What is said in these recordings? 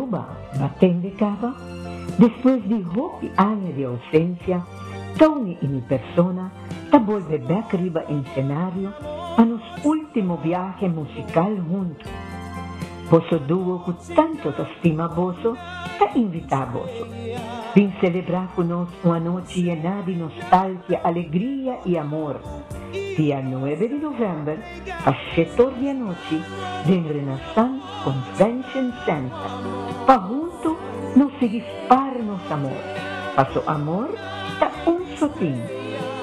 Aruba, atende Cava. Después de 8 años de ausencia, Tony y mi persona ta vuelve back arriba en escenario a nos último viaje musical juntos. Vosso dúo con tanto estima vosso, ta invita vosso. Vim celebrar conosco uma noite llena de nostalgia, alegria e amor. Dia 9 de novembro, às 7 da noite, em Renaissance Convention Center. Para junto, nos dispar nosso amor. Passo amor, tá sotinho.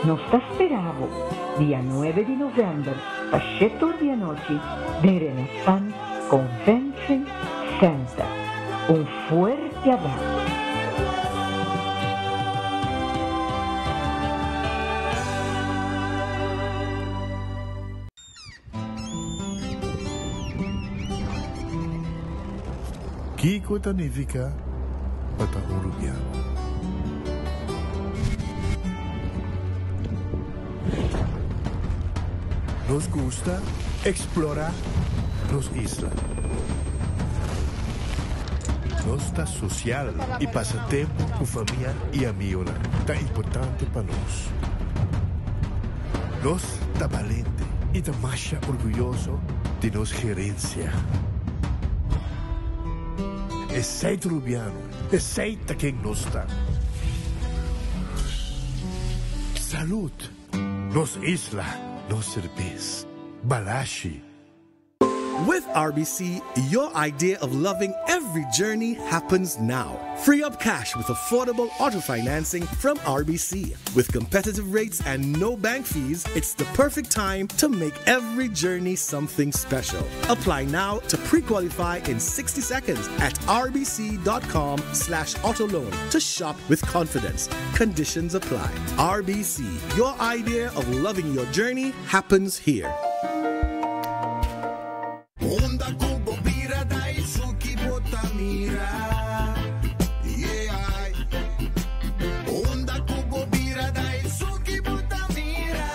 Nos está esperando, dia 9 de novembro, às 7 da noite, em Renaissance Convention Center. Fuerte abraço. Kiko Tanivika Bata Uruguiano. Nos gusta explorar las islas. Nos está social y pasatiempo con familia y amigos tan importante para nos. Nos está valiente y está más orgulloso de nos gerencia. Es sei rubiano, es sei quien nos está. Salud, nos isla, nos cerveza, balashi. With RBC, your idea of loving every journey happens now. Free up cash with affordable auto financing from RBC. With competitive rates and no bank fees, it's the perfect time to make every journey something special. Apply now to pre-qualify in 60 seconds at rbc.com/autoloan to shop with confidence. Conditions apply. RBC, your idea of loving your journey happens here. Onda Kubo Bira Daisuki Botamira. Yeah. Onda Kubo Bira Daisuki Botamira.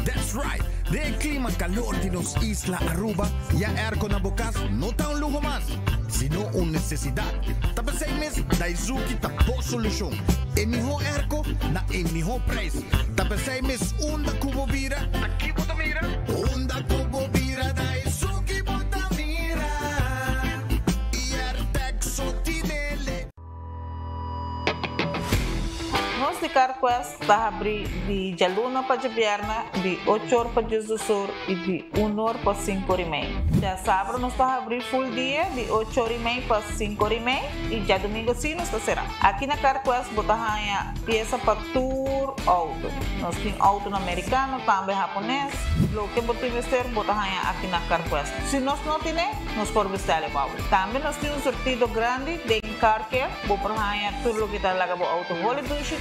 That's right. De clima calor de nos Isla Aruba, ya airco na bocas no está un lujo más, sino una necesidad. Tapos 6 meses, Daisuki tapo solución. En mi airco, na en mi precio. Tapos 6 meses, Onda Kubo Bira. Aquí Botamira. Onda Kubo Bira Daisuki Botamira. Y Artexo Tinele. Nós de Carquest está abrir de Jaluna para Jabierna, de 8 horas para Jesus do Sur e de 1 hora para 5 horas e meia. Já sábado nós está abrir full dia, de 8 horas e meia para 5 horas e meia, e já domingo sim nós está será. Aqui na Carquest botamos peça para tour auto. Nós temos auto americano, também japonês. Lo que botamos vestir, botamos aqui na Carquest. Se nós não temos, nós podemos vestir o auto. Também nós temos um sortido grande de car care, botamos tudo o que está lá com o auto.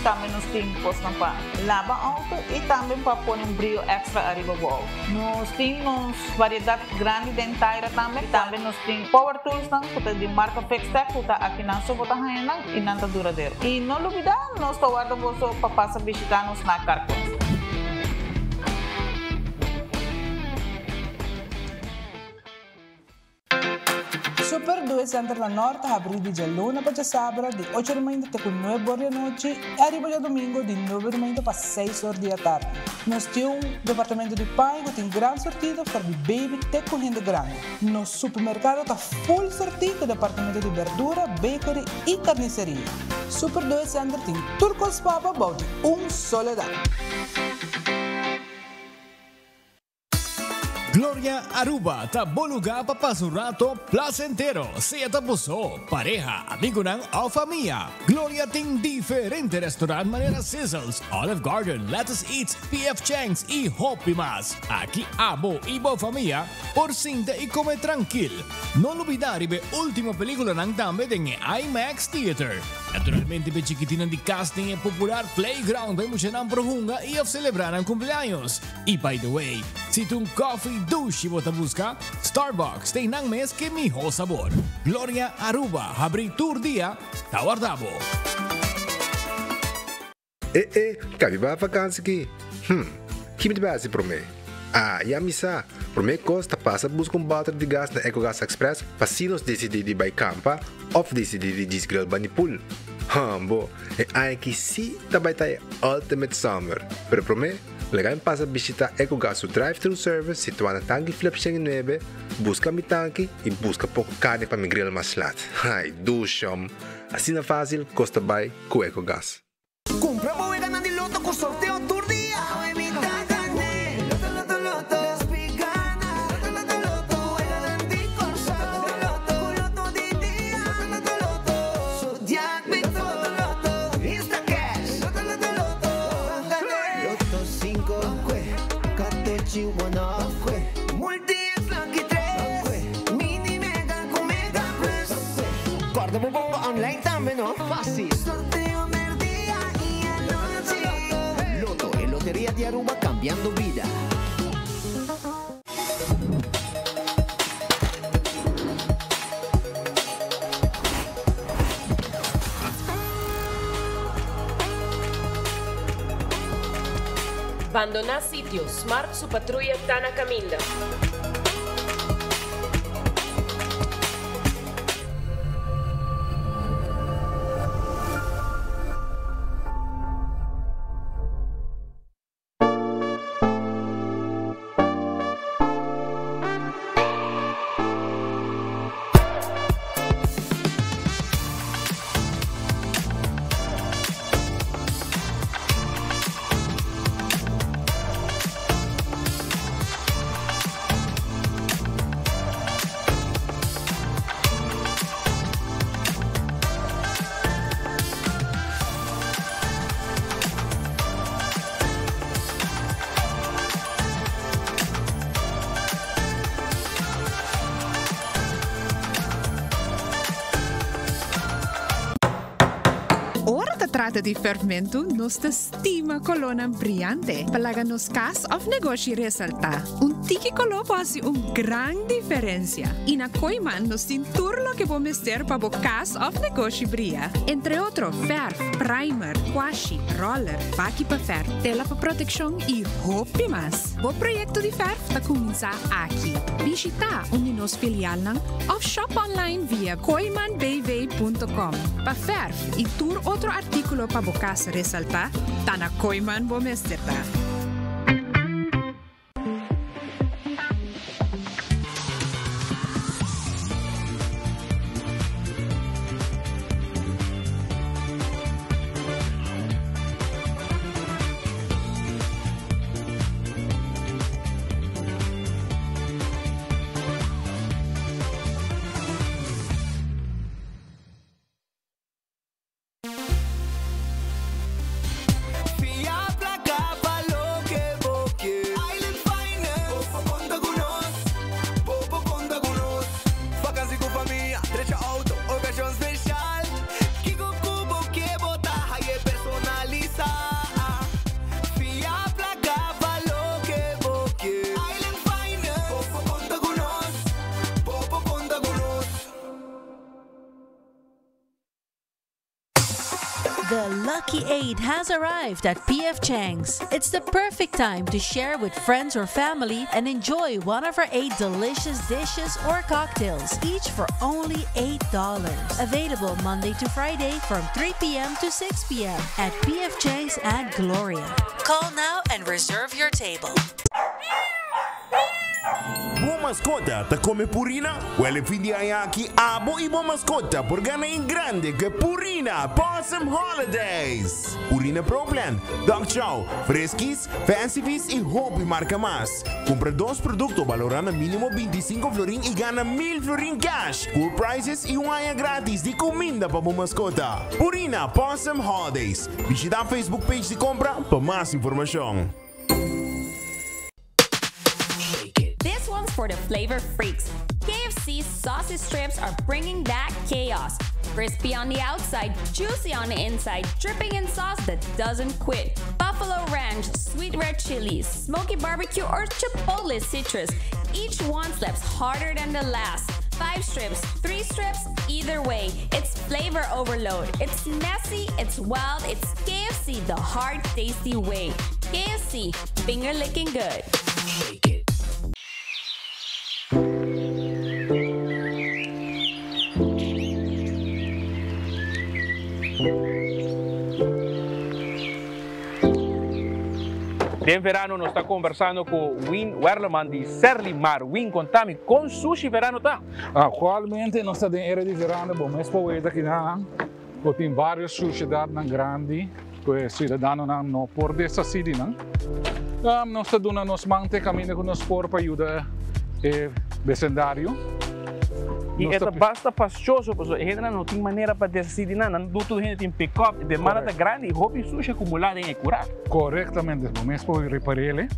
Também nós temos posto para lavar auto e também para pôr brilho extra arriba do auto. Nós temos variedade grande de inteira também. Também nós temos power tools de marca Fextec, que está aqui na sua bota e não está duradouro. E não olvidar, nós estamos guardando para passar visitar-nos na Carquest. Super 2 Center na Norte abre de Jaluna para Sabra de 8 da manhã até 9 horas da noite e arriba de domingo de 9 da manhã para 6 horas da tarde. Nós temos um departamento de pão que tem grande sortido para de baby até correndo grande. Nosso supermercado está full sortido departamento de verdura, bakery e carniceria. Super 2 Center tem turcos papa balde soledad. Gloria Aruba, ta bom lugar para passar um rato placentero. Seja tapuso, pareja, amigo nan ou família. Gloria tem diferentes restaurantes maneira Sizzles, Olive Garden, Lettuce Eats, PF Chang's e Hopi Mas. Aqui abo e boa família, por cinta e comer tranquilo. Não olvidar ver última película nan também em IMAX Theater. Naturalmente, be chiquitina de casting e popular playground para emocionar prohunga e celebrar ang cumpleaños. E by the way, se tu coffee douche bota busca, Starbucks tem nang mes que miho sabor. Gloria Aruba, abri tour dia, tawardabo. Cabe ba vakansie ki? Kimi de base pro me. Ya misa, por mim costa passa busca balde de gás na EcoGas Express para se nos decidir de by campa ou decidir de desgrill banipul. Bo, é que sim também tá Ultimate Summer, pero por mim, legal passa visitar EcoGas o drive-thru service situado na tanque Flip 9, busca mi tanque e busca pouco carne para mi grill mais lat. Ai, dusham, assim na fácil, costa by com EcoGas. Compra bodega na di Loto con sorteo tour día. Guarda un po' online también, ¿no? Fácil. Sorteo del día y anoche. Loto, en Lotería de Aruba, cambiando vida. Abandonar sitio, Smart su patrulla está na caminda. Trata di fermento, nostra stima colonna brillante. Palaga nos cas of negócio resalta. Un tiki color hace un gran diferencia. In a Koiman nos tinturlo que vamos ter para o cas of negócio brilla. Entre outros, verf, primer, washi, roller, baki para verf, tela para proteção e hope mais. O projeto de verf está começar aqui. Visita onde nos filial ou shop online via koimanbv.com. Para verf e tur outro artigo para a casa resaltar, está na Koiman Bomesteta. The Lucky 8 has arrived at PF Chang's. It's the perfect time to share with friends or family and enjoy one of our 8 delicious dishes or cocktails, each for only $8. Available Monday to Friday from 3 p.m. to 6 p.m. at PF Chang's and Gloria. Call now and reserve your table. Boa mascota, te come Purina? Well, if you aquí, abo y boa mascota por gana en grande que Purina Possum Holidays. Purina Pro Plan, Dog Chow, Friskies, Fancy Feast y Hopi marca más. Compra 2 productos valorando mínimo 25 florín y gana 1000 florín cash. Cool prices y un año gratis de comida para boa mascota. Purina Possum Holidays. Visita a Facebook page de compra para más información. This one's for the flavor freaks. KFC sausage strips are bringing back chaos. Crispy on the outside, juicy on the inside, dripping in sauce that doesn't quit. Buffalo ranch, sweet red chilies, smoky barbecue, or chipotle citrus. Each one slaps harder than the last. 5 strips, 3 strips, either way, it's flavor overload. It's messy, it's wild, it's KFC the hard, tasty way. KFC, finger licking good. En verano nós está conversando com Win Werleman de Serlimar. Win, contame, com sushi verano tá? Atualmente nós estamos em era de verano, bom, mas por aí daqui não, tem vários sushi na grande, que cidadano não pode essa não. Nós estamos dando nos mante caminho com nos por para ajudar o vecindário. E essa basta pastoso, porque a gente não tem maneira para decidir nada, não tudo gente tem pick-up, demanda tá grande e hobby sushi acumulado em curar. Corretamente, mas por reparar ele,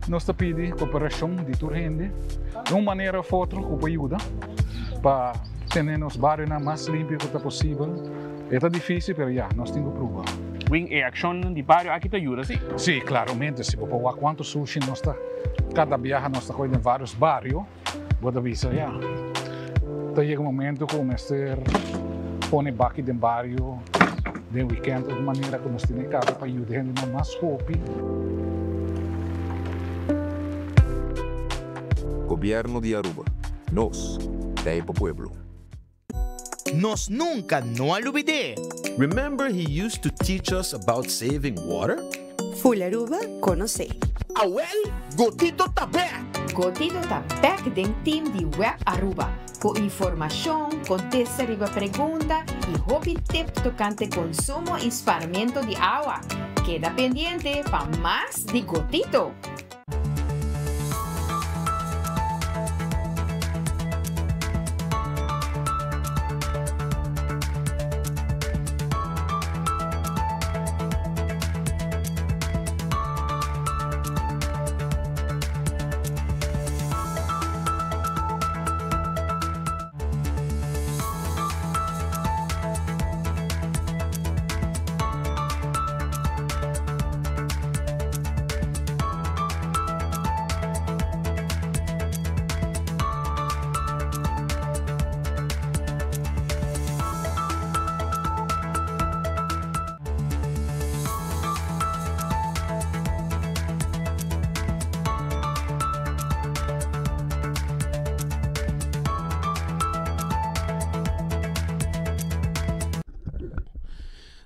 nós estamos pedindo cooperação de toda gente, de uma maneira ou outra, com ajuda, para ter os bairros mais limpos que possível. É difícil, mas já, nós temos que provar. Wing e ação de bairro aqui te ajuda, sim? Sim, claramente, se você ver quanto sushi nós está, cada viagem nós está em vários bairros, você avisa já. Chega um momento que o mestre põe aqui dentro do bairro, de weekend, de maneira que nós temos casa para ajudar a gente mais hobby. Gobierno de Aruba. Nos, de Pueblo. Nos nunca no olvidé. Remember he used to teach us about saving water? Full Aruba, conoce. Awel, Gotito Tabek. Gotito Tabek den team de Web Aruba. Com informação, contesta riba pergunta e hobby tip tocante consumo e esparcimento de água. Queda pendiente para mais de Gotito.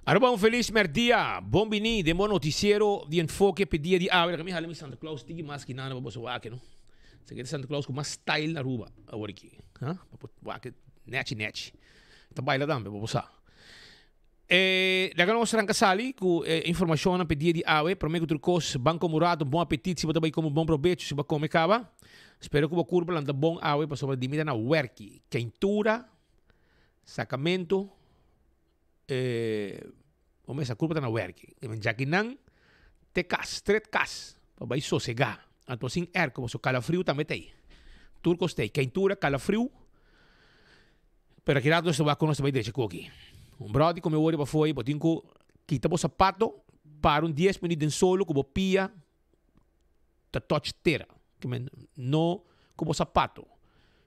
Aruba, feliz dia. Bom bini, de bom noticiero de enfoque pedia de agua. Kami halim Santa Claus tigi mas kinana pa boso wake no. Sige Santa Claus com mais style na Aruba. Agora aqui, ha? Wake net. Tá baila dam pa bosa. Dagan nós arranca sali com informação na pedia de agua. Prometo turcos banco murado, bom apetite, se você vai como bom proveito, se você come cava. Espero que o curva landa bom agua para sobre dimida na werki, quentura, sacamento. Vamos essa curva está na werk. Já que não te cas, tret cas, para vai sossegar. Então assim, como o calafrio também tem. Turcos tem quentura, calafrio. Pero aqui lá nós vai conosco vai deixar aqui. Brody como eu olho para fora, botinho que quita o sapato para 10 minutos em solo, como pia, ta touch tera, que no como sapato.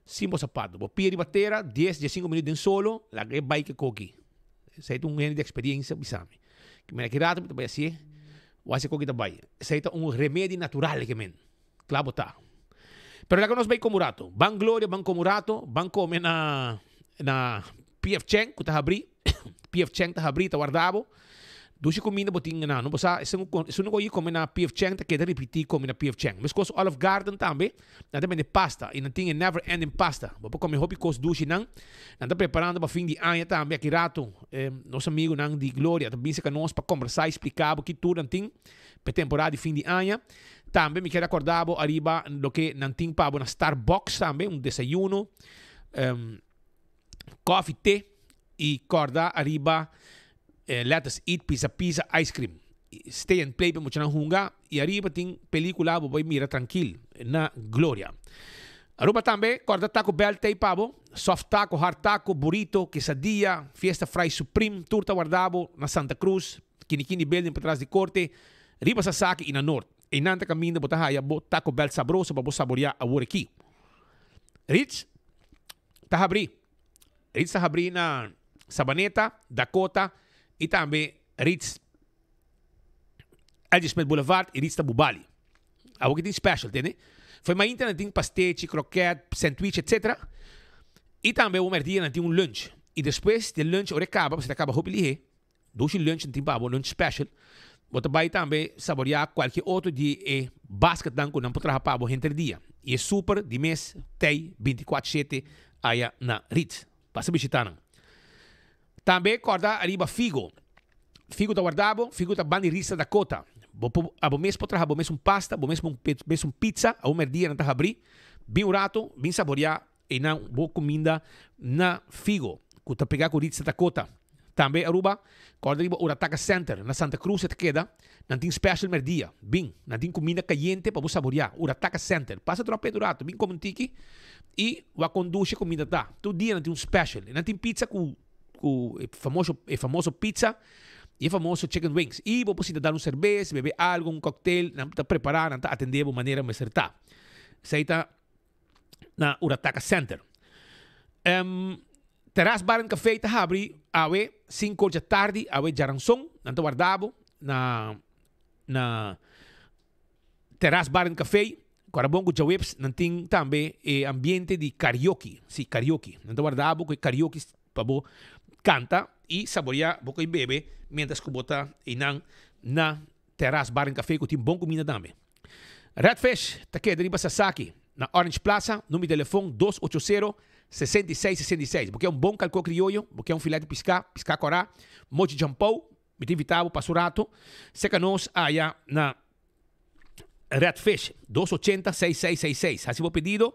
Simbo sapato, bo pia de batera, 10-15 minutos em solo, la que vai que coqui. Isso é de experiência, bisame. Que me aqui também assim, vai ser coqui também. Isso é remédio natural que men. Claro tá. Pero lá que nós vai como rato, ban gloria, ban como rato, ban come na PF Cheng, que tá abri, PF Cheng tá abri, tá guardado. Dushi comida botinha na, não passa, isso não coi come na PF Cheng, tá queda repetir come na PF Cheng. Mas coisa Olive Garden também, não também de pasta, e não tem never ending pasta. Vou comer hobby coisa dushi não, não tá preparando para fim de ano também aqui rato, nosso amigo não de Glória, também se nós para conversar, explicar o que tudo não tem, para temporada de fim de ano. Também me quero acordar arriba do que não tem para na Starbucks também, desayuno, coffee, té e corda arriba. Let us eat pizza ice cream. Stay and play para mucha hunga e arriba tem película bo vai mira tranquilo na Glória. Aruba também corda taco bell tay pavo, soft taco, hard taco, burrito, quesadilla, fiesta fry supreme, turta guardabo na Santa Cruz, kini building para trás de corte, riba sa Saki e na norte. E nanta caminho bota haya bo taco bell sabroso para saborear a aqui. Ritz tá abri na Sabaneta, Dakota e também Ritz Elgin Smith Boulevard e Ritz Tabubali. Algo que tem special, entende? Foi mais internet, tem pastete, croquete, sandwich, etc. E também o merdia tem lunch. E depois do lunch, ora acaba, você acaba roupa ali, dois lunch tem para lunch special. Você vai também saborear qualquer outro dia e basket dan com não pode trabalhar para entre dia. E é super de mês tem 24/7 aí na Ritz. Passa visitar. Também corda arriba figo. Figo tá guardado, figo tá bani risa da cota. Abo mês pode trabalhar, mês pasta, mês pizza, a dia não tá abrir. Bem rato, bem saborear e não boa comida na figo. Que tá pegar com risa da cota. Também Aruba, corda arriba Urataka Center, na Santa Cruz, te queda, não tem special merdia. Bem, não tem comida caliente para você saborear. Urataka Center, passa tropa do rato, bem como um tiki, e vai conduzir comida tá. Todo dia não tem special. Não tem pizza com famoso pizza e famoso chicken wings. E você pode dar cerveja, beber algo, cocktail, não está preparar, não está atender de maneira mais certa. Isso aí está na Urataka Center. Terras Bar and Café está abre awe 5 da tarde, awe Jaranson, não está guardado na Terras Bar and Café. Agora bom que Jawebs não tem também ambiente de karaoke. Sim, karaoke. Não está guardado que karaoke para canta e saborear boca e bebe mientras que bota na Terras Bar and Café que tem bom comida também. Redfish está aqui de Sasaki na Orange Plaza, número de telefone 280-6666. Porque é bom calco criollo, porque é filé de piscar corá, mochi jampou, me tem invitado para o rato. Seca nós allá na Redfish 280-6666. Assim vou pedido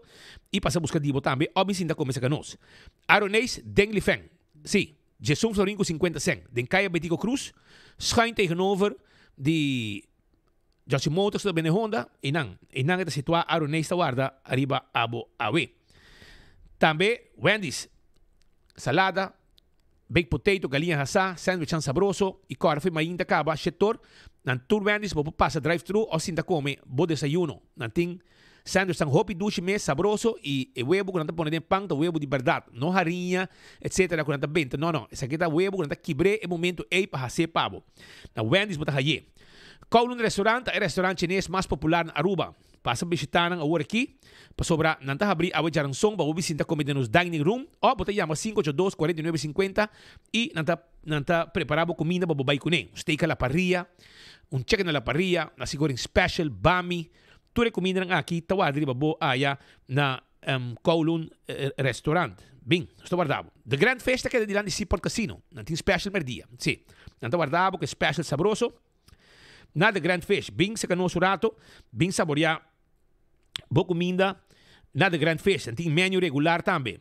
e passa a buscar dibo também. Ou me sinta como seca nós. Aronês Deng Feng. Sim, Jesus Florinco 50 cent. Den Caia Betico Cruz, schuin tegenover die Johnson Motors da Bene Honda, Inang está situado Aronês da Guarda, arriba Abo Awe. Também Wendy's, salada, baked potato, galinha assá, sandwich sabroso e cora foi mainda caba, setor, nan tour Wendy's, bo passa drive-thru ou sinta come, bo desayuno, nan ting sandwich sang hopi dushi mes sabroso e huevo quando pone de pan, huevo de verdade, não harinha, etc. quando benta, não, essa aqui tá huevo quando quibre é momento ei para fazer pavo. Na Wendy's bota haye. Kowloon restaurante é o restaurante chinês mais popular na Aruba. Passa a visitar a hora aqui, para sobrar, não está abrir a Jaranson, para visitar comer nos dining room, ou você chama 582-4950 e não está preparado comida para babai com ele. Steak à la parrilla, chicken à la parrilla, nasi goreng special, bami, tudo comida aqui, tawadri babo aya na Kowloon restaurante. Bem, estou guardado. The Grand Festa que é de lá de Seaport Casino, não tem special merdia. Sim, não está guardado, que é special sabroso. Na The Grand Fish, bem se canoso rato, bem saborear, boa comida, na The Grand Fish, tem menu regular também.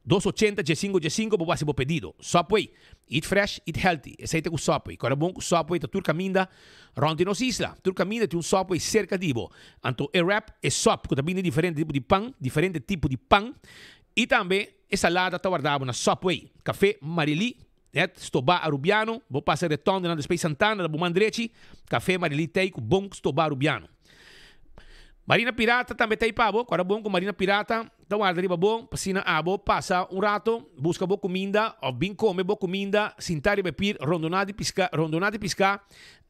280, G5, vou fazer o pedido. Subway, eat fresh, eat healthy. Esse aí tem o Subway. Agora bom que o Subway, tá tudo caminho, ronde nos isla. Tudo caminho, tem um Subway cerca de bo. Então, é wrap, é sop, que também é diferente tipo de pão, diferente tipo de pão. E também, a salada está guardada na Subway. Café Marili, Stobá Arubiano, vou passar retorno na Space Santana, da Bumandreci, Café Marili Teico, bom Stobá Arubiano. Marina Pirata também tem pabo, agora bom com Marina Pirata, então guarda riba bom, passina abo, passa um rato, busca boa comida, ou bem come boa comida, sentare bepir, rondonade piscar,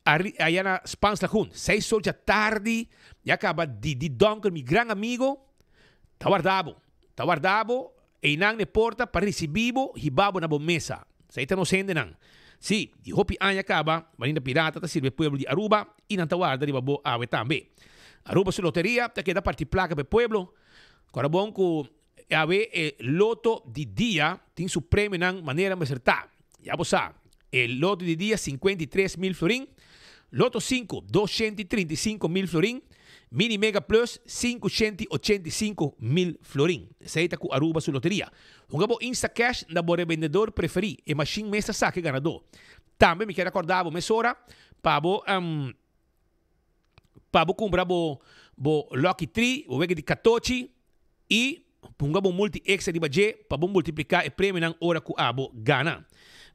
aí na Spans Lagoon, 6 horas da tarde, e acaba de Donker, meu grande amigo, tá guardado, e não ne porta para receber e babo na boa mesa. Sa ita no sende nang. Si, di hopi anya acaba, Marina Pirata ta sirve pueblo di Aruba, e não guarda di babo awe tambe. Aruba su loteria, ta queda parti placa pe pueblo. Agora bom que awe loto di dia, tem su prêmio nang maneira macerta. Ya bosa, loto di dia 53.000 florin, loto 5 235.000 florin, Mini Mega Plus 585.000 florin. Essa aí tá com Aruba su loteria. Um gabo Insta Cash na bore vendedor preferi e machine mesa saque ganador. Também me quero acordar bo mesora pabo comprar bo Lucky Tree, o wege de 14 e punga bo multi extra di budget pabo multiplicar e prêmio nang ora ku abo gana.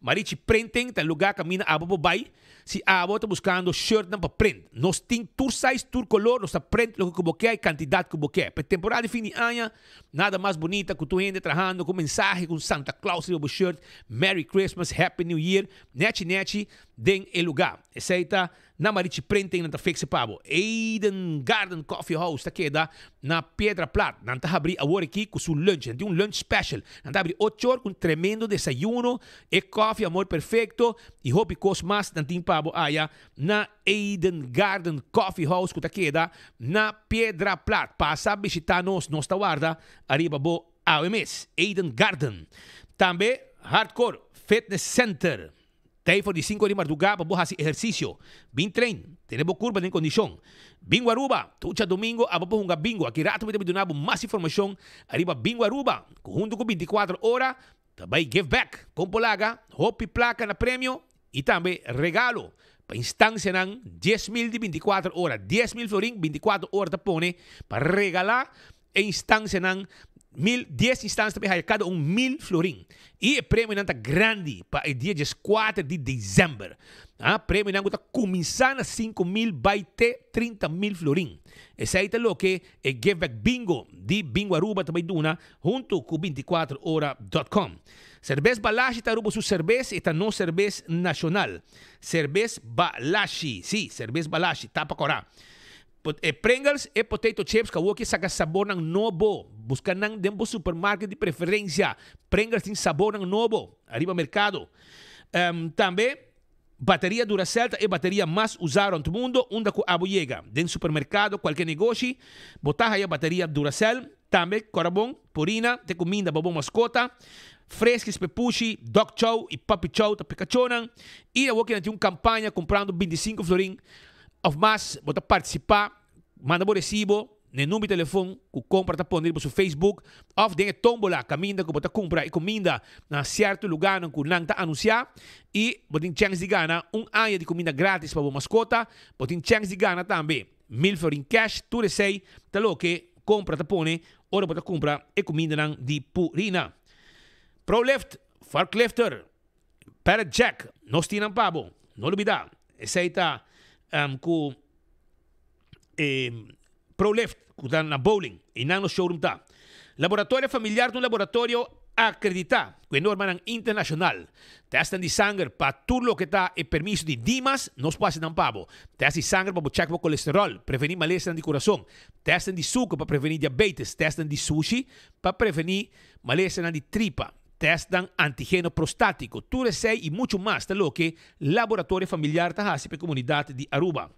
Marichi printing tá lugar camina abo bo bai. Si abo está buscando shirt para print, nós tem tour size, tour color, nós está print lo que você quantidade que você para temporada de fim de ano, nada mais bonita que tu gente trabalhando com mensagem com Santa Claus no shirt, Merry Christmas, Happy New Year, nete den el lugar. Esse aí tá na Marichi Printing nanta fixe pabo. Eden Garden Coffee House ta queda na Piedra Plata. Nanta abri agora aqui com seu lunch, tem lunch special. Nanta abri 8 horas com tremendo desayuno e coffee amor perfeito e hopi cos mas nantin pabo aya na Eden Garden Coffee House que ta queda na Piedra Plata. Passa visitar nos ta guarda arriba bo AMS Eden Garden. Também Hardcore Fitness Center. Tem for de 5 de madrugada para fazer exercício. Bem treino, temos curva de condição. Bingo Aruba, tucha domingo, abo hunga bingo. Aqui rato me donabo mais informação. Arriba Bingo Aruba, junto com 24 horas, também give back. Com polaga, hopi placa na prêmio e também regalo. Para instância ng 10,000 de 24 horas. 10,000 florin, 24 horas da pone para regalar a instância ng 10 instâncias também cada 1,000 florin. E o prêmio não está grande para o dia 4 de dezembro. O prêmio não está começando a 5,000 vai ter 30,000 florin. Esse aí é o que é Give Back Bingo de Bingo Aruba também duna junto com 24horas.com. Cerveza Balashi está Aruba sua cerveza e está não cerveza nacional. Cerveza Balashi, sim, cerveza Balashi, tá para corar. Pringles e potato chips que aqui saca sabor ng novo. Busca ng dentro supermarket de preferência. Pringles tem sabor ng novo. Arriba mercado. Também bateria Duracell é a bateria mais usada no mundo. Onde que abo chega. Dentro do supermercado, qualquer negócio. Botar aí a bateria Duracell. Também corabon, purina, te comida babão mascota. Fresques, pepushi, dog chow e papi chow ta picachonan. E aqui tem uma campanha comprando 25 florin. Of mais, bota participar, manda o recibo, no número de telefone, que compra tá pondo no seu Facebook, of tem tombola, caminho que bota compra e comida na certo lugar que não tá anunciar, e bota chance de ganhar ano de comida grátis para a mascota, bota chance de ganhar também 1,000 florin cash, tudo sei, tá lo que compra tá pondo, ora bota compra e comida de purina. ProLift, forklifter, pallet jack, nós tinam pabo, não olvidar, esse aí tá com ProLift, que está na bowling, e não no showroom tá. Laboratório familiar de um laboratório acreditado, com norma internacional. Testam de sangue para tudo o que está e permisso de Dimas, nós passamos um pavo. Testam de sangue para checar o colesterol, prevenir malestar de coração. Testam de suco para prevenir diabetes. Testam de sushi para prevenir malestar de tripa. Testam antígeno prostático, tudo isso e muito mais, tá que laboratório familiar tá para a comunidade de Aruba.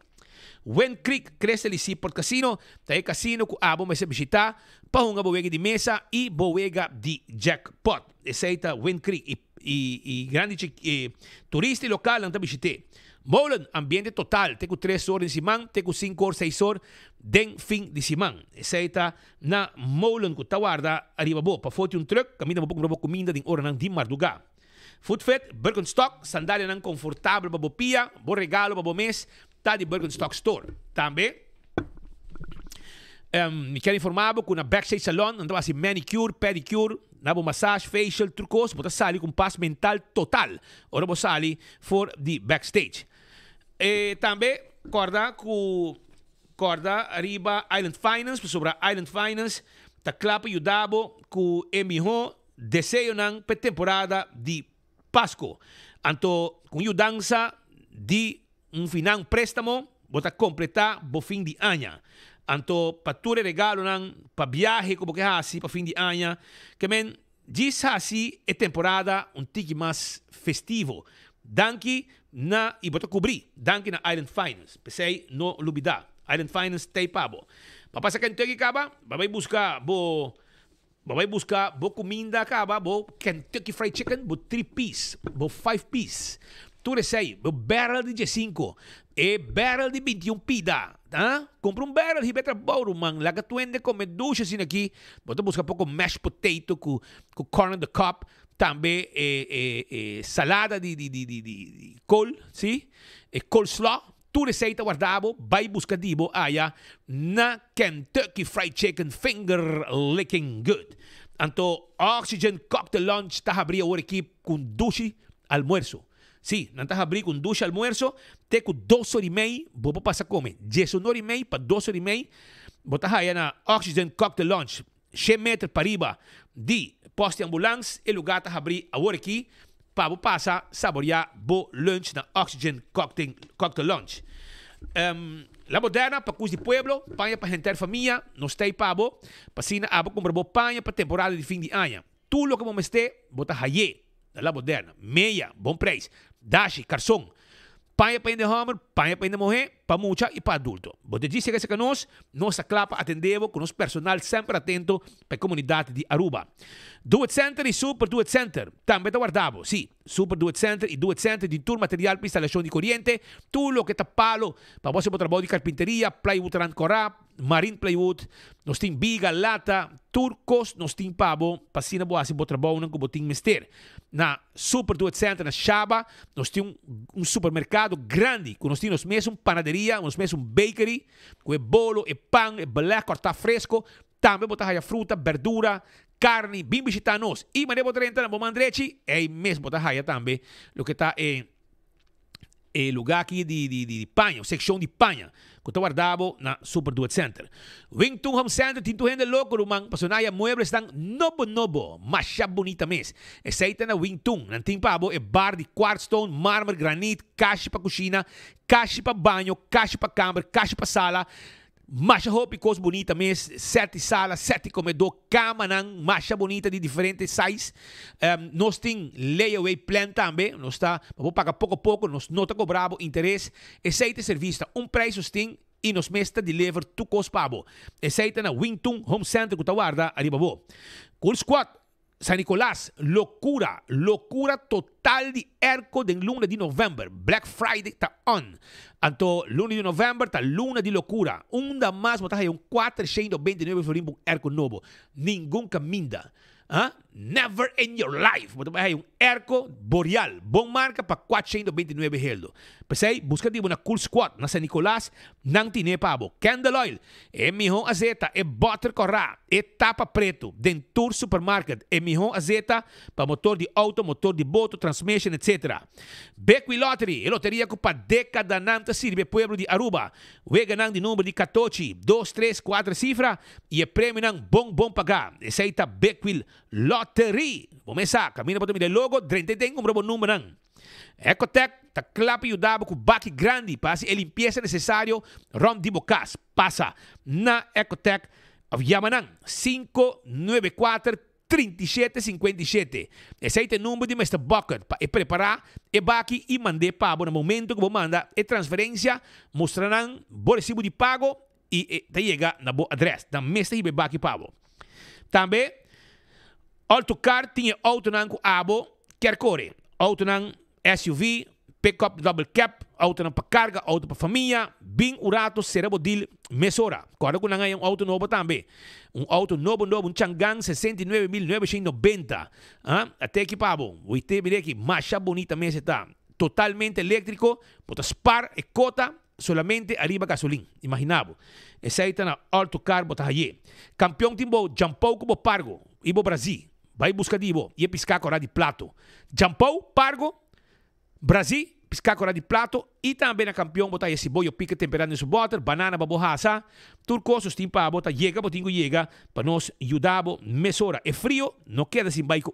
Wen Creek cresce ali por casino, tá casino que abo mais visitar, para uma boega de mesa e boega de jackpot. Esse aí tá Wen Creek e grande turista local não tá visitar. Molen, ambiente total, tem 3 horas de semana, tem 5 horas, 6 horas, den fim de semana. Essa aí tá na Molen, que tá guarda, arriba bo, para foto truck, caminha um pouco comida de hora de madrugada. Footfit, Birkenstock, sandália não confortável para pia, bom regalo para mês, tá de Birkenstock Store. Também, me quero informar que na Backstage Salon, andava assim manicure, pedicure, nabo massage, facial, trucos, bota sali com paz mental total. Ora bo sali for the backstage. E também corda arriba Island Finance, sobre Island Finance, ta clapa yudabo ku emiho desejo nang pe temporada de Pasco. Anto com yudança de finang préstamo, bota completar bo fim de ano. Anto pature regalo nang pa viaje como que hasi pa fim de ano, que men diz hasi é temporada tiki mais festivo. Danke na ibota cobrir, danke na Island Finance. Pensei no lubida. Island Finance tay pabo. Papasa Kentucky kaba, babay busca bo comida kaba, bo Kentucky Fried Chicken, bo 3-piece, bo 5-piece. Tu sei, bo barrel de 5 e barrel de 21 pida. Compra barrel de betra bouro, man. Laga tuende come ducha sin aqui. Bota busca pouco mashed potato com corn on the cob. Também salada de col, sim? E coleslaw. Tu receita guardavo, vai buscar dibo aya na Kentucky Fried Chicken finger licking good. Anto Oxygen Cocktail Lunch ta abrir o equipe com duche almuerzo. Sim, não ta abrir com duche almuerzo, te com 2 horas e meia, bobo passa come. 10 horas e meia para 2 horas e meia, bota aí na Oxygen Cocktail Lunch. 100 metros para riba de poste ambulância e lugar ta abrir a hora aqui. Para passar saborear bo lunch na Oxygen Cocktail Lunch. La Moderna, para Cus de Pueblo, panha para gente família, não tem pabo, para sina abo comprar bo panha para temporada de fim de ano. Tudo o que vamos ter, bota haye, La Moderna, meia, bom preço, dashi, garçom, panha para ainda homem, panha para ainda mulher, para mucha e para adulto. Você disse que nós, nossa clapa atendemos com nosso personal sempre atento para a comunidade de Aruba. Do It Center e Super Do It Center, também está guardado, sim. Super Do It Center e Do It Center de todo material para instalação de corrente, tudo o que está palo, para você trabalho de carpinteria, plywood rancorá, marine plywood, nós temos biga, lata, turcos, nós temos pabo, para si na boa, se você trabalho não como tem mister. Na Super Do It Center, na Shaba, nós temos supermercado grande, com nós temos mesmo panaderia, nós mesmo bakery, com bolo, pão, balé, cortar fresco, também botar aí fruta, verdura, carne, bem visitar nós. E maneira botar entrar na bom Andretti, é mesmo botar aí também, o que está em lugar aqui de panha, secção de panha, que está guardado na Super Do It Center. Wington Home Center, tinto gente louco, rumang, pasonaya, muebles estão nobo, mas já bonita mesmo. Essa na Wington, não tem pabo, é bar de quartzstone, mármore, granite, caixa para cozinha, caixa para banho, caixa para câmara, caixa para sala. Masha hopi coisa bonita mesmo, 7 salas, 7 comedor, cama não, masha bonita de diferentes size. Nós temos layaway plan também, nós está, vamos pagar pouco a pouco, nós não está cobrado interesse. Esse serviço, preço tem e nos mesta deliver tu coisa pabo. Esse na Wington Home Center que está guarda ali babo. Cool Squad, San Nicolás, loucura total de erco de luna de novembro. Black Friday está on. Anto luna de novembro está luna de loucura. Da mais, mas está 429 florim erco novo. Ninguém caminha. Never in your life. Mas está erco boreal. Bom marca para 429 heldo. Pensei, busca tipo na Cool Squad, na San Nicolás, não tinha pabo. Candle oil, é mijão azeta, é butter corrá, é tapa preto, dentur supermarket, é mijão azeta para motor de auto, motor de boto, transmission, etc. Beckwith Lottery, é loteria que para década não sirve pueblo de Aruba. Wega não de número de 14, 2, 3, 4 cifra e é prêmio não bom pagar. Esse aí tá Beckwith Lottery. Vamos começar, caminho para o logo, 30 como o número não. Ecotec está claro e ajudado com baque grande para a limpeza necessária. Rom de bocas passa na Ecotec. Yamanang 594-3757. Esse é o número de Mr. Bucket para preparar e baque e mandar pago no momento que você manda a transferência. Mostrarão o recibo de pago e chega na boa adresse. Da mesma e baque pago. Também, autocar tinha auto com abo quer correr. Auto SUV, pick-up double cap, auto para carga, auto para família, bem urato, cerebodil, mesora. Agora com um auto novo também. Auto novo, um Chang'an 69.990. Até equipado. O ITB aqui, mais bonita mesmo está. Totalmente elétrico, bota spar e cota, solamente arriba gasolina. Imaginavo. Esse aí está na autocar, bota aí. Campeão timbo, jampou como pargo, ibo Brasil. Vai buscar dibo, e piscar com de plato. Jampou, pargo, Brasil, piscar de plato e também na campeão botar esse boio pica temperado em seu butter, banana babohasa, turcosos timpa bota chega, botingo chega, para nós ajudar mesora. É frio, não queda sem baixo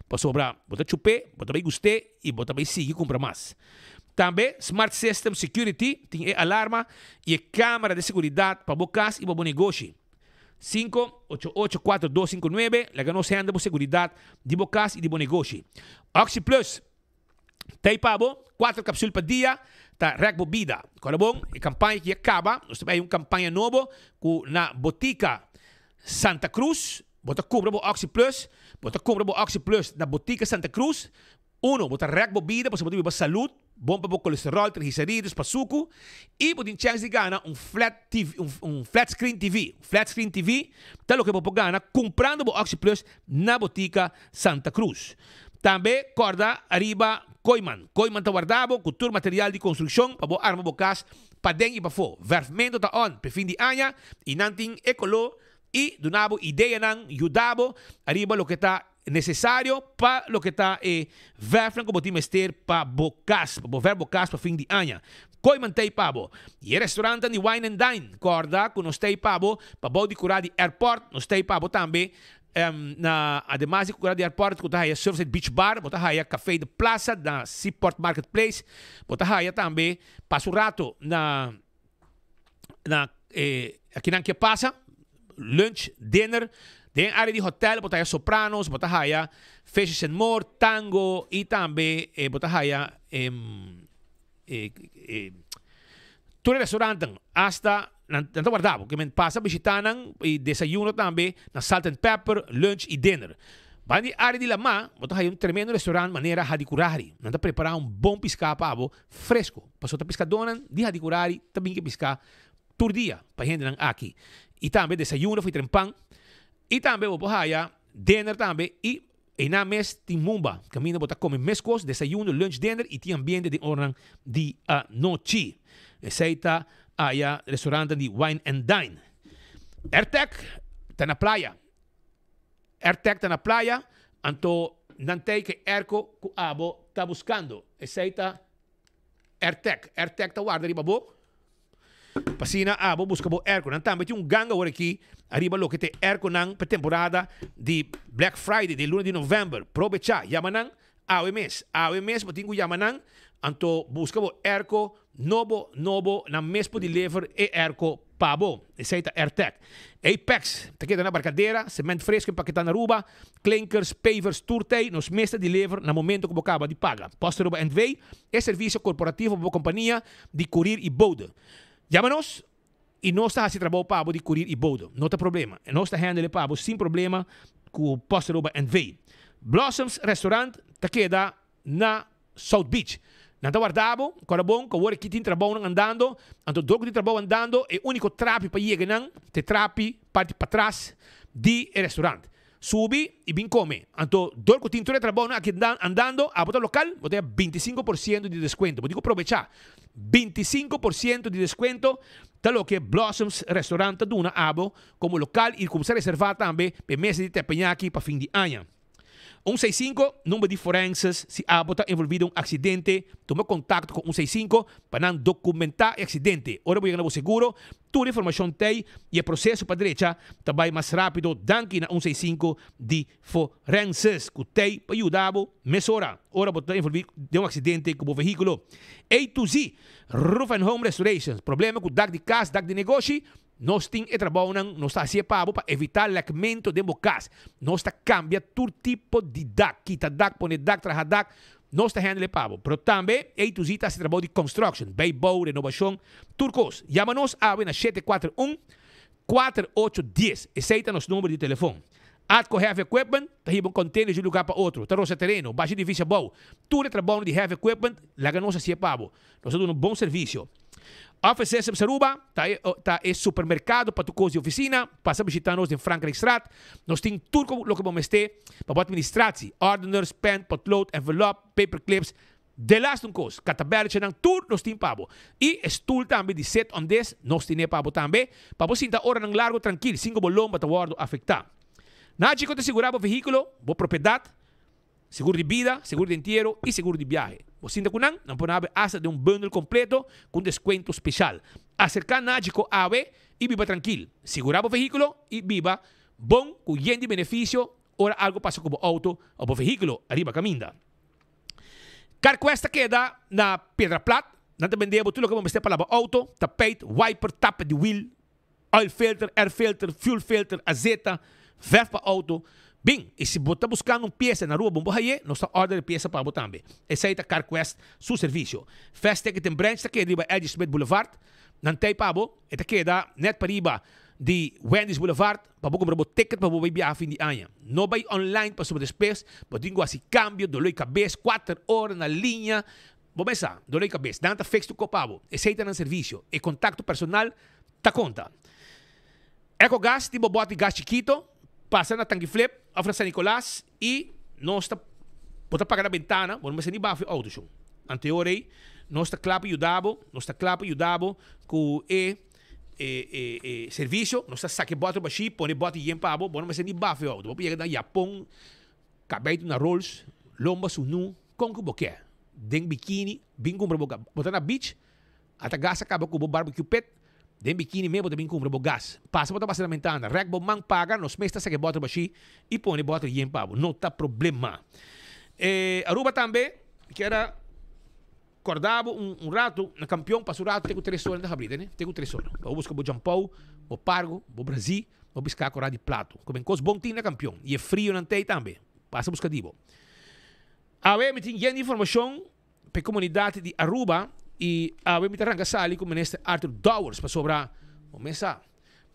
para sobrar, bota chupé, bota bem gostei e bota bem seguir compra mais. Também Smart System Security, tem alarma e câmera de segurança para bocas e para negócio. 5884259, lega nós anda por segurança de bocas e de negócio. Oxy Plus tem pabo, 4 cápsulas por dia, tá Rec Bebida. Quando bom, a campanha que acaba, nós temos uma campanha nova na Botica Santa Cruz, bota compra o Oxy Plus, bota compra o Oxy Plus na Botica Santa Cruz. Bota Rec Bebida, para você ter saúde, bom para o colesterol, triglicéridos, para suco, e pode chance de ganhar flat screen TV. Flat screen TV, tá o que pode ganhar comprando o Oxy Plus na Botica Santa Cruz. Também, corda, arriba, Coiman está guardado com todo material de construção para arma bocas para dentro e para fora. Verfamento está on para fim de ano e não tem ecolo e donavo ideia não ajudavo arriba o que está necessário para o que está verfam como time ester para bocas, para ver bocas para fim de ano. Coiman tem pabo. E restaurante de Wine and Dine, corda, com nós tem pabo para body curar de airport, nós tem pabo também. Además de curar de airport, bota aí Surfside Beach Bar, bota aí Café de Plaza, na Seaport Marketplace, bota aí também, passo rato na aqui não que passa, lunch, dinner, den área de hotel, bota aí sopranos, bota aí Fishes and More, tango e também bota aí todo restaurante hasta não guardava, que me passa visitando e desayuno também na Salt and Pepper, lunch e dinner. Bandi área de Lama, bota aí tremendo restaurante maneira hadicurari. Não tá preparar bom pescado para fresco. Passou tá pescadona de hadicurari, também que pescar por dia para gente aqui. E também desayuno foi trempang. E também bota aí dinner também e na mes tem mumba. Caminho bota comer mescos, desayuno, lunch, dinner e tem ambiente de ordem de noite. Aceita aí restaurante de Wine and Dine. Ertec tá na praia. Ertec tá na praia, anto nantei que Erco ku abo tá buscando. Aceita Ertec. Ertec tá guarda riba bo. Pasina abo busca bo Erco. Nantambay yung ganga ora aqui arriba lo que te Erco nang per temporada de Black Friday de luna de November. Provecha yamanang awe mes matingo yamanang anto busca bo Erco nobo na mes po deliver e Erco pabo. Aceita Ertec. Apex, te queda na barcadeira, cimento fresco empaquetado na Aruba, clinkers, pavers, turtei, nos mesta deliver na momento que você acaba de pagar. Posta Aruba N2 é serviço corporativo para a companhia de courier e bode. Chama-nos e nós está a trabalhar para de courier e bode. Não tem problema. Nós está handle para sem problema com o Posta Aruba N2. Blossoms Restaurant te queda na South Beach. Não está guardado, agora bom, que agora aqui tem trabalho andando, então do que tem trabalho andando, é o único trapi para ir não, te trapi parte para trás de restaurante. Subi e bem come. Então do que tem trabalho aqui andando, a botar local, botar 25% de desconto. Vou digo aproveitar. 25% de desconto, tal que Blossoms Restaurant duna abo como local e começar a reservar também para mês de tepenhaki para fim de ano. 165, número de forenses, se a bota envolvido em acidente, toma contato com 165 para não documentar o acidente. Ora, vou chegar no seguro, toda a informação tem e o processo para a direita também mais rápido, danke na 165 de forenses, que tem para ajudar mais hora. Ora, bota envolvido de um acidente com o veículo. A to Z, Roof and Home Restoration, problema com o DAC de casa, DAC de negócio, nós temos e trabalhamos, nós estamos para evitar o lacamento de casa. Nós estamos cambiando todo tipo de DAC. Quita DAC, põe DAC, traja DAC. Nós estamos handling para Pero também, a to Z está se trabalho de construction, beibo, renovação, turcos. Chama-nos a na 741-4810. Aceita nosso número de telefone. Atco Heavy Equipment, está aí um container de lugar para outro. Terroça terreno, baixa edifício bom. Tudo é trabalho de Heavy Equipment, lá nós se para nós damos bom serviço. Office System Saruba, tá é supermercado para tu coisa de oficina, passa a visitar-nos em Franklin Street. Nós temos tudo o que vamos ter para administrar-se. Ordiners, pen, potlood, envelope, paperclips, de last coisa. Catabela, tudo nós temos para e stool também de set on this, nós temos para também. Para você sentar hora ng largo, tranquilo, 5 bolão para o afetar. Na chico te segurava o veículo, boa propriedade, seguro de vida, seguro de entierro e seguro de viagem. Você não pode haver asa de bundle completo com desconto especial. Acercar na chico ave e viva tranquilo. Segurava o veículo e viva bom, com yen de benefício, ora algo passa com o auto ou o veículo, arriba caminda. Carcuesta queda na Pedra Plata, não te vendemos tudo que vamos ter para o auto, tapete, wiper, tapa de wheel, oil filter, air filter, fuel filter, azeta, verf para auto. Bem, e se você está buscando peça na rua Bombohaye, nós estamos ordem de peça para você também. Esse aí é CarQuest, seu serviço. Fast tem branch, está aqui riba Edge Smith Boulevard. Não tem para você, está aqui net para riba de Wendy's Boulevard, para você comprar ticket para você viajar a fim de ano. Não vai online para sua despesa, mas tem assim câmbio, dolor de cabeça, 4 horas na linha. Vamos pensar, dolor de cabeça, não está fixo do copavo. Esse aí é um serviço. E contato personal, está conta. EcoGas, tipo bote de gás chiquito, passa na tanque flip, oferece a Nicolás e nós está pagar a ventana, vamos ser nem baixo auto show. Anteriormente, nós está claro ajudado com serviço, nós está saque bota baixi, põe bota e empabo, vamos ser nem baixo auto. Vamos pegar na Japão, cabelo na Rolls, lomba sunu, com que você quer. Den biquíni, bem compra botar na beach, até gás acaba com o barbecue pet. Den biquíni mesmo também compra o gás. Passa para passar na ventana. Reg bom man paga, nos mestas saque bota baixi e põe bota e empabo. Não tá problema. Aruba também, que era acordava rato, na campeão, passa o rato, tem 3 horas na cabrita, né? Tem 3 horas. Vou buscar o Jampão, o Pargo, o Brasil, vou buscar a de plato. Como coisa bom tem na campeão. E é frio não tem também. Passa a buscar dibo. A me tem informação para a comunidade de Aruba e a me tem sali com o ministro Arthur Dowers para sobrar. Começa.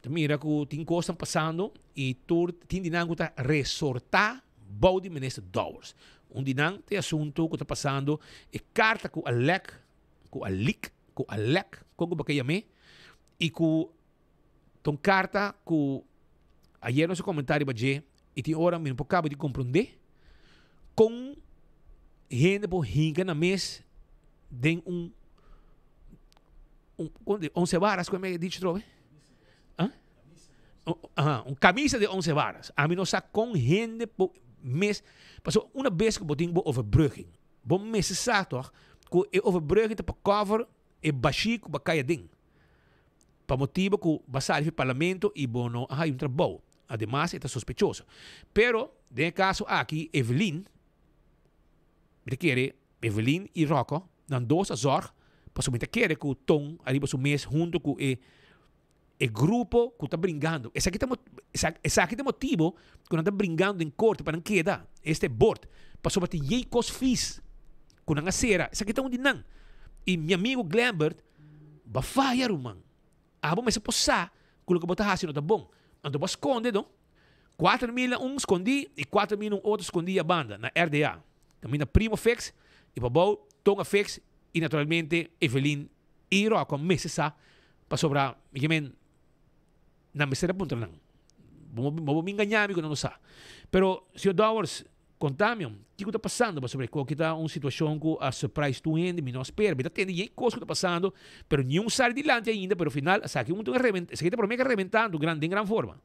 Mira que tem coisas passando e tu tem dinango tá resortar body ministro Dowers. Dinang tem assunto que está passando e carta com a LEC, como que chama, e com ton carta que ayer no seu comentário baje e tem hora mesmo acaba de compreender com gente por hinga na mês de 11 varas, como é dicho trove? Camisa de 11 varas. A mim não sabe com gente por mês. Passou uma vez que eu tenho overbrugging. Bom mês sabe toch? Que overbrugging para cover e baixo para cair ding. Para motivo que basar no parlamento e bono hay trabalho. Además, está sospechoso. Pero, de caso aqui, Evelyn e Rocco, dan 2 a zorg, para somente querer que o Tom arriba su mês junto com o grupo que está brincando. Esse aqui é o motivo que não está brincando em corte para não quedar. Este board, para somente ter cos fis, com a cera. Esse aqui está um dinam. E meu amigo Glambert, vai falhar, mano. Abo mas se possa, com o que botar assim não tá bom. Então vai esconder, não? 4.000 um escondi e 4.000 outro escondi a banda na RDA. Também na Primo Fix e para bom Tonga Fix e naturalmente Evelyn e Rocco meses para sobrar, na mesera punta lang. Vamos me enganar amigo não sabe. Pero Sr. Dowers, contame, o que está passando sobre qual que está uma situação que a surprise tu ainda me não espera. Mas tem ninguém coisa que está passando, pero nenhum sai de lante ainda, pero final, sabe que está promete arrebentando em grande forma.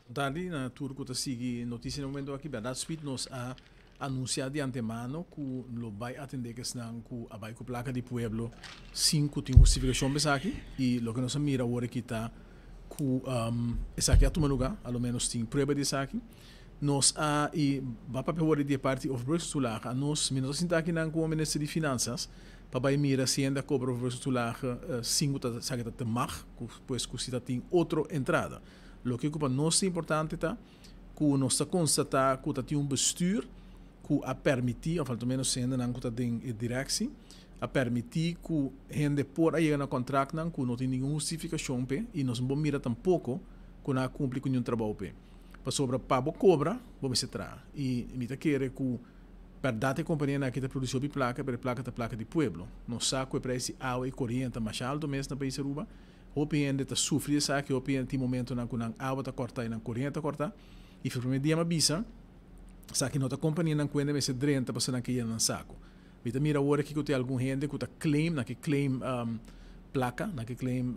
Dali na tour que está sigue notícia no momento aqui, verdade, speed nos a anunciar de antemano que lo vai atender que estão com a vai com placa de pueblo 5 tem justificação bem aqui e lo que nós mira agora aqui está com essa aqui a tomar lugar, ao menos tem prova disso aqui. Nós e vai para o de parte of Bruce Tular, nós está aqui com o Ministério de Finanças para vai mira se ainda cobra o Bruce Tular 5 tá sabe tá mag, pois que se tem outra entrada. Lo que para nós é importante tá que nós está constatar que tem bestuur que a permitir, ou pelo menos se ainda não está em direção, a permitir que gente por aí na contrato não que não tem nenhuma justificação e nós não mira tampouco que não cumpre com nenhum trabalho para sobre pago cobra vamos se tra e me querer que per data companhia na que está produzindo placa per placa da placa de pueblo não sabe que preço água e corrente mais alto mesmo na país Aruba o PN está sofrendo sabe que o PN tem momento na que a água está cortada e na corrente está cortada e foi o primeiro dia uma bisa sabe que não está companhia na que ainda se drenta para ser que ia no saco me mira agora que tem algum gente que está claim na que claim placa na que claim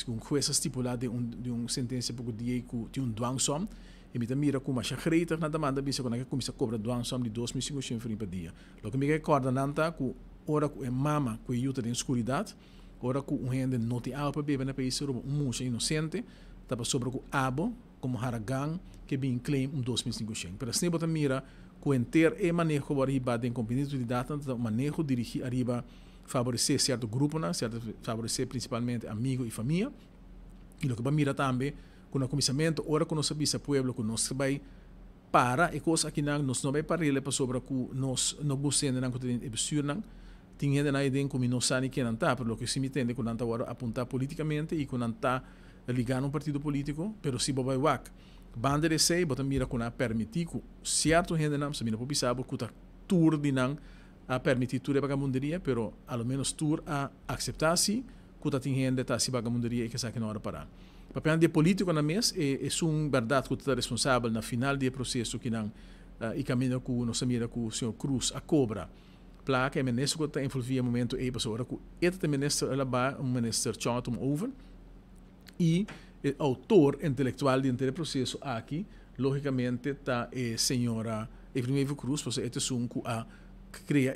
com coisa estipulada de sentença por dia que tem dwangsom e me mira como a chacreita na demanda bisa quando que começa a cobrar dwangsom de 2.500 francs por dia lo que me recorda nanta que ora que mama que yuta de escuridade ora que gente não tem água para beber na país moça inocente tá sobre o abo como haragang que bem claim 2.500 pero assim bota mira que enter e manejo arriba de companhia de dados manejo dirigir arriba favorecer certo grupo, certo favorecer principalmente amigos e família. E o que vai mirar também, com o começamento, ora que nós sabemos o pueblo, que nós vai para, e coisa aqui nós não vai para ele, para sobre que nós não gostamos de ter absurdo, tem gente na ideia como não sabe quem não está, pelo que se me entende, que não está apontar politicamente e que não está ligando um partido político, pero se vai wak. Banda de sei, bota mira que não permitir que certo gente não, se mira para pensar, que está tour de não, a permitir tudo vagabunderia, pero ao menos tur a aceitar-se que está tendo tá se vagabunderia e que sabe que não hora parar. Papel de político na mesa é um verdade que está responsável na final do processo que não e caminho que nós mira que o senhor Cruz a cobra placa é ministro que está envolvido no momento e pessoa que este ministro ela vai ministro Charlton Over e autor intelectual do processo aqui logicamente está a senhora Evelyn Cruz, porque este é um que a cria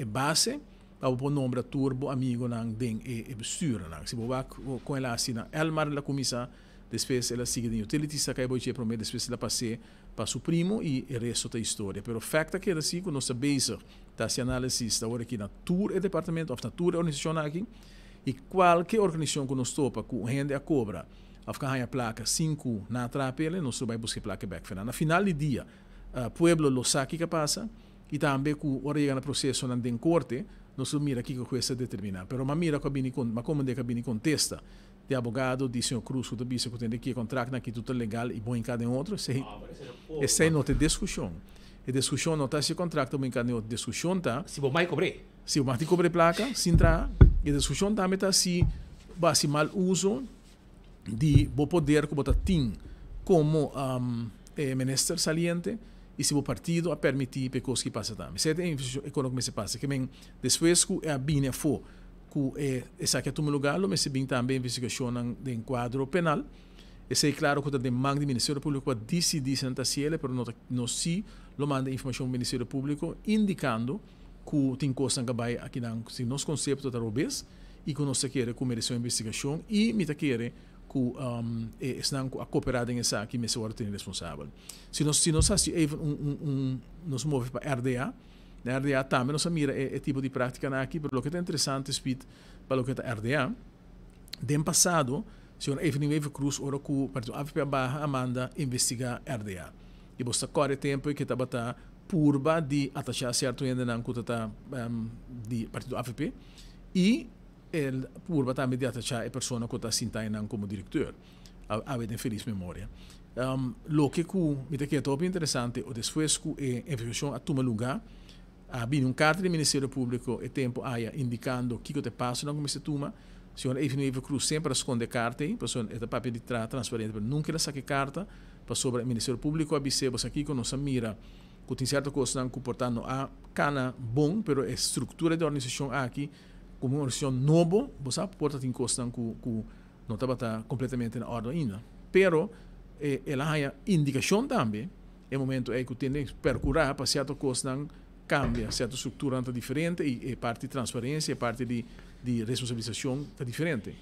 base para o nome turbo amigo nang ding bestuur nang si bobak com ela assim na Elmar la comissa depois ela sigue de utilities, saca boiche prometo, depois ela passe para su primo e o resto da história. Pero o facto que ela assim, quando nós bezig, tá se análise da hora aqui na tour e departamento, of na tour e organização aqui, e qualquer organização que nós topa, com gente a cobra, of que a placa 5 na trapele, nós vai buscar placa back. Na final do dia, pueblo lo sabe que passa, e também com o orega no processo na corte, nós mira aqui que coisa determinar. Pero mas mira como de cabine contesta, de abogado, de senhor Cruz, que disse que tem que contrato aqui tudo legal e bom em cada outro, essa é outra discussão. A discussão não está se contrato bom em cada outra discussão tá. Se o mais cobre. Se o mais cobre placa, se entrar, e a discussão também está se base mal uso de bom poder que botar tim como ministro saliente e se o partido a permitir que coisas que passam também. Se é a economia se passa, que bem depois que a bine for essa que é o lugar, mas se bem também investigação de enquadro penal, é claro que o demanda do Ministério Público para decidir se não está cielo, mas nós sim lo manda informação do Ministério Público indicando que tem coisa que vai aqui se nós conceito da robês e que nós queremos que mereça a investigação e me queremos que estão a cooperar em essa aqui, mas agora tem responsável. Se nós assim nos move para RDA, na RDA também nós mira é tipo de prática aqui, mas o que é interessante para o que é RDA, no passado, se o Evelyn Cruz, ora que o Partido AFP Barra manda investigar RDA. E você corre tempo que estava purba de atachar certo ainda na cuta de Partido AFP e el purba também de atachar a pessoa que está sentando como diretor. A ver, em feliz memória. Lo que me te queda interessante, o depois que a investigação a tomar lugar, havia carta do Ministério Público e tempo indicando o que te passa na comissão toma. O senhor Evelyn Cruz sempre esconde carta, a pessoa é papel de transparente, mas nunca ela saque carta para sobre o Ministério Público, abisemos aqui que nós mira que tem certa coisa que comportando a cana bom, pero a estrutura da organização aqui, como uma organização nova, você porta tem coisa que não estava completamente na ordem ainda. Pero ela há indicação também, é momento que tem que percurar para certa coisa cambia, certa estrutura está diferente e parte de transparência, parte de responsabilização está diferente.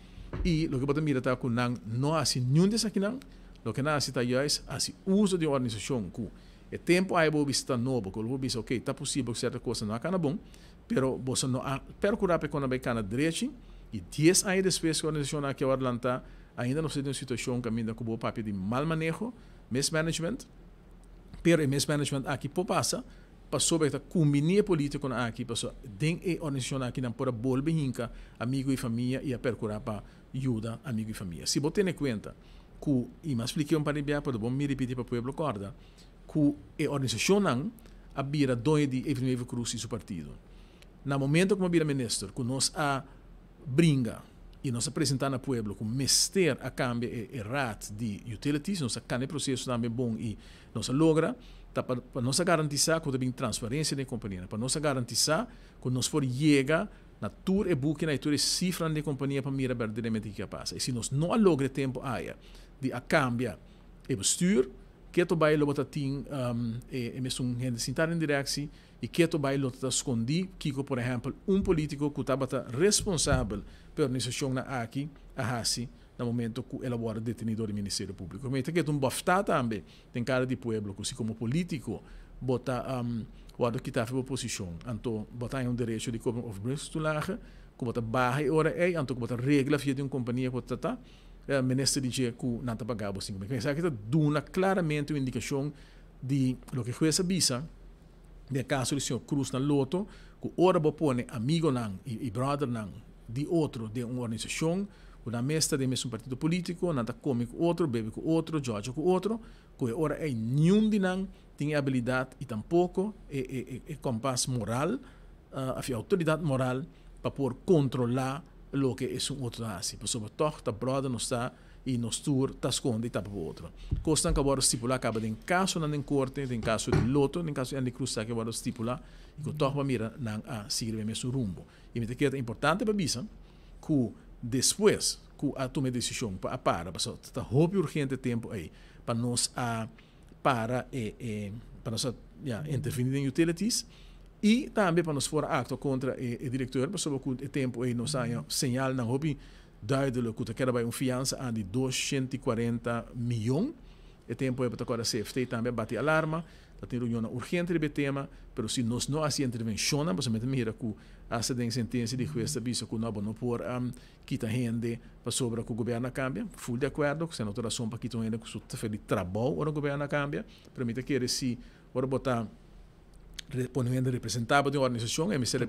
E o que você mira está com não há nenhum desses aqui não, o que não há está é assim uso de organização que é tempo aí vou visitar novo, que eu vou dizer ok, está possível que certa coisa não é bom, pero você não percurar para quando vai cana direito e 10 anos depois que a organização aqui vai lançar ainda não se tem uma situação que ainda com o papel de mal manejo, mismanagement, pero o mismanagement aqui passa sobre a combinir política aqui, passou tem a organização aqui não pode volver hinca amigo e família e a percurar para ajudar amigo e família. Se você tem em conta que e mais expliquei para bem para bom me repetir para o povo corda que a organização não abira dois de Evelyn Cruz e seu partido. No momento como abira ministro, que nós a brinca e nós apresentar ao povo com mester a cambio e rat de utilities, nós a cana processo também bom e nós logra para nós garantizar que tem transparência da companhia, para nós garantizar que nós for chega na tour e book na tour cifra da companhia para mirar verdadeiramente o que passa. E se nós não logra tempo aí de a cambia e bestuur, que tu vai lotar ting e mesmo gente sentar em direção e que tu vai lotar esconder que por exemplo político que estava responsável pela organização na aqui a hasi no momento que elabora detenido do Ministério Público. Mas tem que um bafta também tem cara de pueblo que se como político bota o que está na oposição, então botar um direito de cobrar of brings to lager, que bota barra hora então bota regra via de uma companhia que está ministro diz que não está pagando assim. Mas isso aqui está dando claramente uma indicação de o que foi essa visa de caso do senhor Cruz na loto que ora pone amigo não e brother não de outro de uma organização una mesta de mesmo partido político, nada come com outro, bebe com outro, joga com outro, que ora nenhum de não tem habilidade e tampouco é compás moral, a autoridade moral para poder controlar o que é um outro assim. Por sobre todo, a broda não está e nos tour está esconde e está para o outro. Costa que agora estipular acaba em caso na corte, em caso de loto, em caso de cruz que agora estipular e que toca para mirar a seguir o mesmo rumbo. E me é importante para bisa que depois que a toma de decisão para está roubo urgente tempo aí para nós para nós intervir em utilities e também para nós for acto contra o diretor para sobre o tempo aí nós há sinal na roubo duidelijk que quer bij fiança aan die 240 milhões. E tempo é para agora CFT também bate alarma, tá tendo reunião urgente de tema, pero se nós não assim intervenciona, você mete mira que essa den sentença de juez bisa que não por quita rende para sobre que o governo cambia, full de acordo, que se não tem razão para quitar rende que su te feli trabalho o governo cambia, permite que se ora botar ponendo representável de uma organização, é ser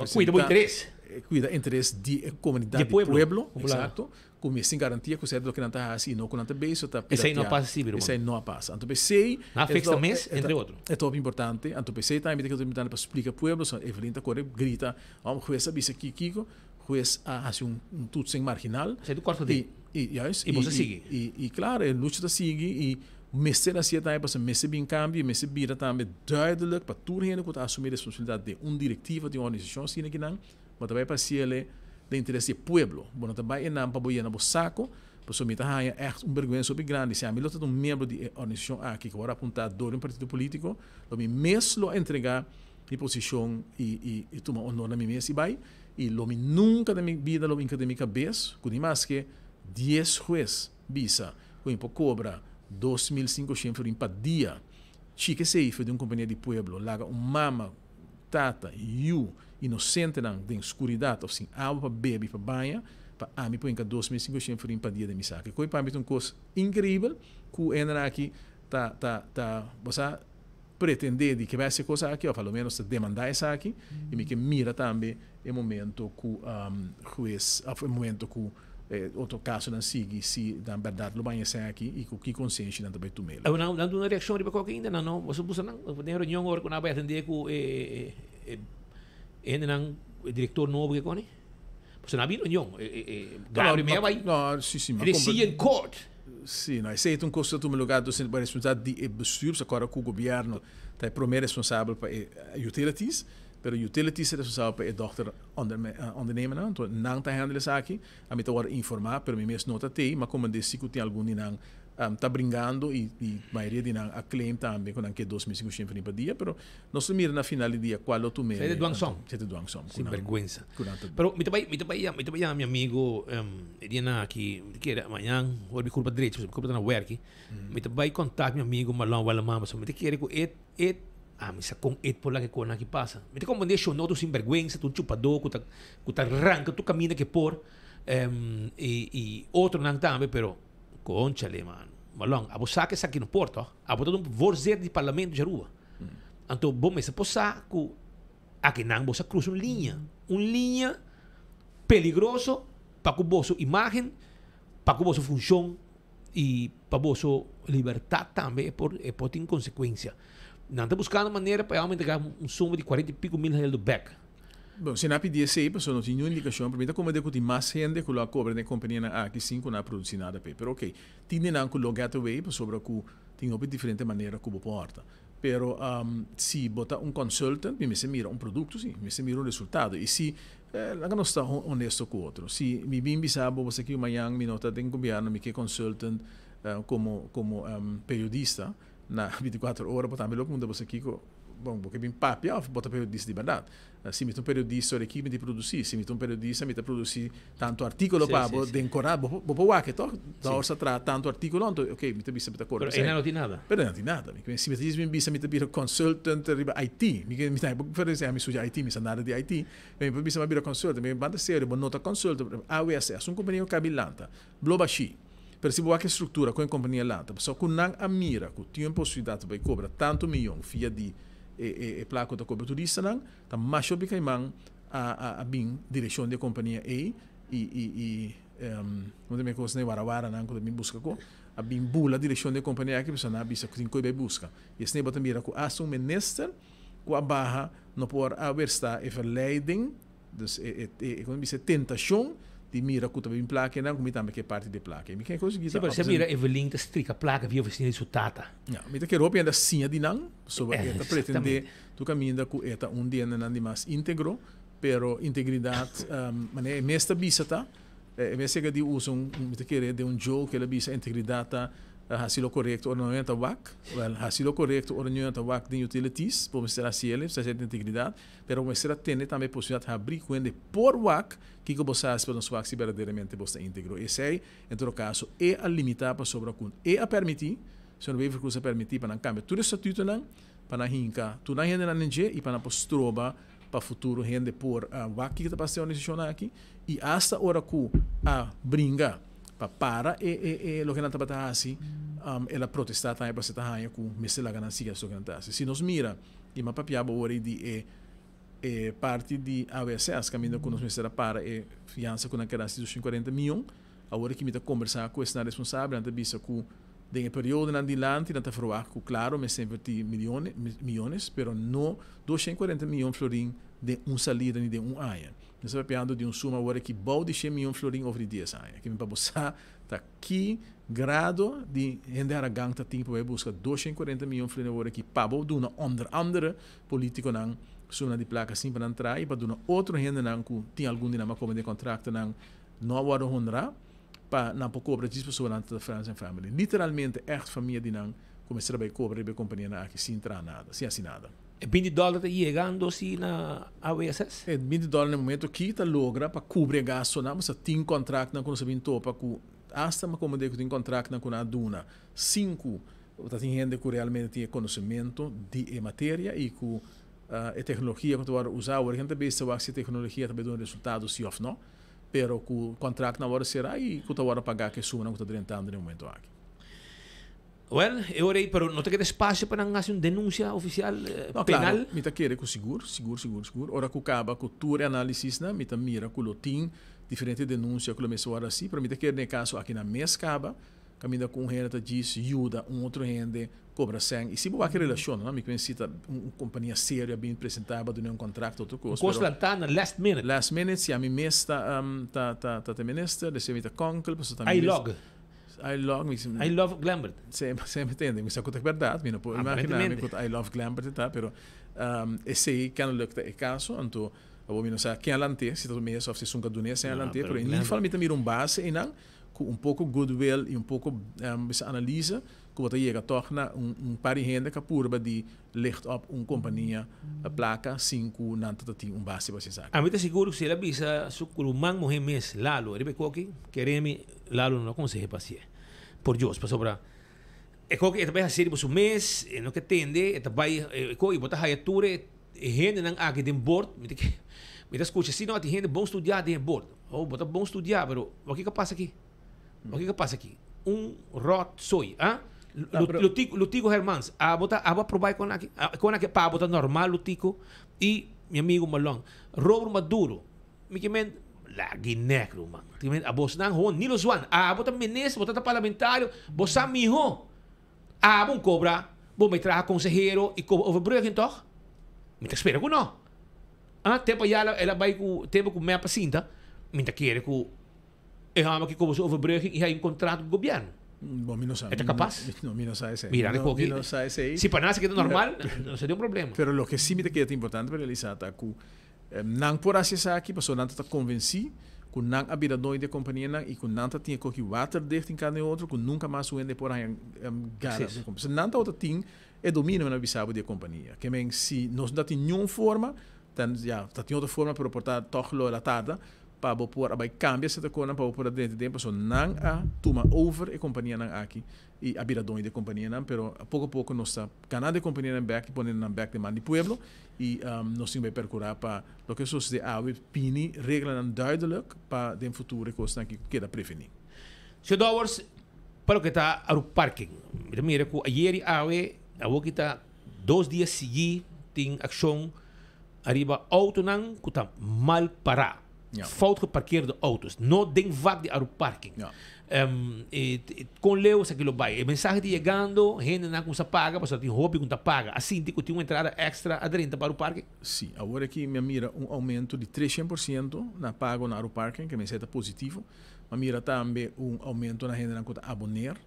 cuida interesse de comunidade, de pueblo, exato, com sem garantia que o certo que não está assim, não que não está bem, isso está esse aí não passa sim, esse aí não passa. Então pensei, na fixa mês entre outros. É top importante. Então pensei também que eu tenho para explicar pueblo, só Evelyn tá corre grita, vamos juez abisa aqui Kiko, juez hace tudo sem marginal. Você do quarto de e você sigue. E claro, a luta está sigue e mestre assim também para mestre bem cambio, mestre vira também duidelijk para tudo gente que está assumir a responsabilidade de diretivo de uma organização assim que não, mas também para se ele de interesse do pueblo. Bom, também é não para boiar no saco, para subir a é vergonha super grande. Se a mim está membro de organização aqui que agora apontar do partido político, lo me mesmo entregar a posição e tomar honor na minha mesa e vai e lo me nunca da minha vida lo nunca da minha cabeça, com mais que 10 juez bisa, com cobra 2.500 para dia. Chique sei foi de uma companhia de pueblo, laga mama, tata, inocente não, de escuridão, ou assim, água para beber, para banhar, para a mim põe 2.500 para dia de missa. Que coi para mim uma coisa incrível, que entra aqui, você pretender de que vai ser coisa aqui, ou pelo menos demandar isso aqui, e me que mira também o momento que juiz, o momento que outro caso não sigue se na verdade lo banha sai aqui e que consciência não também tomei. Eu não dando uma reação de qualquer ainda não, você busca não, tem reunião agora com na vai atender com não diretor novo que cone. Você não viu reunião? Claro, me vai. Não, sim, ele se em court. Sim, não, esse é um custo do meu lugar do centro de responsabilidade de bestuur, agora que o governo é primeiro responsável para utilities. Pero utilities é responsável para a dochter ondernemen, então não está handelen isso aqui, a mim está agora informar, pero me mesmo nota tem, mas como disse que tem algum de não está brincando e a maioria de não a claim também com que 2.500 por dia, pero nós mira na final do dia qual outro mês. Você é doação. Sem vergonha. Pero me trabalha meu amigo, ele aqui que amanhã, hoje culpa direito, culpa na work, me trabalha contato meu amigo malão wala mama, so me quer que misa com por lá que coisa que passa. Me te como deixo não tu sem vergonha, tu chupador, que tá arranca, tu caminha que por e outro não também, pero conchale mano. Malong, abo saque aqui no Porto, abo todo vorzer de parlamento de rua. Então bom, mas possa que aqui não você cruza uma linha peligroso para que vossa imagem, para que vossa função e para vossa liberdade também por ter consequência. Não está buscando maneira para aumentar suma de 40 e pico mil reais do back. Bom, se não pedir sei, pessoal não tinha nenhuma indicação, para mim como de que mais gente que lá cobra na companhia aqui 5 não produzir nada, pero ok, tinha não que logo away, sobre que tem uma diferente maneira que porta. Pero se botar consultant, me mira produto, sim, me mira resultado. E se não está honesto com o outro, se me bem bisabo você que amanhã me nota tem governo me que consultant como periodista na 24 horas, botar melhor como você aqui bom, porque bem papel, botar periodista de verdade. Se me um periodista da equipe de produzir, se me um periodista me produzir tanto artículo para de encorar, vou que da hora trata tanto artículo, então ok, me bisa me cor. Pero não tem nada. Pero não tem nada. Se me diz me bisa me bira consultant riba IT, me tá por exemplo, me suja IT, me nada de IT, me bisa me bira consultant, me banda sério, nota consultant, AWS, companhia cabilanta, Blobashi. Pero se boa que estrutura com a companhia lata, só que não a mira, que tem possibilidade de cobrar tanto milhão via de placa da coberturista não, tá mais sobre que man a bem direção da companhia onde me costa nem warawara não quando me busca com a bem bula direção da companhia que pessoa na bisa que tem coisa busca. E esse nem bota mira com um minister com a barra não por haver está verleiding, dus quando diz tentação de mira que também placa não como também que parte de placa. Me quer conseguir. Sim, você mira Evelyn que estrica placa via oficina de sutata. Não, me quer roupa ainda sim de não, sobre esta pretende tu caminha com esta dia não de mais íntegro, pero integridade, mané mesta bisa tá, me chega de uso me quer de jogo que ela bisa integridade Hasilo correcto ou não é WAC, hasilo correcto ou não é WAC de utilities, por ser a CL, se de integridade, pero você tem também possibilidade de abrir conta por WAC, que você faz para nos WAC se verdadeiramente você íntegro. Esse aí, em todo caso, é a limitar para sobre a conta, é a permitir, se não vai fazer permitir para não cambiar tudo isso tudo não, para hinka, tu não rende na NG e para postroba para futuro rende por WAC que está passando aqui e hasta hora que a bringa para lo que não está assim, ela protestar também para se estar aí com mestre lá ganância isso que não está. Se nos mira e uma papiaba hora de parte de AWS caminho com nos mestre para fiança com aquela 240 milhões, a hora que me está conversar com esse responsável, anda bisa com de período na dilante não está falar com claro, me sempre milhões, pero não 240 milhões florim de salida nem de ano. Nós estamos falando de suma agora que balde de 100 milhões florim over 10 anos. Que me para buscar tá aqui grado de render a gang tá tempo vai buscar 240 milhões florim agora que pabo de uma andere político não suma de placa assim para entrar e para de outro rende não que tem algum dinâmica como de contrato não agora honrar para não cobrar 10% da Friends and Family. Literalmente echt família de não começar a cobrar a companhia aqui sem entrar nada, sem assinar nada. $20 chegando assim na AWS? $20 no momento que está logra para cobrir gasto, mas tem contrato na quando se vem topa com hasta uma como tem contrato na quando a duna 5 está tem gente que realmente tem conhecimento de matéria e com a tecnologia que tu vai usar, a gente bem se a tecnologia também dá resultado se ou não, pero com o contrato na hora será e que tu vai pagar que suma não está drentando no momento aqui. Well, eu orei, pero não tem espaço para fazer uma denúncia oficial penal? Claro, me querer com seguro. Ora que acaba com tour análise, me mira com o tem diferente denúncia que o mês hora assim, para me querer no caso aqui na mês acaba, caminha com gente diz ajuda outro gente cobra sangue e se boa que relaciona, não me conhece uma companhia séria bem apresentada de um contrato outra coisa. Coisa lá na last minute. Se a mim mês tá minister, de se me conkel, para também. I love Glambert. Sempre entende, mas é verdade, não pode imaginar que I love Glambert tá, pero esse que não luta é caso, então eu não sei quem alante, se tu mês of se sunga dunia sem alante, pero em nível me também base e não com pouco goodwill e pouco analisa que você chega torna par de gente que purba de licht op companhia a placa 5 nanta tem base para se sacar. A mim tá seguro que se ela bisa sukurumang mo mês lalo, ele coque quereme lalo não consegue passear. Por Deus, para sobrar. É coque é também a série por mês, não que tende, é também coque botar haiature gente não aqui de board, me escuta se não tem gente bom estudar de board. Oh, botar bom estudar, pero o que passa aqui? O que passa aqui? Rot soy, ah? Lutico Hermans, a provar com aqui para botar normal Lutico e meu amigo Malong, Robert Maduro, me que men lagi negro man. Timen a boss nang hon Nilo Swan, botar ministro, botar parlamentário, bossa miho. Bom cobra, bom me traga consejero e cobra overbruggen toch? Me te espera ko no. Tempo ya ela vai com tempo com minha pacienta, me te quer com hama que como overbruggen e hay contrato com governo. Bom, não sabe. ¿É capaz? Não sabe esse. Mira, não sabe esse. Se para nada que é normal, não seria um problema. Pero lo que sí me queda importante para realizar é que não por acessar aqui, pessoa não está convencido que não a vida de companhia não e que não tinha que water dicht em cada outro, que nunca mais o ende por aí gara. Se não está outra tem é domínio na bisabo de companhia. Que men se nós não tem nenhuma forma, então já tem outra forma para portar tochlo latada. Para por abai cambia se coisa para por dentro tempo so não a toma over e companhia não aqui e a biradão de companhia não, pero a pouco nós está canal de companhia não back ponendo na back de mandi pueblo e nós temos que percorrer para lo que sucede a pini regra não duidelijk para de futuro coisa que queda prevenir. So dollars para o que está ao parking. Mira que ayer a kita 2 dias seguidos tem ação arriba auto não que está mal parado. Fout geparkeerde auto's. No ding vaak die ao parking. Com Leo aquilo vai. A mensagem de chegando, gente não consegue pagar, mas tem hobby que não paga. Assim, tem uma entrada extra aderente para o parque? Sim, agora aqui me mira aumento de 300% na pago na parking, que me seta positivo. Me mira também aumento na gente não consegue abonar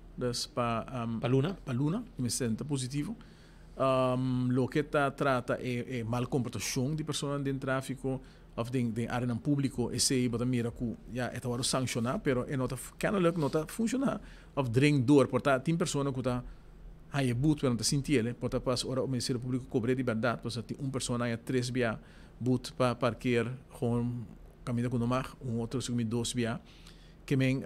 para Luna, que me senta positivo. Lo que trata é mal comportação de pessoas dentro do tráfico. of de área público esse bota mira ku ja eta waro sancionar pero nota kennelijk nota funciona of dring door porta 10 persona ku ta hai boot per sentiele porta pas ora o Ministério Público cobre de verdade pois tem persona aí 3 via boot para parquear gewoon caminho com nomar outro segundo 2 via que men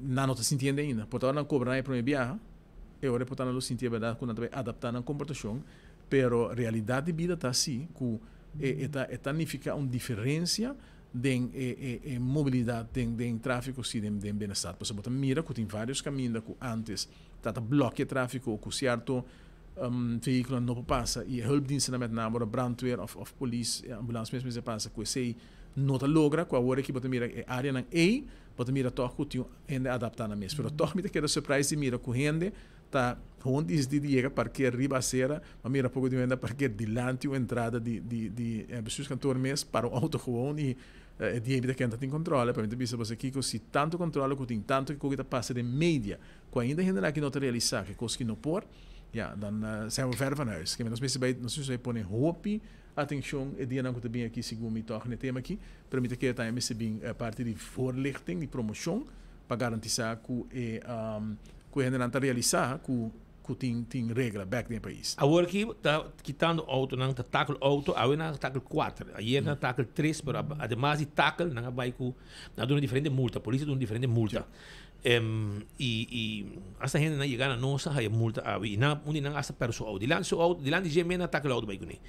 na nota sentiende ainda porta ora cobra aí para via e ora porta não sentir verdade quando vai adaptar na comportação pero realidade de vida tá assim ku eta significa uma diferença de mobilidade de tráfego sim de bem-estar. Por exemplo, mira que tem vários caminhos que antes tata bloqueia tráfego com certo veículo não passa e hulpdiensten met name de brandweer of police ambulance mesmo passa que se não tá logra com a hora que bota mira área na bota mira toch que tem adaptar na mesmo. Pero toch me queda surprise de mira com gente tá onde is de chega parquear ribaceira mas mira pouco de ainda parquear dilante a entrada de bestuurskantoor mes para o auto gewoon e die evita que ainda tem controle para mim você aqui que se tanto controle que tem tanto que coisa passa de média com ainda ainda aqui não te realizar que coisa que não por ja dan zijn we ver van huis que nós mensen bij nós se põe hope atenção e dia não que também aqui segundo me toch no tema aqui para mim que tá esse bem parte de voorlichting de promoção para garantizar que que ainda não está realizar que tem regra back no país. Agora aqui está quitando auto não está tackle auto, agora não tackle 4, aí não tackle 3, pero además de tackle não vai com na dona diferente multa, a polícia dona diferente multa. E essa gente não chega na nossa aí multa e não onde não essa pessoa dilante de mena tackle auto vai com ele.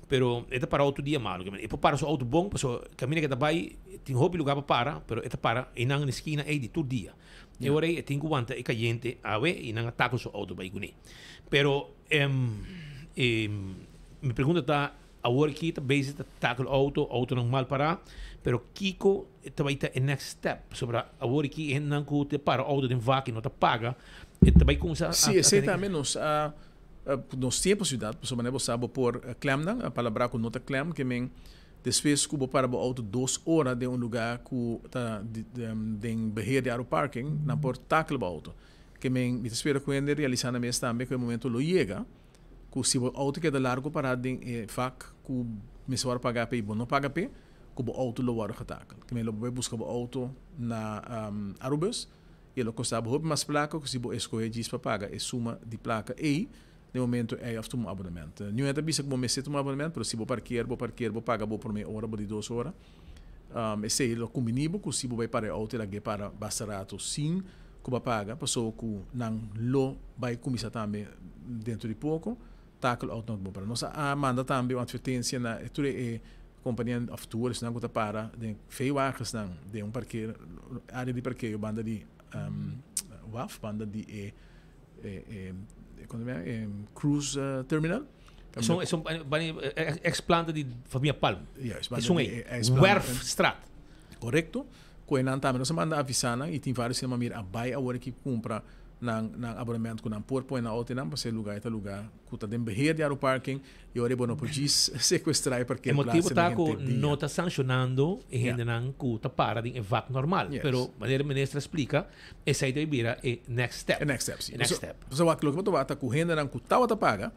Pero é para auto dia malo, que é para o auto bom, pessoa caminha que tá vai tem hobby lugar para parar, pero é para e não na esquina é de todo dia. E agora eu tenho guanta e caliente a ver e não ataca o auto vai com pero me pergunta tá agora que tá base tá tackle auto não mal parar pero Kiko tá vai ter next step sobre agora que não que te para auto de vaca não tá paga e tá vai começar sim esse também nos tem possibilidade por exemplo sabe por clam não a palavra com nota clam que men depois que para o auto 2 horas de lugar que tá de beheer de aeroparking na por tackle o auto que me espera que ele realizar na mesa também que o momento lo chega que se o auto queda largo parado em fac que me se vai pagar pe não paga pe que o auto lo vai tackle que me lo vai buscar o auto na Arubus e lo costava houve mais placa que se o escolher diz para pagar é suma de placa e no momento é of um abonamento. Não é também se como se um abonamento, mas se vou parquear, vou pagar por meia hora, de 2 horas. Esse é o combinado que se vai para o auto lá para bastarato sim, que vai pagar, pessoa que não lo vai começar também dentro de pouco, tackle auto não para nós. Manda também uma advertência na companhia of tours não que para de veewagens não de parqueiro área de parqueio banda de WAF banda de cruise terminal. São ex-planta de família Palm. Isso é Werfstraat. Correto. Quando também nós manda avisar e tem vários que mamir a buy agora que compra na abonamento com na por põe na outra não para ser lugar que tá dentro beheer de aeroparking e ora não pode sequestrar porque o motivo tá que não está sancionando e ainda não que tá para de evac normal, pero maneira ministra explica essa aí vira é next step. Next step. So o que eu tô tá com ainda não que tá paga,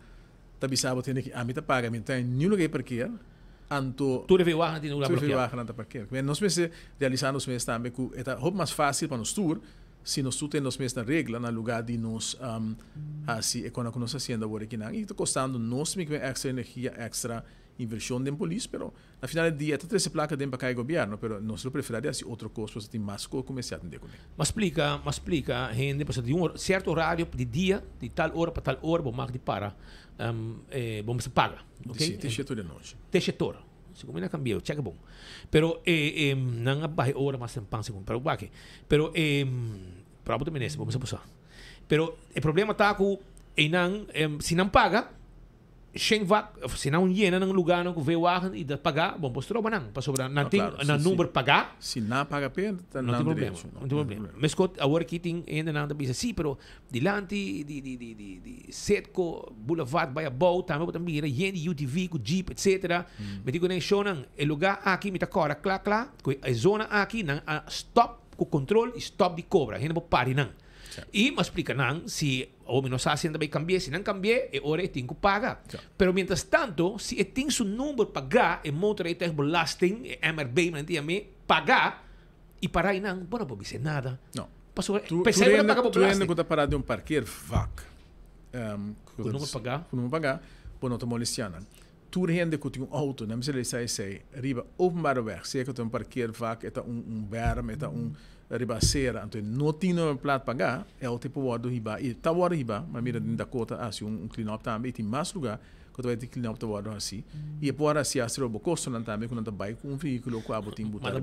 tá bisabo tem que a mim tá paga, mim tem nenhum lugar parquear. Anto tu deve wagen não bloquear. Nós pensamos realizar nos meses também que é muito mais fácil para nós tour se nós temos mesma regra no lugar de nós assim quando nós fazendo agora aqui não e está custando nós mesmo extra energia extra inversão de polícia pero na final do dia está 13 placa dentro para o governo pero nós preferiria assim outro custo para ter mais começar a entender com ele mas explica gente para de certo horário de dia de tal hora para tal hora vamos de para vamos paga ok tem setor de noite tem setor se combina cambiou checa bom pero não vai hora mais em pan segundo pero para o ministro vamos passar pero o problema está com se não paga se não llena num lugar não vê o wagen e pagar bom postura não para sobrar não tem na número pagar se não paga pena não tem problema mas agora aqui tem ainda não da bisa sim pero dilante de Setco Boulevard vai a boat também era gente UTV com jeep etc me digo nem show não o lugar aqui me tá cora clac a zona aqui não stop com controle e stop de cobra ainda vou parar não E me explica não se o não está sendo bem cambiar, se não cambiar, é hora tem que pagar. Pero mientras tanto, se tem seu número pagar, e motor é belasting, MRB, não tem pagar e para aí não, não pode ser nada. Não. Passou, tu ainda que parar de parqueiro VAC. Com não pagar? Com não pagar, por não te molestar. Tu ainda que tem auto, não sei se sai, riba openbare weg, zeker tem parqueiro VAC, é berm, é riba cera, então não tem no plat pagar, é o tipo de riba, e tá o riba, mas mira dentro da cota, assim clean up também, tem mais lugar, que tu vai ter clean up tá o assim, e por assim a ser o custo não também quando tu vai com veículo com a botim botar,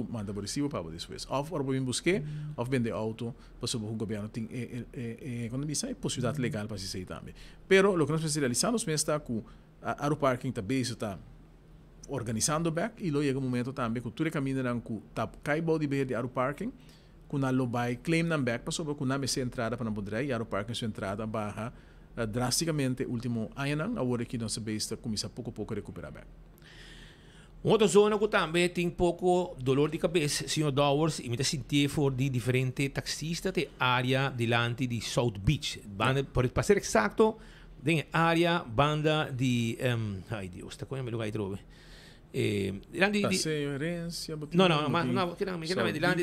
manda por cima para poder subir, ou for bem buscar, ou vender auto, para o governo tem quando diz possibilidade legal para se sair também, pero o que nós especializamos mesmo está com a parking também está organizando back e logo chega um momento também que tu caminha com tá cai body de aero parking com na lobai claim na back para sobre com na mesa entrada para poder aero parking sua entrada barra drasticamente último ano agora que nossa base começa pouco a pouco a recuperar back. Outra zona que também tem pouco dolor de cabeça, senhor Dowers, e me sentir por de diferentes taxistas de área delante de South Beach. Para ser exato, tem área banda de ai Deus, está com o lugar aí trove. Passeio, herência, não,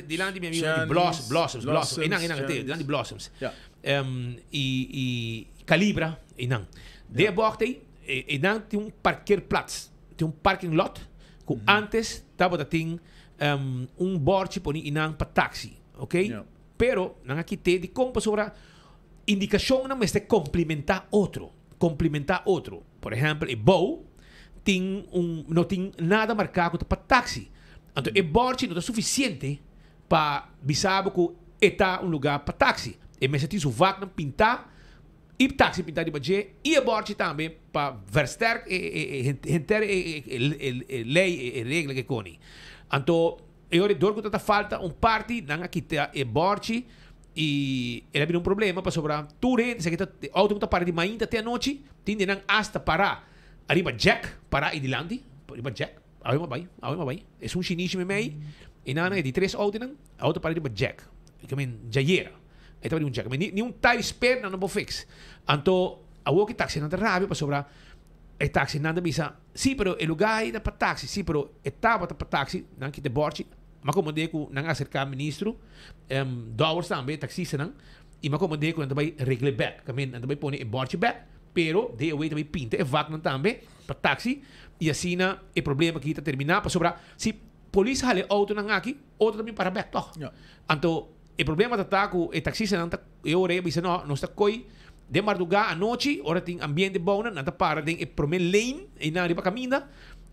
delante minha amiga de Blossoms, delante de Blossoms. E Calibra, e não. De volta aí, e não tem parkeerplaats, tem parking lot, que antes estava tem bord para ir para taxi, ok? Pero, não aqui tem de como sobre indicação não é complementar outro. Por exemplo, e Bow não tem nada marcado para taxi. Então, o bord não é suficiente para avisar que está lugar para taxi. E mesmo tem o vac não pintar, e taxi pintar de budget, e o bord também para versterk lei e regra que coni. Então, eu dou que falta parte, não aqui tem o bord, e ele havia problema para sobrar tudo, se que o auto está para de manhã até a noite, tem de não hasta parar arriba Jack para ir delante, arriba Jack, aí vai, é chinês mesmo, e não é de 3 autos não, auto para arriba Jack, que men Jayera, aí está Jack, mas nenhum tire spare não pode fix, então a que taxi não está rápido para sobrar, o taxi não bisa, sim, pero o lugar é para taxi, sim, pero etapa para taxi, não que te borte. Mas como digo, não acercar ministro, Dowers também, taxista, não? E mas como digo, não vai regle back, também não vai pôr o board back, pero de eu também pinta, é vac não também, para taxi, e assim, o problema que está terminar, para sobrar, se polícia hale auto não aqui, outro também para back, toch? Então, o problema está com o taxista, não está, eu orei, disse, não está coi, de madrugada à noite, ora tem ambiente bom, não está para, tem o primeiro lane, e não arriba caminha,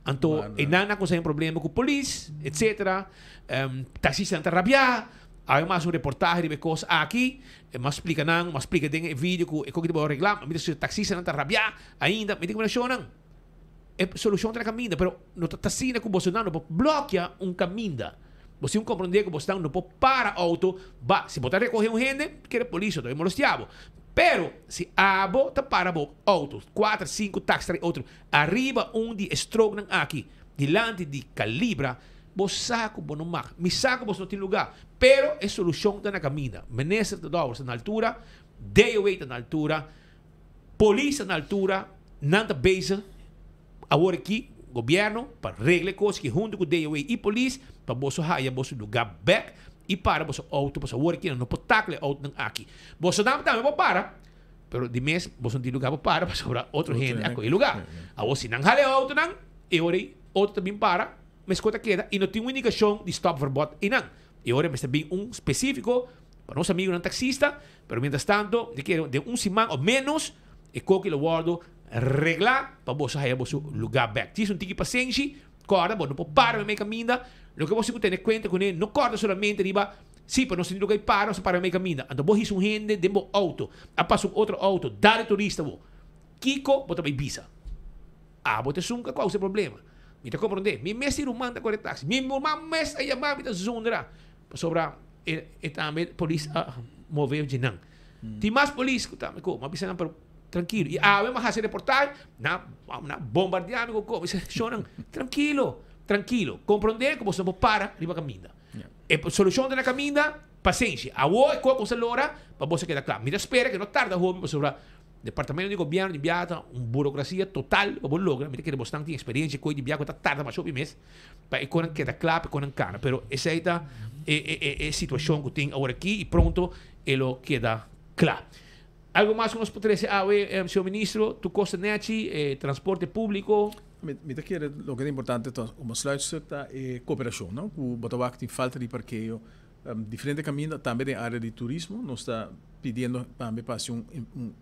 então, e não consegue problema com a polícia, etc. Taxista não está rabiar, há mais reportagem de coisas aqui, mas explica em vídeo que eu que vou arreglar, mas se o taxista não está rabiar ainda, me tem que mencionar, é solução da caminho, mas não está assim que você não pode bloquear caminho. Você não compreende que você não pode parar o auto, se você recorrer gente, que é a polícia, então é molestiavo. Pero, se abo está para o auto, 4, 5 táxis, outro, arriba de stroke aqui, delante de Calibra, você saco, você não marca, me saco, você não tem lugar, pero é solução da caminha, ministro de Dowers na altura, DOA na altura, polícia na altura, não está base, agora aqui, governo, para regler coisas que junto com DOA e polícia, para você haya você lugar back, e para você auto, você work não pode tackle auto aqui. Você não também pode parar, pero de mês você não tem lugar para sobrar outro gente aqui lugar. A você não hale auto não, e ore auto também para, mas quando queda e não tem uma indicação de stop verbot e não. E ore mas também específico para nosso amigo não taxista, pero mientras tanto de semana ou menos e coque lo guardo reglar para você haya você lugar back. Diz tiki paciência, corda, não pode parar meio caminho. Lo que você tem conta com ele, não corta solamente riba, sim, para não se lugar para, você para meio caminho. Então você hizo gente de um auto, a passo outro auto, dá turista vou. Kiko, você vai visa. Você sunca qual é o problema? Me tá compreendendo? Me mestre manda com o táxi. Me mestre aí a me tá zundra. Sobra e também polícia mover de não. Tem mais polícia que tá me mas bisa para tranquilo. E eu mas fazer reportagem, na bombardear me com, choram tranquilo. Compreender que você não para riba caminha. A solução da caminha paciência. A o com essa lora para você quedar claro. Mira espera que não tarda hobby sobre departamento de governo de viagem, uma burocracia total para você lograr. Mira que você tem experiência com de viagem, tarda mais sobre mês para que queda claro, para que cara. Pero essa é a situação que tem agora aqui e pronto ele queda claro. Algo mais que nós poderíamos dizer, senhor ministro, tu costa neti, transporte público? Mira que lo que é importante é uma sluitstuk é cooperação, não? O Botafogo tem falta de parqueio, diferente caminho também na área de turismo, nós está pedindo também para fazer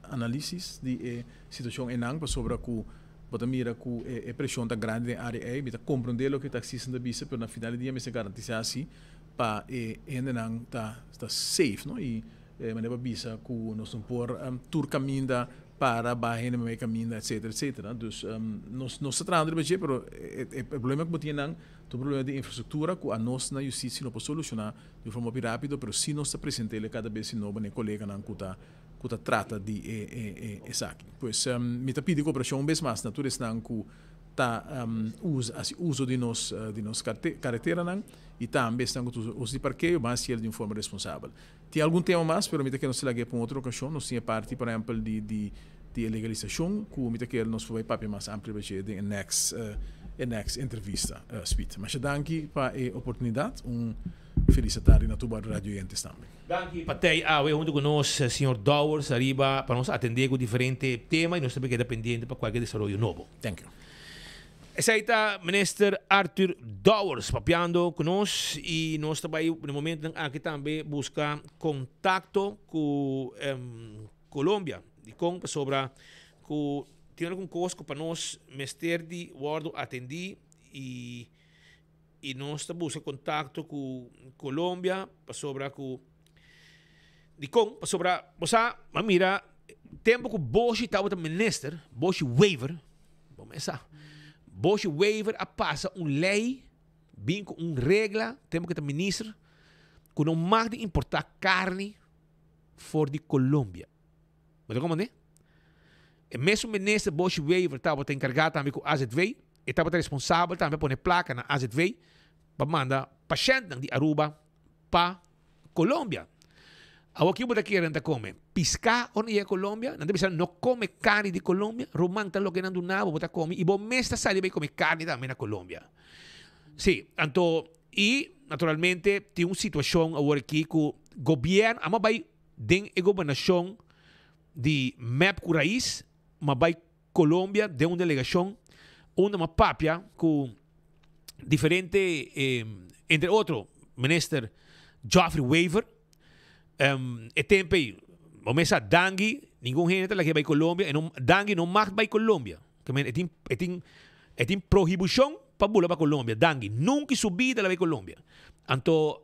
análise de situação em Nang sobre que Botamira com a pressão da grande área aí, mita compreender o que está acontecendo na bisa, pero na final do dia me se garantir assim para ainda não tá safe, não? E maneira bisa que nós não por tour caminho para baixar no meio caminho, etc, etc. Dus nós estamos tratando de pero o problema que temos é o problema de infraestrutura que a nós na justiça não pode solucionar de forma rápida, pero se nós está presente cada vez novo, né colega não que trata de essa aqui. Pois me está pedindo cooperação vez mais na tudo não que tá uso de nos carretera não e também estão com uso de parqueio, mas ser de forma responsável. Tem algum tema mais, pero me que nós se lague para outra ocasião, nós tinha parte, por exemplo, de legalização, que me que nós vai papel mais amplo para de next entrevista, Speed. Mas danke para a oportunidade, felicitar na tua rádio e antes também. Danke patei junto conosco, senhor Dowers, arriba para nós atender com diferente tema e nós também queda pendente para qualquer desenvolvimento novo. Thank you. Essa aí está ministro Arthur Dowers papiando conosco e nós também no momento aqui também buscar contato com Colômbia e com sobre que tem algum costo para nós mestre de guardo atender e nós estamos buscando contato com Colômbia para sobre com de com para sobre você mira tempo que Bosch estava ministro Bosch waiver vamos começar Bosch waiver a passa lei bem com regra tempo que o ministro que não mag de importar carne fora de Colômbia. Mas como é? O mesmo ministro Bosch waiver estava encarregado também com a AZV e estava responsável também por pôr placa na AZV para mandar paciente de Aruba para Colômbia. Agora aqui você quer comer piscar onde é Colômbia, não deve ser não come carne de Colômbia, romanta lo que não do nada você come e você mesmo sai de comer carne também na Colômbia. Sim, então e naturalmente tem uma situação agora aqui que o governo, ama vai den a governação de map com raiz, mas vai Colômbia de uma delegação onde uma papia com diferente entre outro ministro Geoffrey Weaver e tempo vamos a Dangui nenhum gente lá que vai Colômbia e não Dangui não mag vai Colômbia que tem proibição para bula para Colômbia Dangui nunca subida lá vai Colômbia então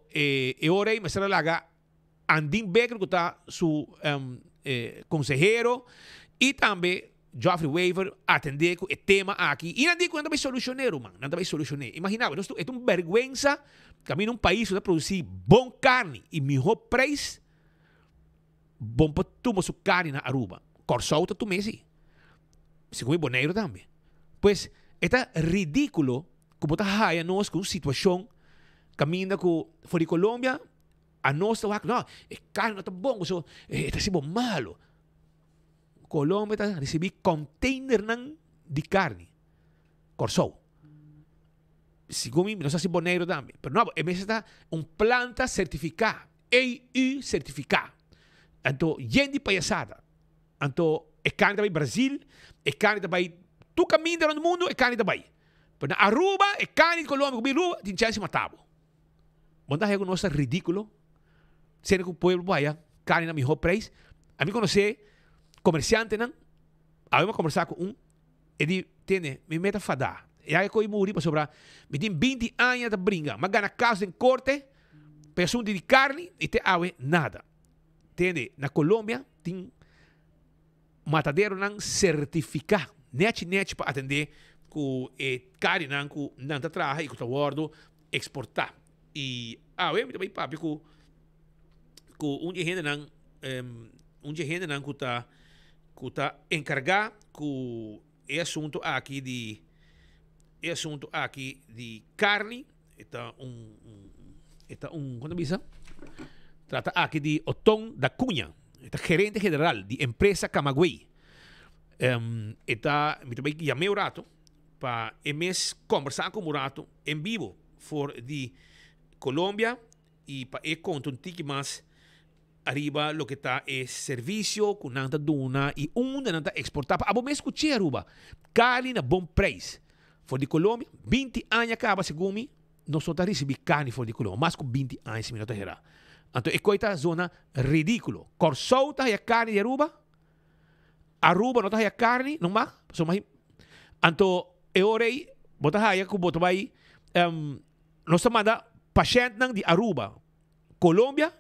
ora aí mas lá Andin Becker que está su consejero e também Geoffrey Weaver atender o tema aqui e não digo que não vai solucionar não vai solucionar imagina é uma vergüenza que num país que produzir bom carne e melhor preço bom para tomar sua carne na Aruba Corsou tu mesi segundo boneiro também pois é ridículo como está raia nós com uma situação caminha com fora de Colômbia a nós não é carne não está bom está sendo malo Colômbia está recebendo container de carne Corsou segundo mim não está sendo boneiro também mas não é está planta certificada EU certificada então gente palhaçada então é carne também Brasil é carne também tu caminha no mundo é carne também mas na Aruba é carne de Colômbia com Aruba tem chance de matar bom tá é nossa ridículo sendo que o povo vai carne na melhor preço a mim conhecer comerciante não a eu conversar com ele tem me meta fadar e aí coi muri para sobrar me tem 20 anos de brinca mas ganha caso em corte pessoa de carne e te awe nada entende na Colômbia tem matadeiro não certificado net para atender com carne não com não tá traga e com tá guardo exportar e eu me também papi com gente não que tá encarregado com o assunto aqui de carne está quando bisa trata aqui de Otón da Cunha, está gerente general de empresa Camagüey. Está, me também chamei o rato para mes conversar com o rato em vivo for de Colômbia e para contar um tique mais arriba lo que está es servicio con nanta duna y nanta exportar para abo me escuché aruba carne na bom preço for de Colômbia 20 anos acaba segumi nós só tá receber carne for de Colômbia mais com 20 anos se minuto era então é coita zona ridículo Corsou tá a carne de Aruba não tá a carne não mais só mais então é hora aí bota aí que bota vai nós manda paciente de Aruba Colômbia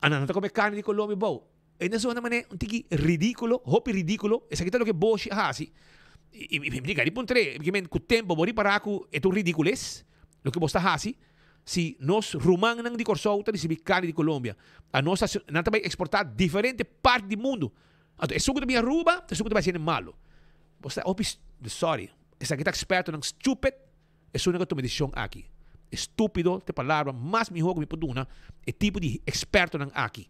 não come carne de Colômbia bom e nessa zona mané um tiki ridículo hopi ridículo essa aqui tá lo que boshi hasi e me diga di puntre porque men com tempo bori paraku é tão ridiculez lo que bosta hasi se nós rumang nang di Corsou tá receber carne de Colômbia a nossa não também exportar diferente parte do mundo então é suco da minha Aruba é suco da vai malo bosta hopi sorry essa aqui tá experto nang stupid é só uma medição aqui estúpido, te palavra, mas melhor que me poduna, é tipo de experto nang aqui.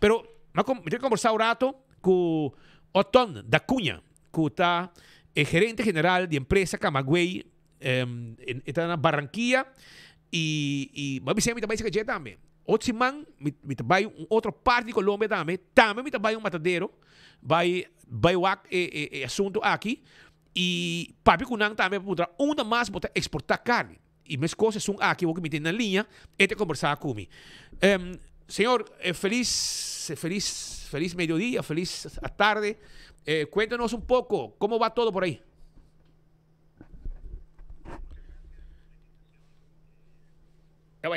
Pero, me tenho conversado um rato com Otón da Cunha, que está gerente general de empresa Camagüey, está na Barranquilla, e mas me também se também. Outro man, me trabalho outra parte de Colômbia também me trabalho matadeiro, vai o assunto aqui, e papi kunang também podrá uma mais botar exportar carne. E minhas coisas são aqui, vou que me tem na linha, e te conversar comigo. Senhor, feliz mediodía, feliz tarde. Cuéntanos un poco, ¿cómo va todo por ahí? Ya va.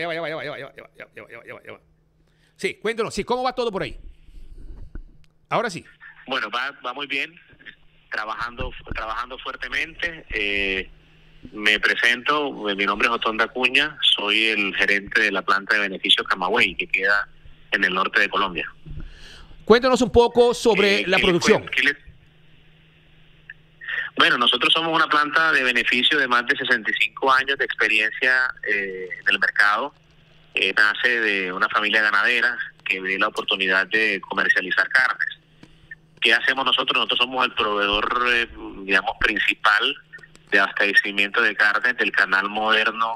Sí, cuéntanos, sí, ¿cómo va todo por ahí? Ahora sí. Bueno, va muy bien, trabajando fuertemente. Me presento, mi nombre es Otón da Cunha, soy el gerente de la planta de beneficio Camagüey, que queda en el norte de Colombia. Cuéntanos un poco sobre la producción. Bueno, nosotros somos una planta de beneficio de más de 65 años de experiencia en el mercado. Nace de una familia ganadera que ve la oportunidad de comercializar carnes. ¿Qué hacemos nosotros? Nosotros somos el proveedor, digamos, principal de abastecimiento de carne del canal moderno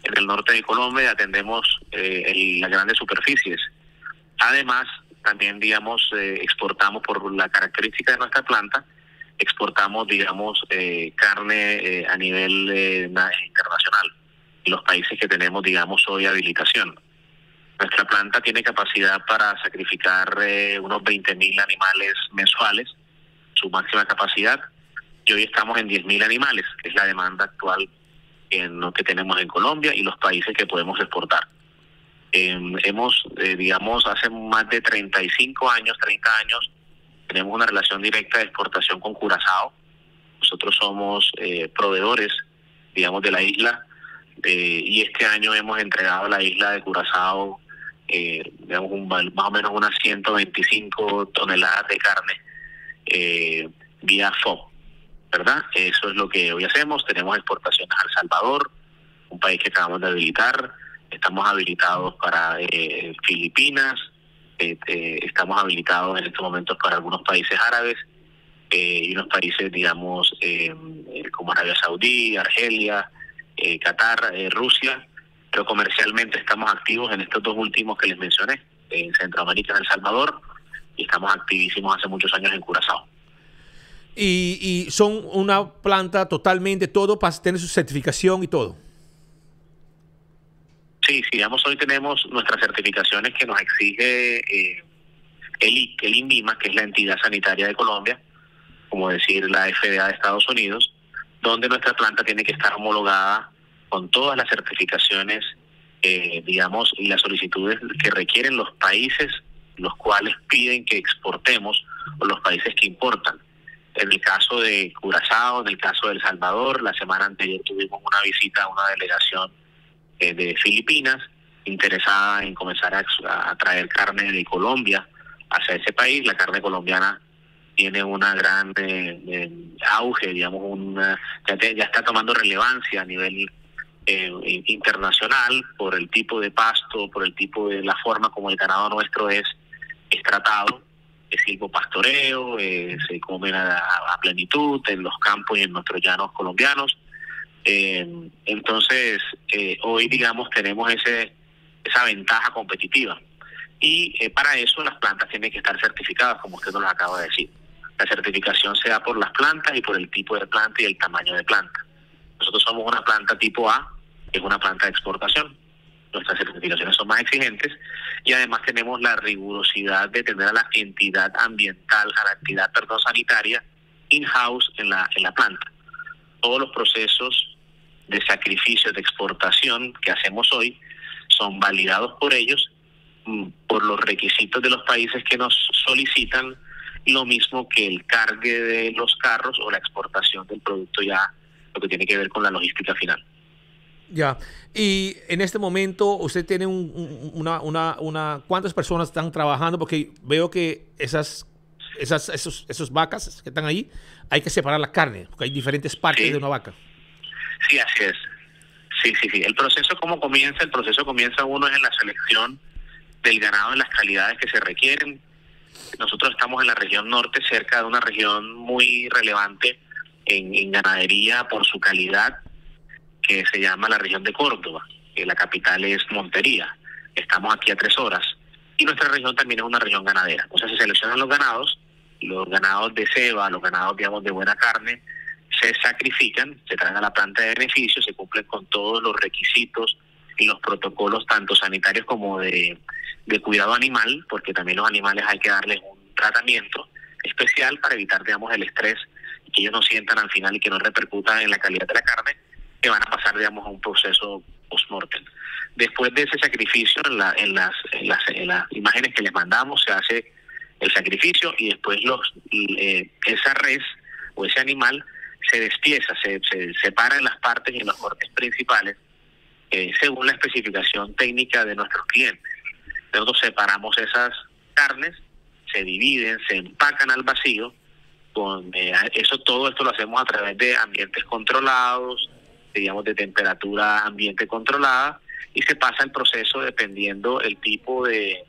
en el norte de Colombia. Atendemos las grandes superficies. Además, también, digamos, exportamos por la característica de nuestra planta, exportamos, digamos, carne a nivel internacional, en los países que tenemos, digamos, hoy habilitación. Nuestra planta tiene capacidad para sacrificar unos 20.000 animales mensuales, su máxima capacidad, y hoy estamos en 10.000 animales, que es la demanda actual que tenemos en Colombia y los países que podemos exportar. Hemos, digamos, hace más de 30 años, tenemos una relación directa de exportación con Curazao. Nosotros somos proveedores, digamos, de la isla, y este año hemos entregado a la isla de Curazao, digamos, más o menos unas 125 toneladas de carne vía FOB, ¿verdad? Eso es lo que hoy hacemos. Tenemos exportaciones a El Salvador, un país que acabamos de habilitar. Estamos habilitados para Filipinas, estamos habilitados en estos momentos para algunos países árabes y unos países, digamos, como Arabia Saudí, Argelia, Qatar, Rusia, pero comercialmente estamos activos en estos dos últimos que les mencioné, en Centroamérica, en El Salvador, y estamos activísimos hace muchos años en Curazao. Y son una planta totalmente todo para tener su certificación y todo. Sí, digamos, hoy tenemos nuestras certificaciones que nos exige el INVIMA, que es la entidad sanitaria de Colombia, como decir la FDA de Estados Unidos, donde nuestra planta tiene que estar homologada con todas las certificaciones, digamos, y las solicitudes que requieren los países los cuales piden que exportemos o los países que importan. En el caso de Curazao, en el caso de El Salvador, la semana anterior tuvimos una visita a una delegación de Filipinas, interesada en comenzar a traer carne de Colombia hacia ese país. La carne colombiana tiene una gran auge, digamos, ya está tomando relevancia a nivel internacional por el tipo de pasto, por el tipo de la forma como el ganado nuestro es tratado, es silvopastoreo, se comen a plenitud en los campos y en nuestros llanos colombianos. Entonces, hoy, digamos, tenemos esa ventaja competitiva. Y para eso las plantas tienen que estar certificadas, como usted nos lo acaba de decir. La certificación se da por las plantas y por el tipo de planta y el tamaño de planta. Nosotros somos una planta tipo A, que es una planta de exportación. Nuestras certificaciones son más exigentes y además tenemos la rigurosidad de tener a la entidad ambiental, a la entidad, sanitaria, in-house en la planta. Todos los procesos de sacrificio de exportación que hacemos hoy son validados por ellos, por los requisitos de los países que nos solicitan, lo mismo que el cargue de los carros o la exportación del producto, ya lo que tiene que ver con la logística final. Ya, y en este momento usted tiene ¿cuántas personas están trabajando? Porque veo que esas vacas que están ahí, hay que separar la carne, porque hay diferentes partes de una vaca. Sí, así es. Sí. El proceso, ¿cómo comienza? El proceso comienza uno en la selección del ganado en las calidades que se requieren. Nosotros estamos en la región norte, cerca de una región muy relevante en ganadería por su calidad, que se llama la región de Córdoba, que la capital es Montería. Estamos aquí a 3 horas. Y nuestra región también es una región ganadera. O sea, se seleccionan los ganados de ceba, los ganados, digamos, de buena carne, se sacrifican, se traen a la planta de beneficio, se cumplen con todos los requisitos y los protocolos, tanto sanitarios como de cuidado animal, porque también los animales hay que darles un tratamiento especial para evitar, digamos, el estrés, y que ellos no sientan al final y que no repercuta en la calidad de la carne, que van a pasar, digamos, a un proceso post-mortem. Después de ese sacrificio, en las imágenes que les mandamos, se hace el sacrificio y después esa res o ese animal se despieza, se separa en las partes y en los cortes principales, según la especificación técnica de nuestros clientes. Nosotros separamos esas carnes, se dividen, se empacan al vacío. Todo esto lo hacemos a través de ambientes controlados, digamos, de temperatura ambiente controlada, y se pasa el proceso dependiendo el tipo de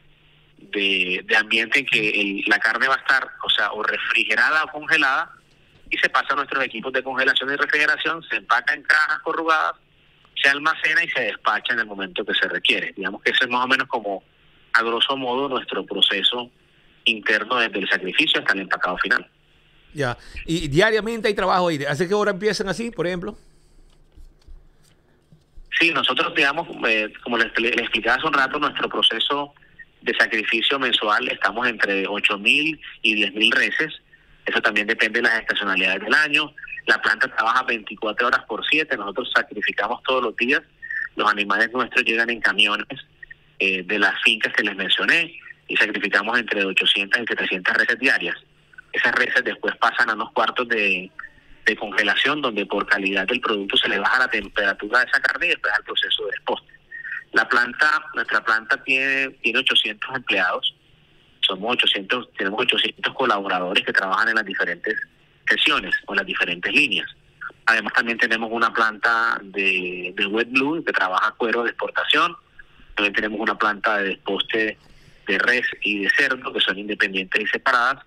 ambiente en que la carne va a estar, o refrigerada o congelada, y se pasa a nuestros equipos de congelación y refrigeración, se empaca en cajas corrugadas, se almacena y se despacha en el momento que se requiere. Digamos que ese es más o menos como, a grosso modo, nuestro proceso interno desde el sacrificio hasta el empacado final. Ya, y diariamente hay trabajo ahí. ¿Hace qué hora empiezan así, por ejemplo? Sí, nosotros, digamos, como les explicaba hace un rato, nuestro proceso de sacrificio mensual, estamos entre 8.000 y 10.000 reses. Eso también depende de las estacionalidades del año. La planta trabaja 24 horas por 7. Nosotros sacrificamos todos los días. Los animales nuestros llegan en camiones de las fincas que les mencioné, y sacrificamos entre 800 y 700 reses diarias. Esas reses después pasan a unos cuartos de congelación, donde por calidad del producto se le baja la temperatura de esa carne y después al proceso de desposte. Nuestra planta tiene 800 empleados. Tenemos 800 colaboradores que trabajan en las diferentes sesiones o en las diferentes líneas. Además, también tenemos una planta de wet blue que trabaja cuero de exportación. También tenemos una planta de desposte de res y de cerdo, que son independientes y separadas.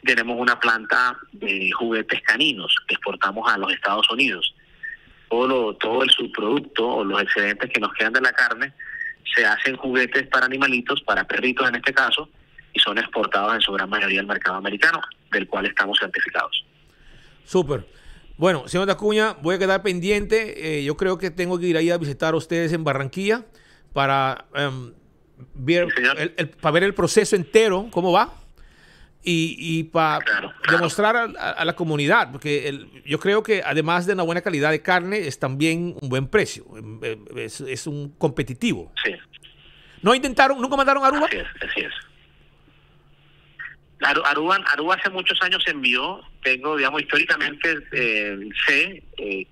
Tenemos una planta de juguetes caninos que exportamos a los Estados Unidos. Todo el subproducto o los excedentes que nos quedan de la carne se hacen juguetes para animalitos, para perritos en este caso, y son exportados en su gran mayoría al mercado americano, del cual estamos certificados. Súper. Bueno, señor Acuña, voy a quedar pendiente. Yo creo que tengo que ir ahí a visitar a ustedes en Barranquilla para ver el proceso entero, cómo va, y para demostrar a la comunidad, porque yo creo que además de una buena calidad de carne, es también un buen precio, es un competitivo. Sí. ¿No intentaron, nunca mandaron a Aruba? Así es. Aruba hace muchos años envió. Digamos, históricamente sé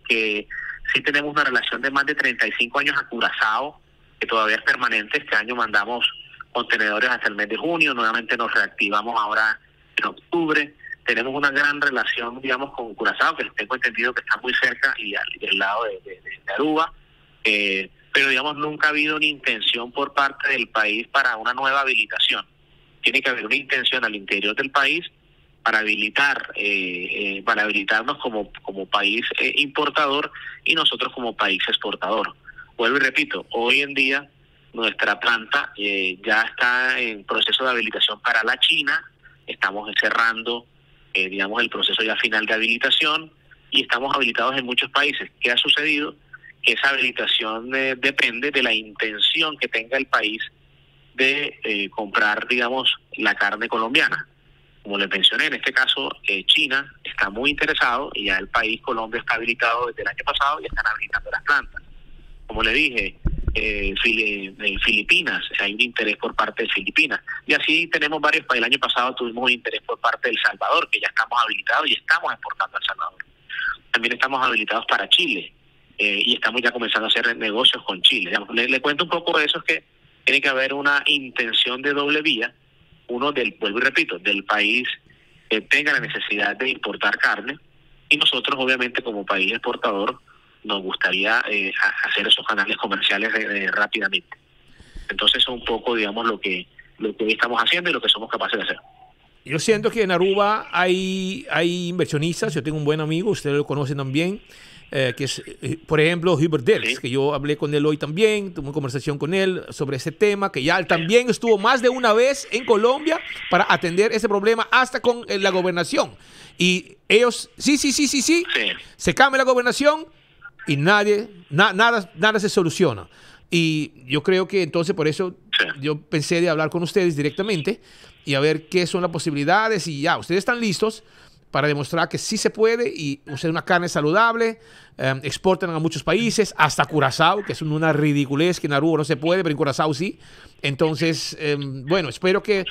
que sí tenemos una relación de más de 35 años a Curazao, que todavía es permanente. Este año mandamos contenedores hasta el mes de junio, nuevamente nos reactivamos ahora en octubre. Tenemos una gran relación, digamos, con Curazao, que tengo entendido que está muy cerca y al lado de Aruba. pero digamos nunca ha habido una intención por parte del país para una nueva habilitación. Tiene que haber una intención al interior del país para habilitarnos como país importador y nosotros como país exportador. Vuelvo y repito, hoy en día nuestra planta ya está en proceso de habilitación para la China, estamos cerrando digamos el proceso ya final de habilitación y estamos habilitados en muchos países. ¿Qué ha sucedido? Que esa habilitación depende de la intención que tenga el país de comprar, digamos, la carne colombiana. Como les mencioné, en este caso China está muy interesado y ya el país Colombia está habilitado desde el año pasado y están habilitando las plantas. Como le dije, Filipinas, hay un interés por parte de Filipinas. Y así tenemos varios países. El año pasado tuvimos un interés por parte de El Salvador, que ya estamos habilitados y estamos exportando a El Salvador. También estamos habilitados para Chile y estamos ya comenzando a hacer negocios con Chile. Digamos, le cuento un poco de eso, es que tiene que haber una intención de doble vía. Uno, vuelvo y repito, del país que tenga la necesidad de importar carne y nosotros obviamente como país exportador nos gustaría hacer esos canales comerciales rápidamente. Entonces eso es un poco, digamos, lo que hoy estamos haciendo y lo que somos capaces de hacer. Yo siento que en Aruba hay inversionistas. Yo tengo un buen amigo, ustedes lo conocen también, que es, por ejemplo, Hubert Delks, que yo hablé con él hoy también, tuve una conversación con él sobre ese tema, que ya él también estuvo más de una vez en Colombia para atender ese problema, hasta con la gobernación. Y ellos, sí, se cambia la gobernación y nada se soluciona. Y yo creo que entonces por eso yo pensé de hablar con ustedes directamente y a ver qué son las posibilidades, y ya, ustedes están listos para demostrar que sí se puede y usar una carne saludable, exportan a muchos países, hasta Curazao, que es una ridiculez que en Aruba no se puede, pero en Curazao sí. Entonces, bueno, espero que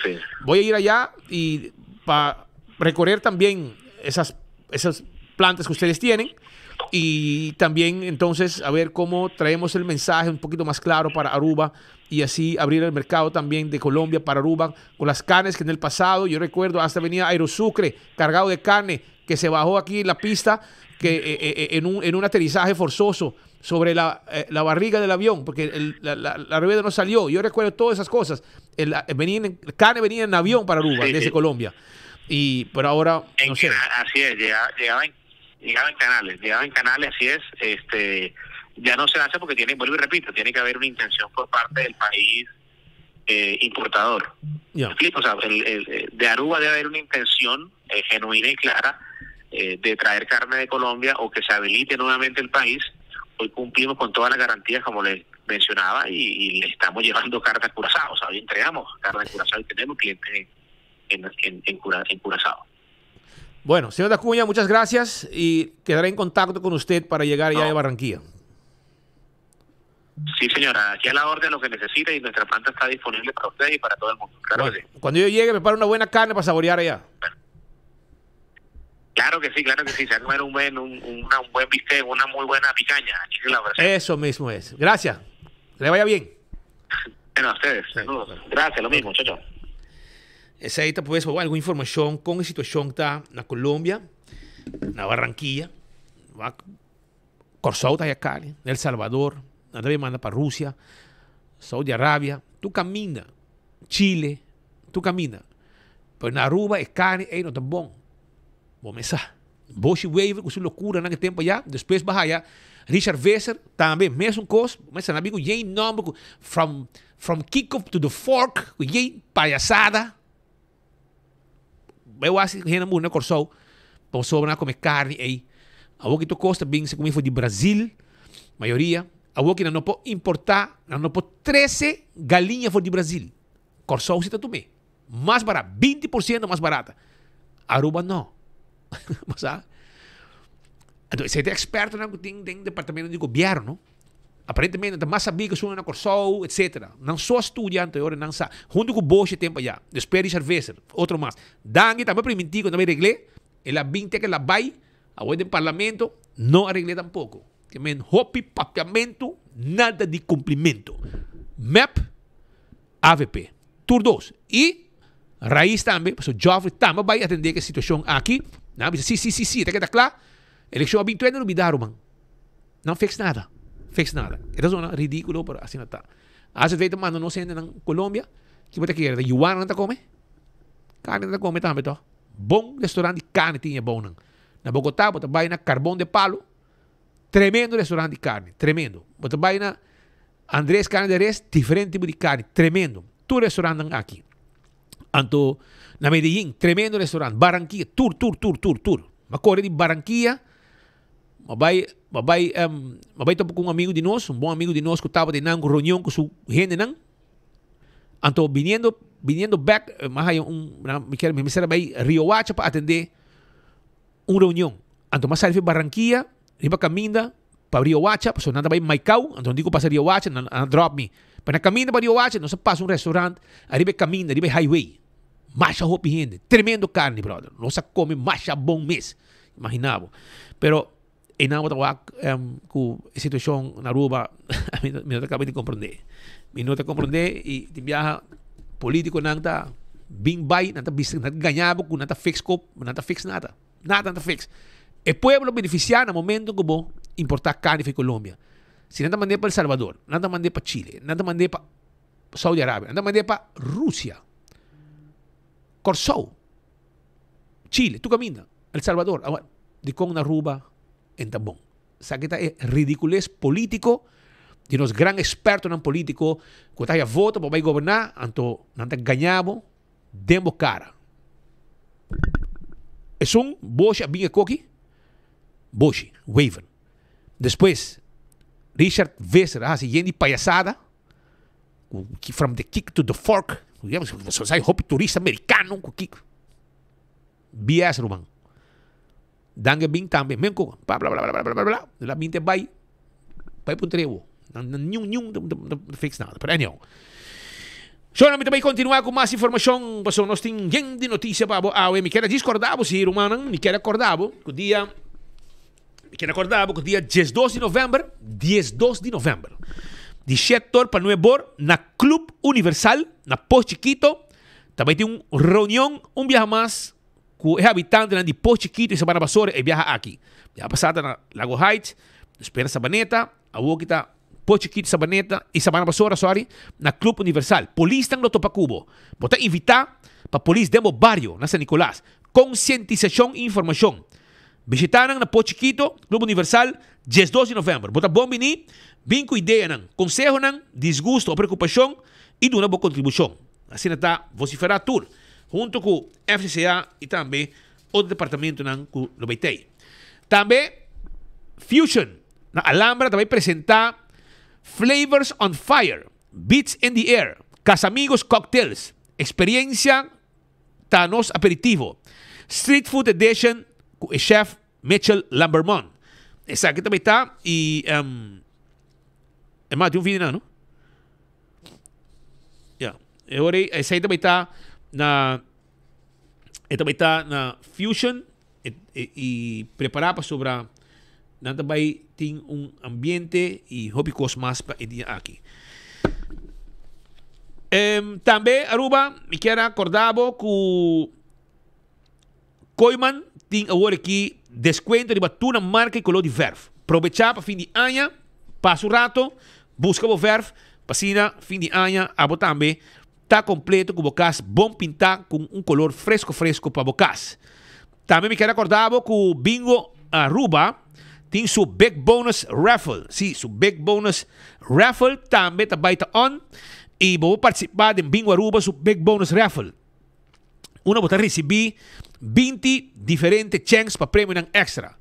voy a ir allá y para recorrer también esas plantas que ustedes tienen, y también entonces a ver cómo traemos el mensaje un poquito más claro para Aruba y así abrir el mercado también de Colombia para Aruba con las carnes que en el pasado, yo recuerdo, hasta venía Aerosucre cargado de carne que se bajó aquí en la pista que en un aterrizaje forzoso sobre la barriga del avión porque la rueda no salió. Yo recuerdo todas esas cosas. Carne venía en avión para Aruba desde Colombia, y por ahora no sé. Así es, llegaba en canales, así es. Ya no se hace porque vuelvo y repito, tiene que haber una intención por parte del país importador. ¿Me explico? O sea, de Aruba debe haber una intención genuina y clara de traer carne de Colombia o que se habilite nuevamente el país. Hoy cumplimos con todas las garantías, como les mencionaba, y le estamos llevando carne a Curazao. O sea, hoy entregamos carne a Curazao y tenemos clientes en Curazao. Bueno, señor Acuña, muchas gracias y quedaré en contacto con usted para llegar allá de Barranquilla. Sí, señora, aquí a la orden lo que necesite y nuestra planta está disponible para usted y para todo el mundo. Claro, bueno, que sí. Cuando yo llegue, preparo una buena carne para saborear allá. Claro que sí, se va a comer un buen bistec, una muy buena picaña. Aquí se la ofrecemos. Eso mismo es. Gracias. Que le vaya bien. Bueno, a ustedes. Sí. Gracias, lo mismo. Chao, chao. Essa aí tá, pues, alguma informação com a situação que está na Colômbia, na Barranquilla, Corsou está acá, El Salvador, também manda para Rússia, Saudi Arábia, tu camina, Chile, tu camina. Pero na Aruba é carne, não tá bom. Vamos começar. Bosch Wave, com sua loucura naquele tempo já, depois vai allá. Richard Vesser, também, mesmo coisa, mas na amigo, jay nome, from kickoff to the fork, jay palhaçada. Eu acho que a gente Corsou, para sobrar comer carne aí. A que tu costa bem se comer foi de Brasil, maioria. A que não pode importar, não pode 13 galinhas foi de Brasil. Corsou se também. Mais barata, 20% mais barata. Aruba não. Mas então, você é experto tem departamento de governo. Aparentemente, mais sabia que sou na Corsou, etc. Não só estudante, agora não sabe. Junto com o Bosch, tempo já. Depois Richard Vesser, outro mais. Dangue também permitiu, também reglei. Ela 20 que ela vai, agora do parlamento, não arreglei tampouco. Que men hopi, papiamento, nada de cumprimento. MEP, AVP. Tur 2. E Raiz também, o Joffrey também vai atender a situação aqui. Não, sim, está claro. Eleição a 20 não me deram, man. Não fez nada. Fix nada. Ito is ridículo, pero así na ta. Asa feito mano no sende ng Colombia, kita kira, yuan na ta come? Carne na come tambe to. Bom restaurante de carne tinha bom nang. Na Bogotá, bota vai na Carbón de Palo. Tremendo restaurante de carne, tremendo. Bota vai na Andrés Carne de Res, diferente tipo de carne, tremendo. Tu restaurante nang aqui. Anto na Medellín, tremendo restaurante. Barranquilla, tour. Macorre de Barranquilla. Mabay topo com um amigo de nós, um bom amigo de nós que estava de nang reunião com sua gente nang. Anto viniendo back, me será bay Rio Hacha para atender uma reunião. Anto mas sabe Barranquilla, riba caminda para Rio Hacha, so nada bay Maicao, anto digo para Rio Hacha, drop me. Para caminda para Rio Hacha, nós passa restaurante, arriba caminda, arriba highway. Macha hopi gente, tremendo carne, brother. Nós come macha bom mês. Imaginava. Pero e não vou com a situação na Aruba, me não acabei de compreender. Me não compreender e de viaja político não tá bem bem, não tá ganhava com não tá fix nada. Nada fix. E pueblo beneficiar no momento que vou importar carne para Colômbia. Se não tá mandando para El Salvador, não tá mandando para Chile, não tá mandando para Saudi Arábia, não tá mandando para Rússia. Corsou. Chile, tu caminha. El Salvador, de com na Aruba en tabón. Sabe que é ridiculez político de nos gran expertos en político que está voto para governar, anto nanta ganhamos demo cara. Es un Bosch a binga coqui, Bosch, Waven. Después Richard Vesser, así yendi payasada, from the kick to the fork, so sai hop turista americano com kick. BS Ruman. Dange bing tambe menko bla bla bla bla bla bla la minte bai puntrevo não fix nada pero anyway so na também continuar com mais informação passou nós tem de notícia para eu me quero discordar sim rumano me quero acordar com dia 12 de novembro de setor para Nuevo na Club Universal na Post Chiquito também tem reunião viaje mais com os habitantes de Post Chiquito e Sabana Basura e viaja aqui. Já passada na Lago Heights, espera Sabaneta, a está Post Chiquito, Sabaneta e Sabana Basura, na Club Universal. Polícia no Topa Cubo. Bota invitar para polícia demo barrio na San Nicolás. Conscientização e informação. Visitaram na Post Chiquito, Club Universal, 12 de novembro. Bota bom vini, vim com ideia, consejo, desgosto ou preocupação e de uma boa contribuição. Assim está vociferar tudo. Junto com o FCCA e também o departamento que lo beitei. Também Fusion, na Alhambra, também apresentar Flavors on Fire, Beats in the Air, Casamigos Cocktails, Experiência Thanos Aperitivo, Street Food Edition com o chef Mitchell Lambermont. Essa aqui também está e é mais de vídeo, não? Agora, essa aí também está na Fusion e preparar para sobre nada vai ter ambiente e hobbycos mais para o dia aqui. Também Aruba me quero acordar que Koiman tem agora aqui desconto de batuna marca e color de verf. Aproveitar para fim de ano, passa o rato, busca o verf, para fim de ano, abo também está completo com bocas bom pintar com color fresco para bocas. Também me quero acordar que o Bingo Aruba tem seu Big Bonus Raffle. Sim, seu Big Bonus Raffle também está baita on e vou participar do Bingo Aruba, seu Big Bonus Raffle. Una vou receber 20 diferentes chances para prêmio extra.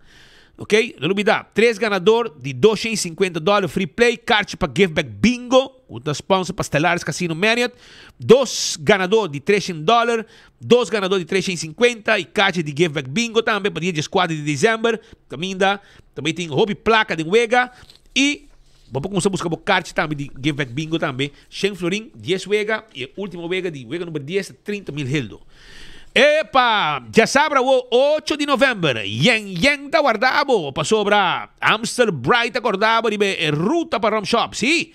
Ok? Não olvidar, 3 ganadores de $250 free play, carte para Give Back Bingo, o da sponsor para Stellaris Casino Marriott, 2 ganadores de $300, 2 ganadores de $350 e carte de Give Back Bingo também para dia 4 de dezembro. Também tem hobby placa de Wega e vamos começar a buscar o carte também de Give Back Bingo também. 100 florin, 10 Wega e o último Wega de Wega número 10, 30 mil hildo. Epa, já sabe o 8 de novembro, Yen tá guardado para sobra Amstel Bright acordado de ruta para Rom Shop, sim,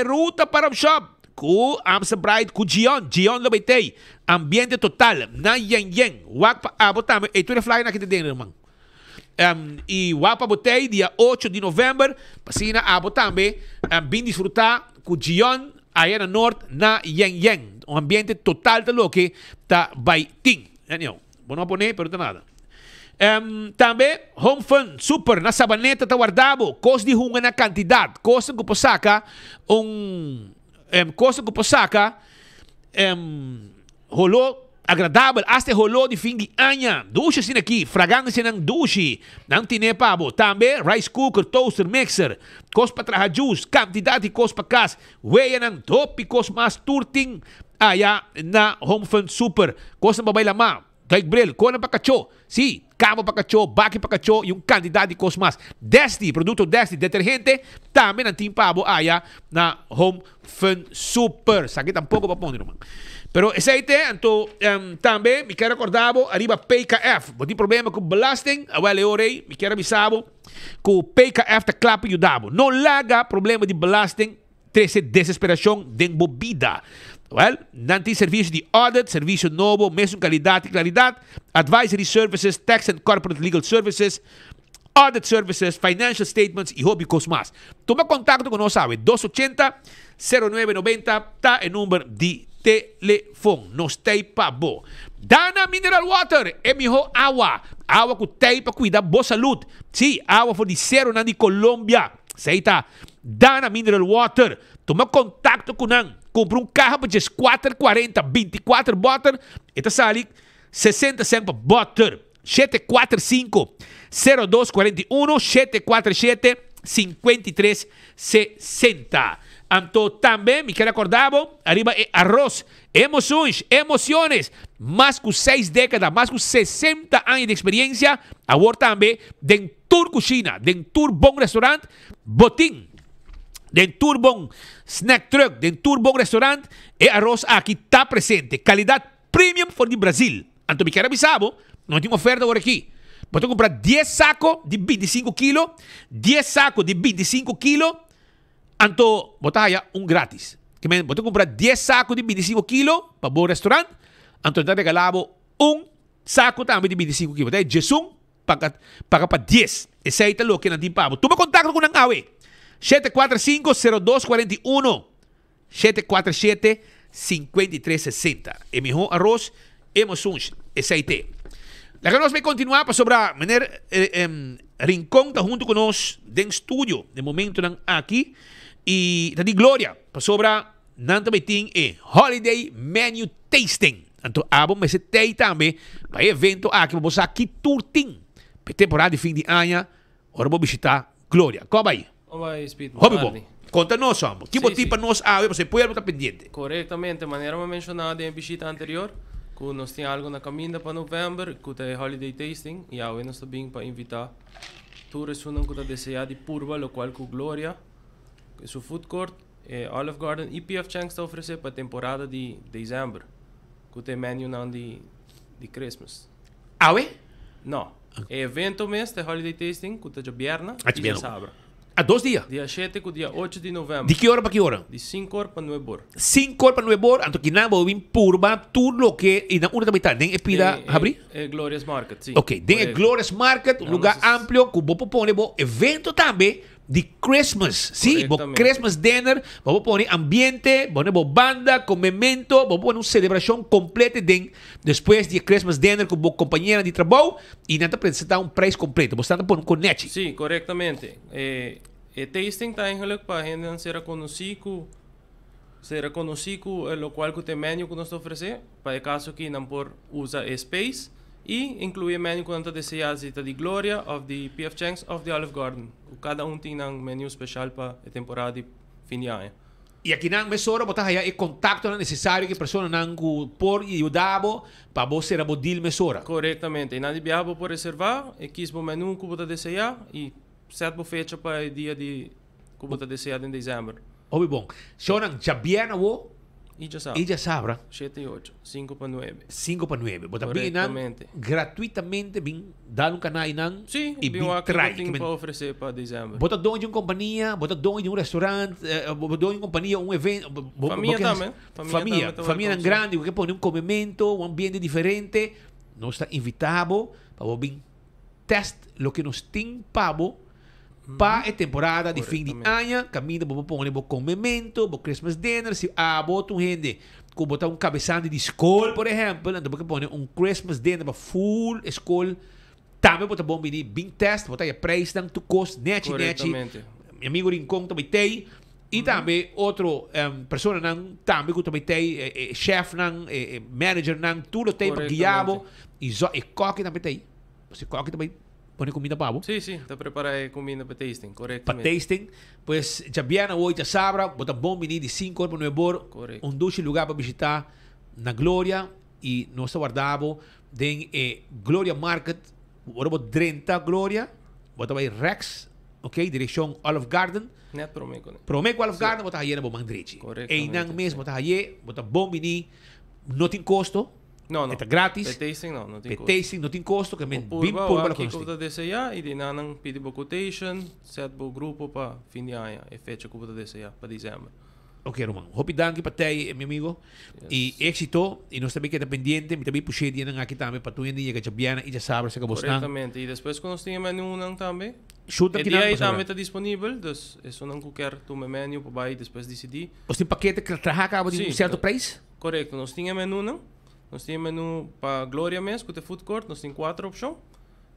ruta para Rom Shop, com Amstel Bright, com Gion lo beitei, ambiente total, na Yen, wak pa abo também, e tu fly na que te den, irmão. E Wapa Botei, dia 8 de novembro, passina abo também, bem desfrutar com Gion, aí na norte, na Yang. Um ambiente total de lo que tá vai ting. Vou não poner, pero nada. Também, Home Fun Super, na Sabaneta, tá guardado, costa de hunga na quantidade, costa que posaca, costa que posaca, rolou agradável, até rolou de fim de ano. Duche assim aqui, fragrância ng duche. Não tem pabo. Também, rice cooker, toaster, mixer. Cos para trazer juice, quantidade de cos para casa. Weia ng tópicos mas turting. Aya na Home Fun Super. Cos na babay lama. Kay Bril, kona pa kacho. Si, cabo pa kacho, baki pa kacho, yung quantidade de cos mas. Desti, produto Desti, detergente. Também ng team pabo, aya na Home Fun Super. Sakit ang poco pa po naman. Pero esse aí também, me quero acordar, arriba PKF. Não tem problema com belasting, agora orei, me quero avisar que o PKF está claro para ajudar. Não laga problema de belasting, trece desesperação de bebida. Well, não tem serviço de audit, serviço novo, mesmo qualidade e claridade, advisory services, tax and corporate legal services, audit services, financial statements e hobby cosmas. Toma contato com nós, 280-0990, tá o número de telefone. Nos tem para bo. Dana Mineral Water é melhor água. Água que tem para cuidar da boa saúde. Sim, água for de zero na de Colômbia. Seita. Dana Mineral Water. Toma contato com nang. Compra um carro para 440, 24 botter. Eta sali 60 cents botter. 745-0241, 747-5360. Anto também, me quero acordar, arriba é arroz, emoções, mais que 6 décadas, mais que 60 anos de experiência, agora também, den tour cozinha, den tour bom restaurante, botim, den tour bom snack truck, den tour bom restaurante, e arroz aqui está presente, qualidade premium for de Brasil. Anto me quero avisar, não tem oferta agora aqui. Vou comprar 10 sacos de 25 quilos, 10 sacos de 25 quilos, anto botaya grátis. Vou comprar 10 sacos de 25 quilos para o bom restaurante, anto está regalado saco também de 25 quilos. Daí, Jesus, paga para 10. Esse aí é o que não tem pavo. Toma contato com o Awe. 745-0241, 747-5360. É melhor arroz, emoções. Esse aí tem. La que nós vai continuar para sobre a maneira Rincón está junto com nós dentro do estúdio de momento aqui e está de glória para sobre não também tem Holiday Menu Tasting. Então abo mas tem também para evento aqui vamos aqui turting para temporada de fim de ano. Ora vou visitar Glória. Como vai? Vai Speed. Hobby bom. Conta-nos, amor. Que motivo para nós você pode estar pendente? Corretamente, maneira mencionada em visita anterior. Nós temos algo na caminho para novembro, que é Holiday Tasting, e agora nós também para invitar todos que desejam de Purba, o qual com Glória, seu food court, Olive Garden e PF Chang's está oferecendo para a temporada de dezembro, que é menu de Christmas. Ah, é? Não. É evento mês de Holiday Tasting, que é de Bierna e de Sabra. A 2 dias? Dia 7 com dia 8 de novembro. De que hora para que hora? De 5 horas para 9 horas. 5 horas para 9 horas. Então, que não vou vir Purba, tudo o que... E na única mitad, nem é pira... abrir? É Glorious Market, sim. Ok, tem é Glorious Market, um lugar amplo, que vou pôr evento também de Christmas. Sim, Christmas dinner, vou pôr ambiente, vou banda, com memento, vou pôr uma celebração completa depois de Christmas dinner com a companheira de trabalho e não apresentar preço completo. Você está pondo connect. Sim, corretamente. O tasting está eigenlijk para a gente ser conhecido o qual que tem menu que nós oferece, para o caso que não por usa space e incluir menu que nós desejamos de Glória, of the PF Chang's, of the Olive Garden. Cada tem um menu especial para a temporada de fim de ano. E aqui na mesora botar aí o contato necessário que a pessoa não por ajudar para você a bodil mesora. Corretamente. E não devia por reservar, e quis o menu que você deseja e certa fecha para o dia de que você deseja em dezembro. Oh, bom. Senhora, já viena o? E já sabe. 7 e 8, 5 para 9. 5 para 9. Bota bem gratuitamente bem dar canal não? Sim, e bem try que para oferecer para dezembro. Bota dono de uma companhia, bota dono de um restaurante, bota dono de uma companhia, um evento, família também. Família grande, que põe um comimento, um ambiente diferente. Nós está invitado para vir test lo que nos tem pabo para a temporada de fim de ano, caminho para pôr com memento, para Christmas dinner, se botar gente com botar cabeçante de escola, por exemplo, então porque pôr Christmas dinner para full escola, também botar bom bem test, botar a preço dan tu cost net. Meu amigo Rincon também tem. E também outro pessoa não também que também tem chef não manager não tudo tem para guiabo e coque também tem. Você coque também põe comida para você. Sim, tá preparar comida para tasting, corretamente. Para tasting, pues já viene hoje já sabra, bota bom menino de 5 horas para 9 horas, dulce lugar para visitar na Glória e nós guardamos den Glória Market, bota 30 Glória, bota vai Rex, ok, direção Olive Garden. Net Promeco. Promeco Olive Garden, bota aí na Bomandrici. E não mesmo, bota aí, bota bom menino, não tem custo. Não. É grátis. É tasting não tem custo. Tasting não tem custo, que é bem purba aqui que você deseja e de não pedir quotation, set o grupo para fim de ano, é fecha que você deseja para dezembro. Ok, Roman. Hope danke para ti, meu amigo. E éxito, e nós também queda pendiente, me também puxei dinheiro aqui também para tu ainda que já viene e já sabe se acabou. Corretamente. E depois quando nós temos menu não também. Shoot aqui também está disponível, então isso não qualquer tu menu para vai depois decidir. Você tem paquete que acaba de certo preço? Correto. Nós temos menu não. Nós temos menu para Glória mesmo, que tem food court, nós temos 4 opções.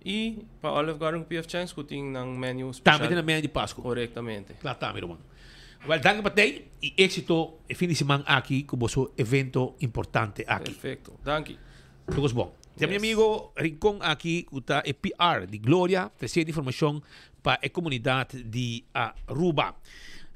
E para Olive Garden PF Chang's, que tem um menu especial. Também tem um menu de Páscoa. Corretamente. Lá está, meu irmão. Well, danke para ti e éxito e fim de semana aqui com o vosso evento importante aqui. Perfeito. Danke. Tudo bom. Yes. Meu amigo Rincon aqui, que está PR de Glória, trazendo informação para a comunidade de Aruba.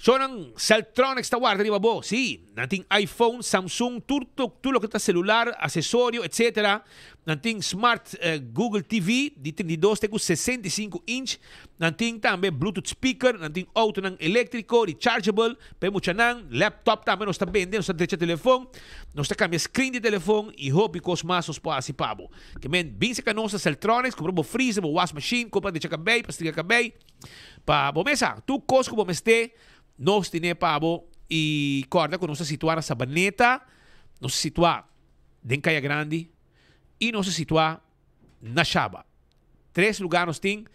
So, ng Celtronics tawar, di ba bo? Si, nating iPhone, Samsung, tulo kita celular, accessorio, etc. Nating smart Google TV, di 32 teku 65 inch. Nating tambe Bluetooth speaker, nating auto ng electrico, rechargeable, pemucha ng laptop tambe, nos ta bende, nos ta derecha telefon, nos ta cambia screen di telefon, i hopi kos masos po asipabo. Kemen, binsa ka no sa Celtronics, compra mo freezer, mo wash machine, compra de chakabay, pastiga kabay, pa bomesa, tu kos ko bomeste, nós temos pabo e corda que nós se situar na Sabaneta, nós se situar em Caia Grande e nós se situar na Chaba. 3 lugares nós temos,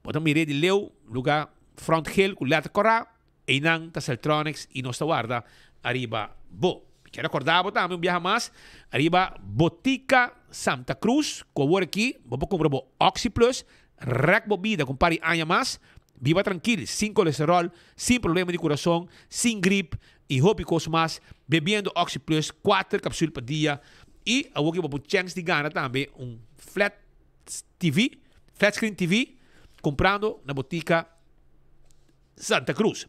podemos mirar de Leu, lugar Front Hill, com Leta Corá, e não tá Celtronics e nós guarda arriba bo. Quero acordar também viaja mais, arriba Botica Santa Cruz, com o aqui, vou comprar Oxy Plus, Rec Bobida com pari anha mais. Viva tranquilo, sin colesterol, sin problema de corazón, sin gripe y hopicos más, bebiendo Oxy Plus 4 cápsulas por día y a vos que vos chance de ganar también un flat screen TV, comprando na botica Santa Cruz.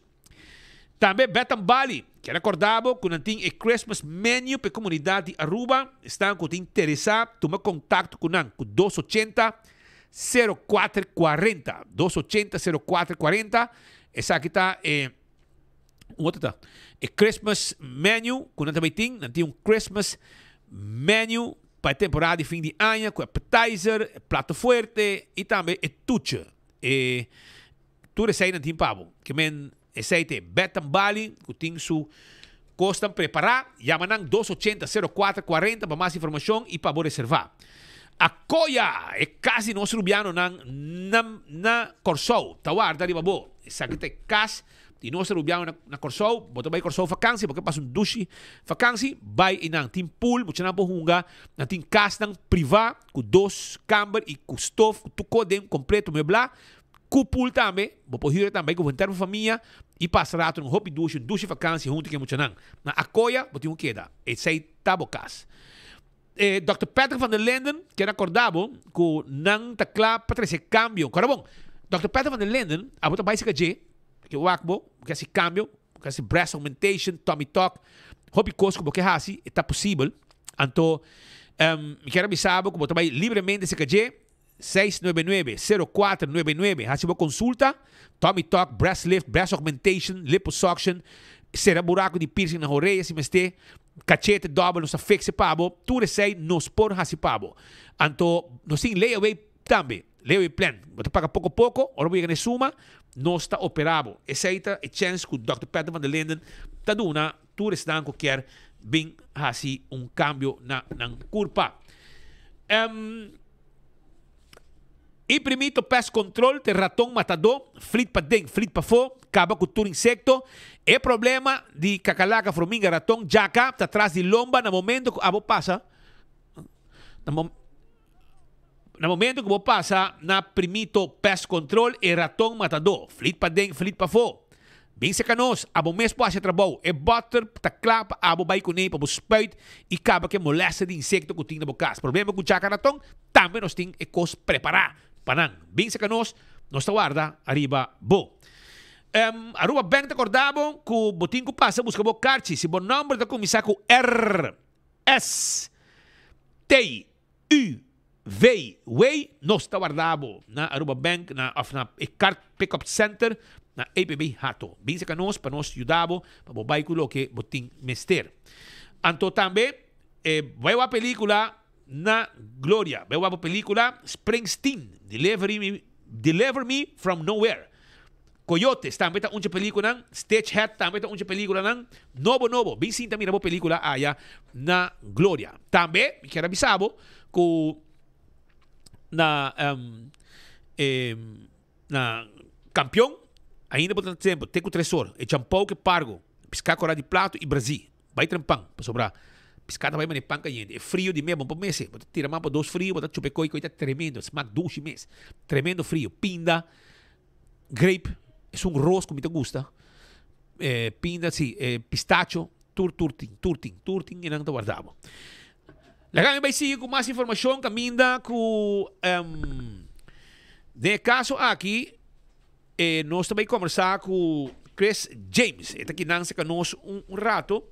Também Betan Bali, que recordava que não tem Christmas menu para a comunidade de Aruba, estão com interessado, toma contato com 280 0440 280 0440. Essa aqui está outra Christmas menu, quando também tem Christmas menu para a temporada de fim de ano, com appetizer, prato forte e também tuche. Tudo isso aí não tem pavo. Que men esse aí tem Betan Bali, que tem su costam preparar, chamam 280 0440 para mais informação e para reservar. A Coia é quase nosso rubiano na Corsou. Tawar, dari babo. Essa aqui é quase de nosso rubiano na Corsou. Bota vai Corsou vacância, porque passa duche vacância. Vai e não tem pool, muito na bohunga. Não tem casa privada, com 2 câmeras e com stove, com tudo dentro, completo, meblar. Com pool também. Vou poder também com a família. E passa rato no hobby duche vacância, junto com muito não. Na Acoia, botem um queda. Esse aí tá bocas. Dr. Patrick van der Linden, que recordava que não está claro para esse cambio. Agora, bom, Dr. Patrick van der Linden, a botar mais que o acabo, que esse cambio, que esse breast augmentation, tummy tuck, hobby cost, que é assim, está possível. Então, me quero avisar que botar mais livremente esse que 699-0499, assim uma consulta, tummy tuck, breast lift, breast augmentation, liposuction, será buraco de piercing na orelha, se meste, cachete double, nos fixe pabo, tudo isso aí nos por hasi pabo. Então, nós temos layaway também, layaway plan. Você paga pouco a pouco, ora vai ganhar suma, nós está operado. Essa aí é a chance que o Dr. Patrick van der Linden está dando, tudo isso que quer bem hasi cambio na curva. E primito pest control te ratão matador, flit para dentro, flit para fora, acaba com todo insecto. É problema de cacalaca, formiga, ratão, jaca, tá atrás de lomba, no momento que a passa, no momento que você passa na primito pest control e ratão matador, flit para dentro, flit para fora. Bem secanos, a bom mês passa trabalho, é butter, tá clapa, a bom vai com nem para você spuit e acaba que molesta de insecto que tem na boca. Problema com jaca, ratão, também nós tem que coisa preparar. Panan, bem secanos, nós guarda arriba bo. Aruba bem te acordavo que o botinho que passa busca bo carti, se bom número da começar com R S T U V way nós guardavo na Aruba Bank na card pickup center na APB Hato. Bem secanos para nós ajudavo para bo vai que que botinho mester. Anto também vai a película na Gloria. Veo a película Springsteen, Deliver Me From Nowhere. Coyotes, também está uma película, Stagehead, também está uma película, novo. Bem sim, também a película aí na Gloria. Também, quero avisar que na campeão, ainda por tanto tempo, tem o tresor, é champão que pargo, piscar cora de prato e Brasil. Vai trampang, para sobrar. Piscada vai manipan caliente. É frio de mesmo para meses. Bota tira mais para dois frios, bota chupecoi, coisa tremendo. Smack duche mês. Tremendo frio. Pinda, grape, é um rosto que me gusta. Pinda, sim, pistacho, turting, e não te guardava. Legal, vai seguir com mais informação, caminda com de caso aqui, nós também conversar com Chris James. Está aqui não se conosco um rato.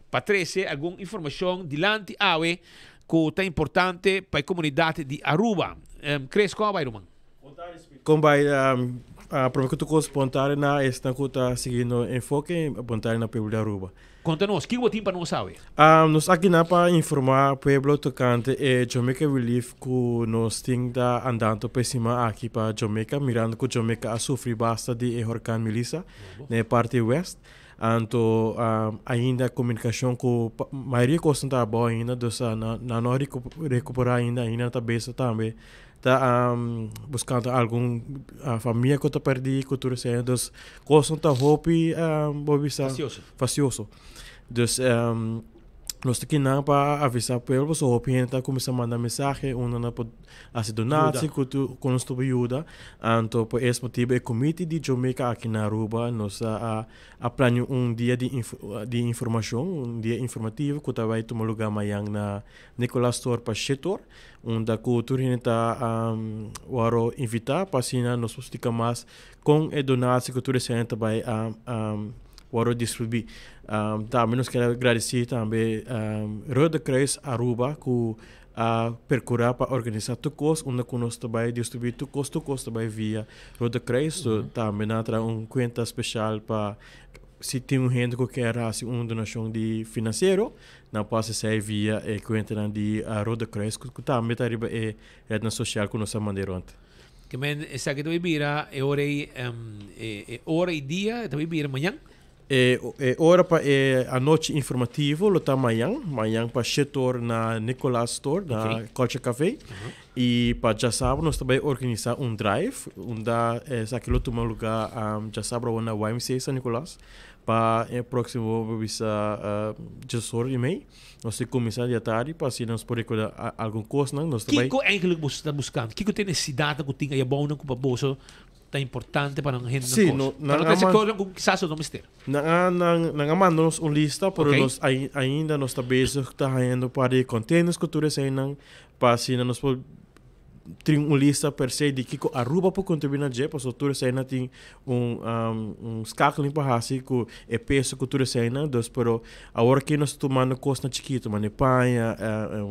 Para trazer alguma informação dilante awe que é importante para a comunidade de Aruba. Chris, como vai, Roman? Como vai, para que tu corresponde na esta que está seguindo enfoque apontar na Pueblo de Aruba. Conta-nos, o que você para nós sabe? Nós aqui para informar o Pueblo tocante Jamaica Relief que nós temos andando por cima aqui para Jamaica, mirando que Jamaica sofre bastante de huracán Melissa na parte oeste. Anto ainda comunicação com a maioria coisa está boa ainda, então na não recuperar ainda está besta também, está buscando algum família que está perdida, cultura assim, então coisa está hope facioso, então nós aqui não para avisar para eles, o hope está começando a mandar mensagem, não pode fazer donação, com nós tudo ajuda, então por esse motivo o comitê de Jamaica aqui na Aruba nós planeamos dia de informação, dia informativo que vai tomar lugar amanhã na Nicolas Store para Chetor, onde a cultura está waro invitar para assinar nós postica mais com a donação que tudo sempre vai waro distribuir. Também nós queremos agradecer também Roda Cruz Aruba que percurar para organizar tucos, onde nós também distribuir tucos também via Roda Cruz, também há conta especial para se tem gente que quer fazer uma donação de financeiro, não pode ser via a conta de Roda Cruz, que também está a rede social que nós mandamos ontem. Que men essa que tu vira é hora e dia, tu vira amanhã? Hora para a noite informativo, lo tá amanhã para Chetor na Nicolas Store, na Culture Café. E para já sábado nós também organizar drive, onde aquilo toma lugar já sábado na YMCA San Nicolas. Para o próximo visa 18 e meio, nós temos que começar de tarde para se nós podemos recordar alguma coisa. Nós também. O que é que você está buscando? O que tem necessidade que tenha bom no bolso? Tá importante para a gente não quizás não mistério. Não mandamos uma lista, mas nós ainda nós estamos fazendo para containers culturas ainda para se nós tem uma lista per se de que a Aruba pode contribuir na JEP, porque tudo isso ainda tem escalinho para fazer com o peso que tudo isso ainda, pero agora que nós tomando coisa chiquita, panha,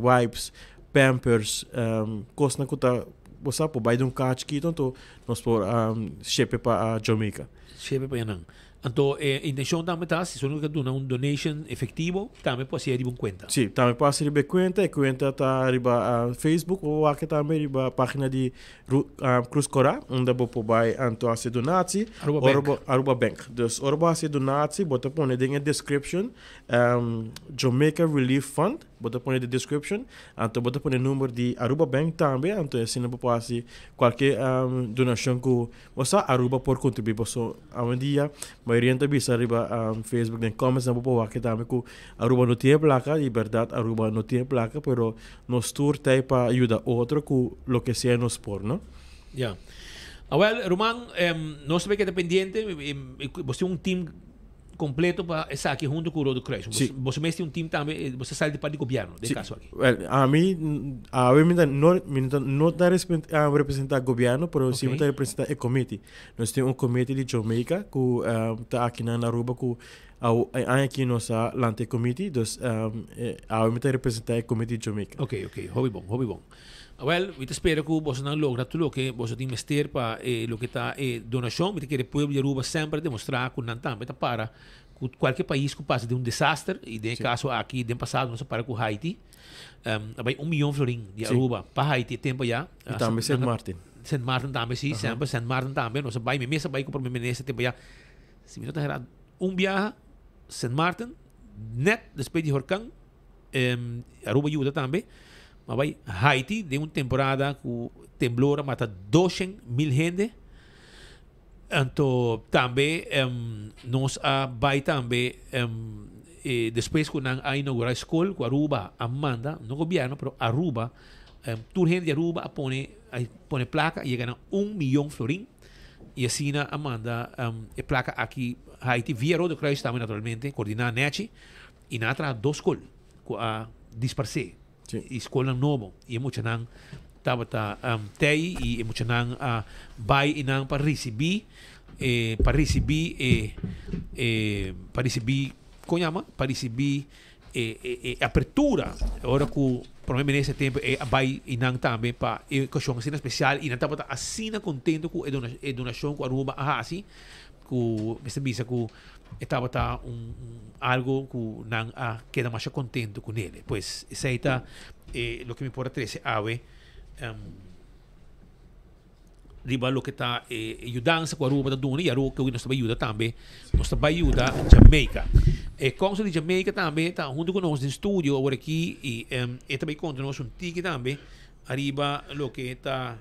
wipes, pampers, coisa que está você pode dar carro chiquito, então nós podemos chepe para a Jamaica. Chepe para não. Entonces, intención también está, si son que donar un donation efectivo, también puede ser una cuenta. Sim, também pode ser a conta. A conta está arriba a Facebook ou aqui também arriba a página de Cruz Cora, onde você pode então fazer donatie. Aruba Bank. Dus Aruba fazer donatie, você põe na description Jamaica Relief Fund, você põe na description, então você põe o número de Aruba Bank também, então assim você pode fazer qualquer donação que você Aruba por contribuir. So, a um dia, maioria da bisa arriba Facebook nem comments na popo aqui também que Aruba não tem placa, de verdade Aruba não tem placa, pero nos tour tem para ajudar outro que lo que sea nos por, ¿no? Ya. Well, Roman, nós também que é pendiente, você tem um time completo para estar aqui junto com o Rodo Crash. Você mesmo tem um time também, você sai de parte do governo, de caso aqui. Well, a mim não está representar o governo, mas sim está representar o comitê. Nós temos um comitê de Jamaica que está aqui na Aruba, que aqui nós lante comitê, então a mim está representar o comitê de Jamaica. Ok, hobby bom. Well, eu espero que você não logre tudo que você tem que para o que está donação, porque o povo de Aruba sempre demonstrar que não está para qualquer país que passa de um desastre, e de caso aqui, no passado, nós para com Haiti, vai 1 milhão florim de Aruba para Haiti, tempo já. E também Saint Martin. Saint Martin também, sim, sempre Saint Martin também, nós vai, mesmo vai com o problema nesse tempo já. Se me não está errado, viaje Saint Martin, net, depois de Horcan, Aruba ajuda também. Mas Haiti, de uma temporada que temblor mata 200,000 gente. Então, também, nós vai também, depois que nós inaugurar a escola, com Aruba, Amanda, no governo, mas Aruba, toda gente de Aruba põe placa e ganha 1 milhão florim. E assim, Amanda, a placa aqui, Haiti, via Rodo Cruise também, naturalmente, coordenar a NET, e nós traz 2 escolas, a dispersar. Escola novo e muito não estava tei e muito não vai e não para receber apertura agora que provavelmente nesse tempo vai e não também para questão assim especial e não estava assim contente com a donação com a Aruba assim que essa bisa que estava algo que não queda mais contente com ele. Pois isso aí está o que me pode trazer ave riba o que está ajudança com a Aruba da Duna e a Aruba que nós também ajuda também nós também ajuda Jamaica e Consul de Jamaica também está junto com nós no estúdio agora aqui e também conta nós ticket também arriba o que está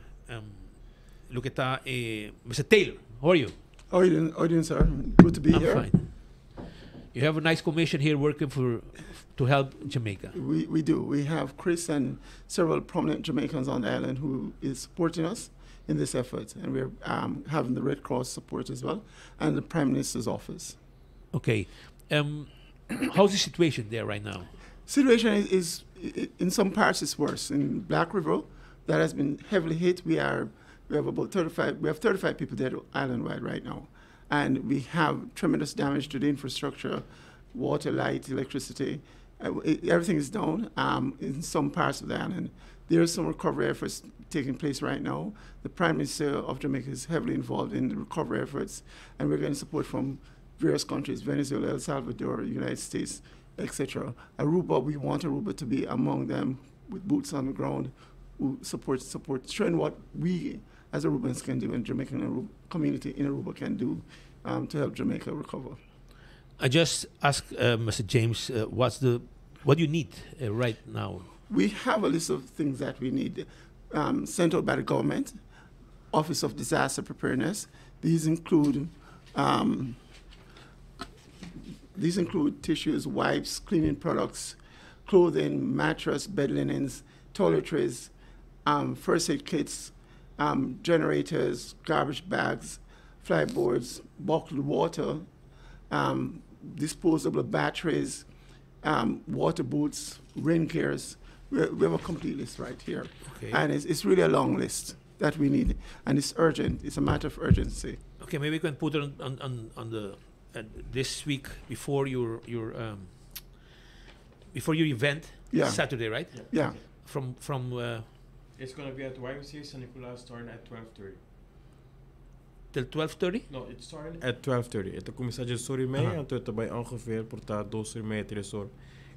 Mr. Taylor, how are you? How are you doing, sir? Good to be here. I'm fine. You have a nice commission here working to help Jamaica. We do. We have Chris and several prominent Jamaicans on the island who is supporting us in this effort, and we're having the Red Cross support as well, and the Prime Minister's office. Okay. How's the situation there right now? Situation is in some parts it's worse. In Black River, that has been heavily hit. We have about 35 people dead island-wide right now. And we have tremendous damage to the infrastructure, water, light, electricity. Everything is down in some parts of the island. There are some recovery efforts taking place right now. The Prime Minister of Jamaica is heavily involved in the recovery efforts, and we're getting support from various countries, Venezuela, El Salvador, United States, etc. Aruba, we want Aruba to be among them with boots on the ground who support, showing what we as Arubans can do and Jamaican community in Aruba can do to help Jamaica recover. I just asked Mr. James, what do you need right now? We have a list of things that we need sent out by the government, Office of Disaster Preparedness. These include tissues, wipes, cleaning products, clothing, mattress, bed linens, toiletries, first aid kits, generators, garbage bags, flyboards, bottled water, disposable batteries, water boots, rain cares. We have a complete list right here. Okay. And it's really a long list that we need. And it's urgent. It's a matter of urgency. Okay, maybe we can put it on the this week before your event, Saturday, right? Yeah. From It's going to be at YMCA San Nicolas starting at 12:30. till 12:30? No, it started at 12:30. Het começa às 12:30 en tot bij ongeveer por tá 2:30, 3:00.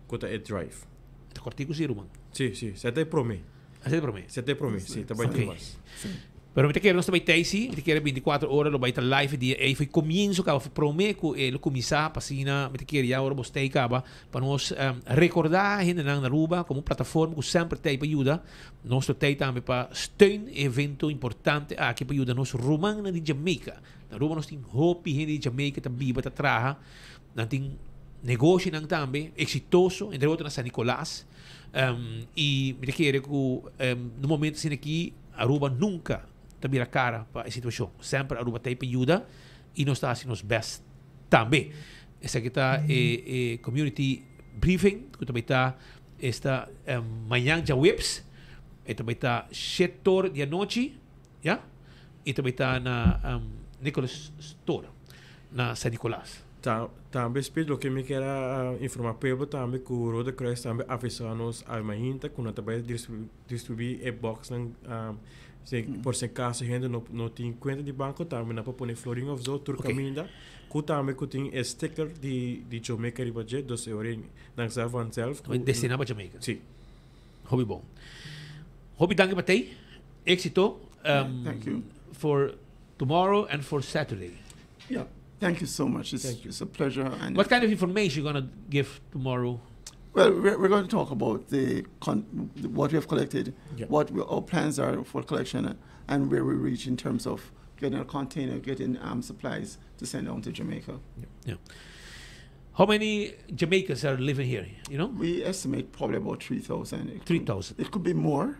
Kota é drive. Te cortico si Ruman. Sim, sim. Sete promê. Sete promê, sim. Tá bem demais. Pero me te quero nós também tem sim, me te quero 24 horas lo vai tá live dia e foi comienzo que promê que ele começar passina, me te quero já hora bostei caba para nós recordar ainda na Aruba como plataforma que sempre tem para ajuda. Nós tem também para steun evento importante aqui para ajuda nós Romana de Jamaica. Na Aruba nós tem hopi de Jamaica tá viva tá traha. Nós tem negócio nang também exitoso entre outros na San Nicolás. E me te quero que no momento assim aqui Aruba nunca vira cara para a situação. Sempre Aruba tem ajuda e nós estamos fazendo os best também. Essa aqui está community briefing, que também está esta manhã de webs, e também está setor de noite, ja? E também está na Nicholas Store, na San Nicolás. Também espero que me queira informar pelo também que o Roda Cruz também avisa-nos a manhã quando também distribuir e-box por se caso ainda não tem conta de banco também na para pôr florinho ou zo turcaminda que também que tem sticker de Jamaica ribajet dos euros não se vanzelf destinado para Jamaica. Sim. Hobby bom. Hobby danke para ti. Éxito. Thank you. For tomorrow and for Saturday. Yeah. Thank you so much. It's a pleasure. And what kind of information you're going to give tomorrow? Well, we're going to talk about what we have collected, what our plans are for collection, and where we reach in terms of getting a container, getting supplies to send down to Jamaica. Yeah. How many Jamaicans are living here? You know, we estimate probably about 3,000. 3,000. It could be more.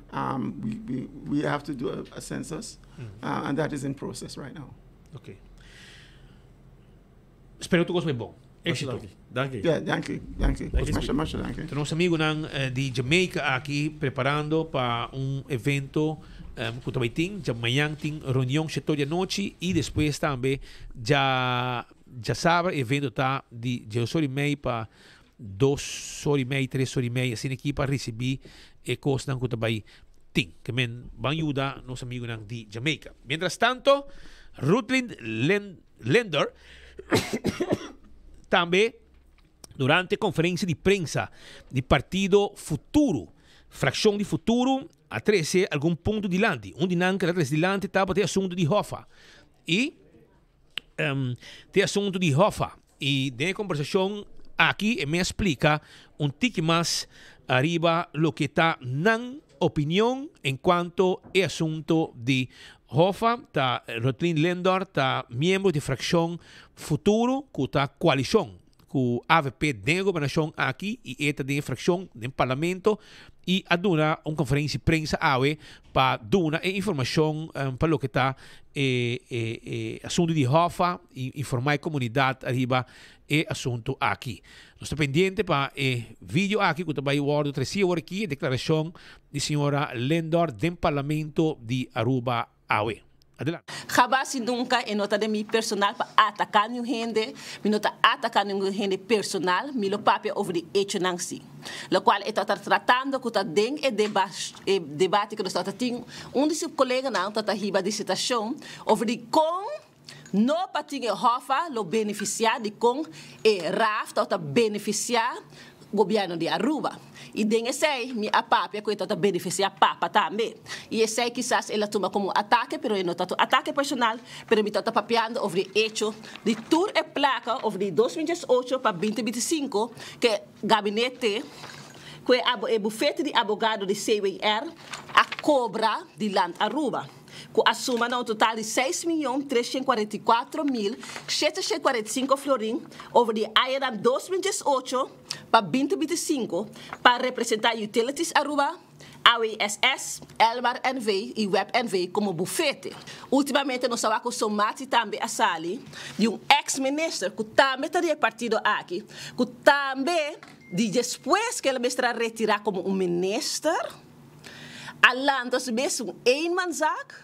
We have to do a census, and that is in process right now. Okay. Espero que tu gostes bom. Éxito. Dank je. Yeah, dank je. Dank je. Tenemos amigos de Jamaica aqui preparando para evento que também tem. Amanhã tem reunião setor de noite e depois também já sabe evento tá de 2h30 para 2h30, 3h30 assim aqui para receber coisas que também tem. Que vão ajudar nossos amigos de Jamaica. Mientras tanto, Rutland Lender também durante a conferência de prensa do Partido Futuro, fração de Futuro, a 13 algum ponto de lante. Dinanca a 13 de lante estava o assunto de Hoffa. E tem assunto de Hoffa. E na conversação aqui me explica tique mais arriba lo que está na opinião em quanto ao assunto de Hoffa, tá Rotlin Lendor, tá membro de fração Futuro, que tá coalição, que AVP de governação aqui e esta de fração do parlamento e a dona uma conferência de prensa para dar informação para o que está assunto de Hoffa e informar a comunidade arriba assunto aqui. Nós estamos pendentes para vídeo aqui que também o 3 horas aqui, a declaração de senhora Lendor do parlamento de Aruba. Adelante. Jamás nunca en nota de mi personal para atacar a gente, mi nota atacar a gente personal, mi lo papia over de hecho nancy. Lo cual está tratando que está den debate que nós está tendo de seus colegas não está riba de citação over de com no patinho Hoffa lo beneficiar de com RAF está beneficiar governo de Aruba. E den sei mi a papia que está beneficiar papa também. E sei quizás ela toma como ataque, pero não está ataque personal, pero me está papiando over o hecho de tour e placa over de 2018 para 2025 que gabinete que o bufete de abogado de CWR a cobra de land Aruba. Que assuma um total de 6.344.745 florim over de AERA 2018 para 2025 para representar Utilities Aruba, AWSS, Elmar NV e Web NV como bufete. Ultimamente, nós estamos somando também a sali de ex-ministro que também está de partido aqui, que também, depois que ele me está retirar como ministro, Alandos mesmo eenmanszaak,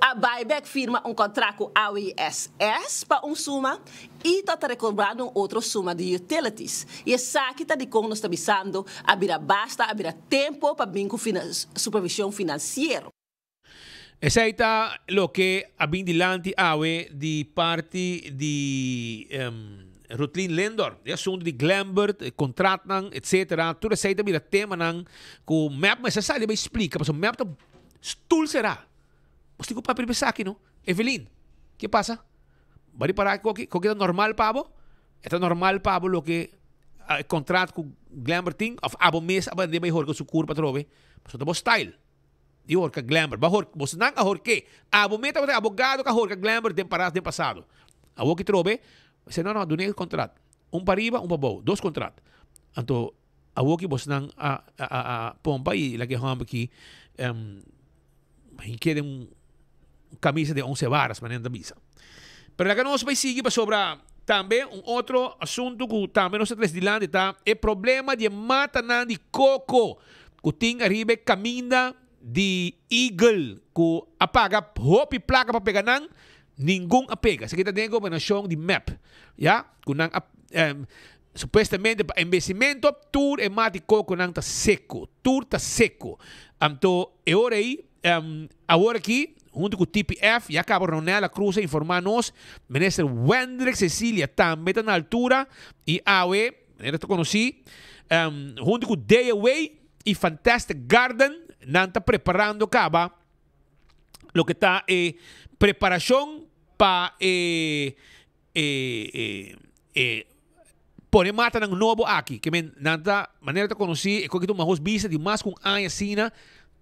a buyback firma contrato com a AWSS para suma e está recobrando outra suma de utilities. E essa aqui está de como nós estamos pensando, abrir basta, abrir tempo para vir com supervisão financeira. Esa está lo que abin dilanti awe di parti di Rutlin Lendor, ja, zonder die Glambert, contract nang, etc. Toda esa está mira tema nang, ku map, mas essa vai explica, mas o map tá stool será. Você tem papel pensar aqui, não? Evelyn, que passa? Vai parar que é normal pabo? É normal pabo lo que contrato com Glambert ting, of abo mes abo de vai horka su curva trove, mas o style. E horka Glambert, ba horka, você não a horka, abo meta você abogado ka horka Glambert de paras de passado. A o que trove, você não do nem contrato. Para riba, para baixo, dois contratos. Então, a o que você não a pompa e lá que hamba aqui, querem camisa de 11 varas, manenda bisa. Pero lá que nós vai seguir sobre também outro assunto que também nós estamos dilando está o problema de mata de coco que tem arriba caminha de Eagle que apaga hopi placa para pegar nan ninguém apega. Se kita tem combinação de map, ya, que nan supostamente para investimento tour e mata de coco nan tá seco, tour tá seco. Então, é hora aí, agora aqui junto com o TPF, já acaba Ronela Cruz a informar-nos, ministro Wendrick Cecília também está na altura, e AWE, eu conheci, junto com o Day Away e Fantastic Garden, não está preparando acaba lo que está preparação para poner mata ng novo aqui, que não está maneira de conhecer, é que tu mais vista de mais com a Sina,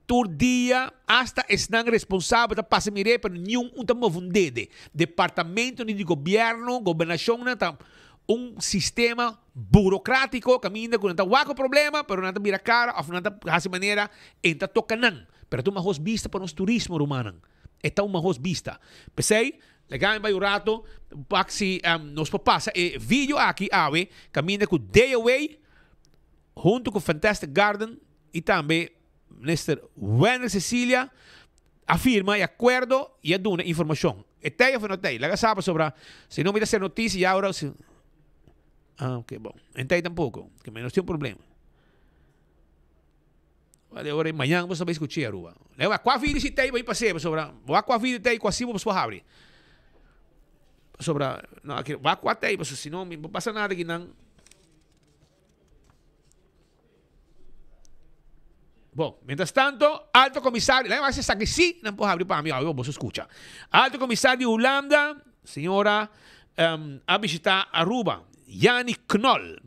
todo dia hasta estão responsáveis da passa mire para nenhum fundede departamento de governo governação não sistema burocrático caminha com não waco problema pero não mira cara ou não há maneira enta toca não pero tu mais vista para os turismo romano é uma vista pensei legal vai o rato paxi nos passa vídeo aqui ave caminha com Day Away junto com Fantastic Garden e também Minister Wendrick Cecília afirma e acordo e dá uma informação. E tem ou não tem? Lá sabe sobre se não me dá ser notícia e agora se ok, bom. Então tampouco, que menos tem um problema. Vale, agora amanhã você vai escutar a rua. Leva qual vídeo se tem vai passear sobre qual vídeo tem qual cima você abre. Sobre não, aqui vai qual tem, mas se não não passa nada aqui não. Bom, mientras tanto, alto comisario, la base está que sí, no puedo abrir para mí, vos escucha. Alto comisario de Holanda, señora, ha visitado Aruba, Yanni Knoll,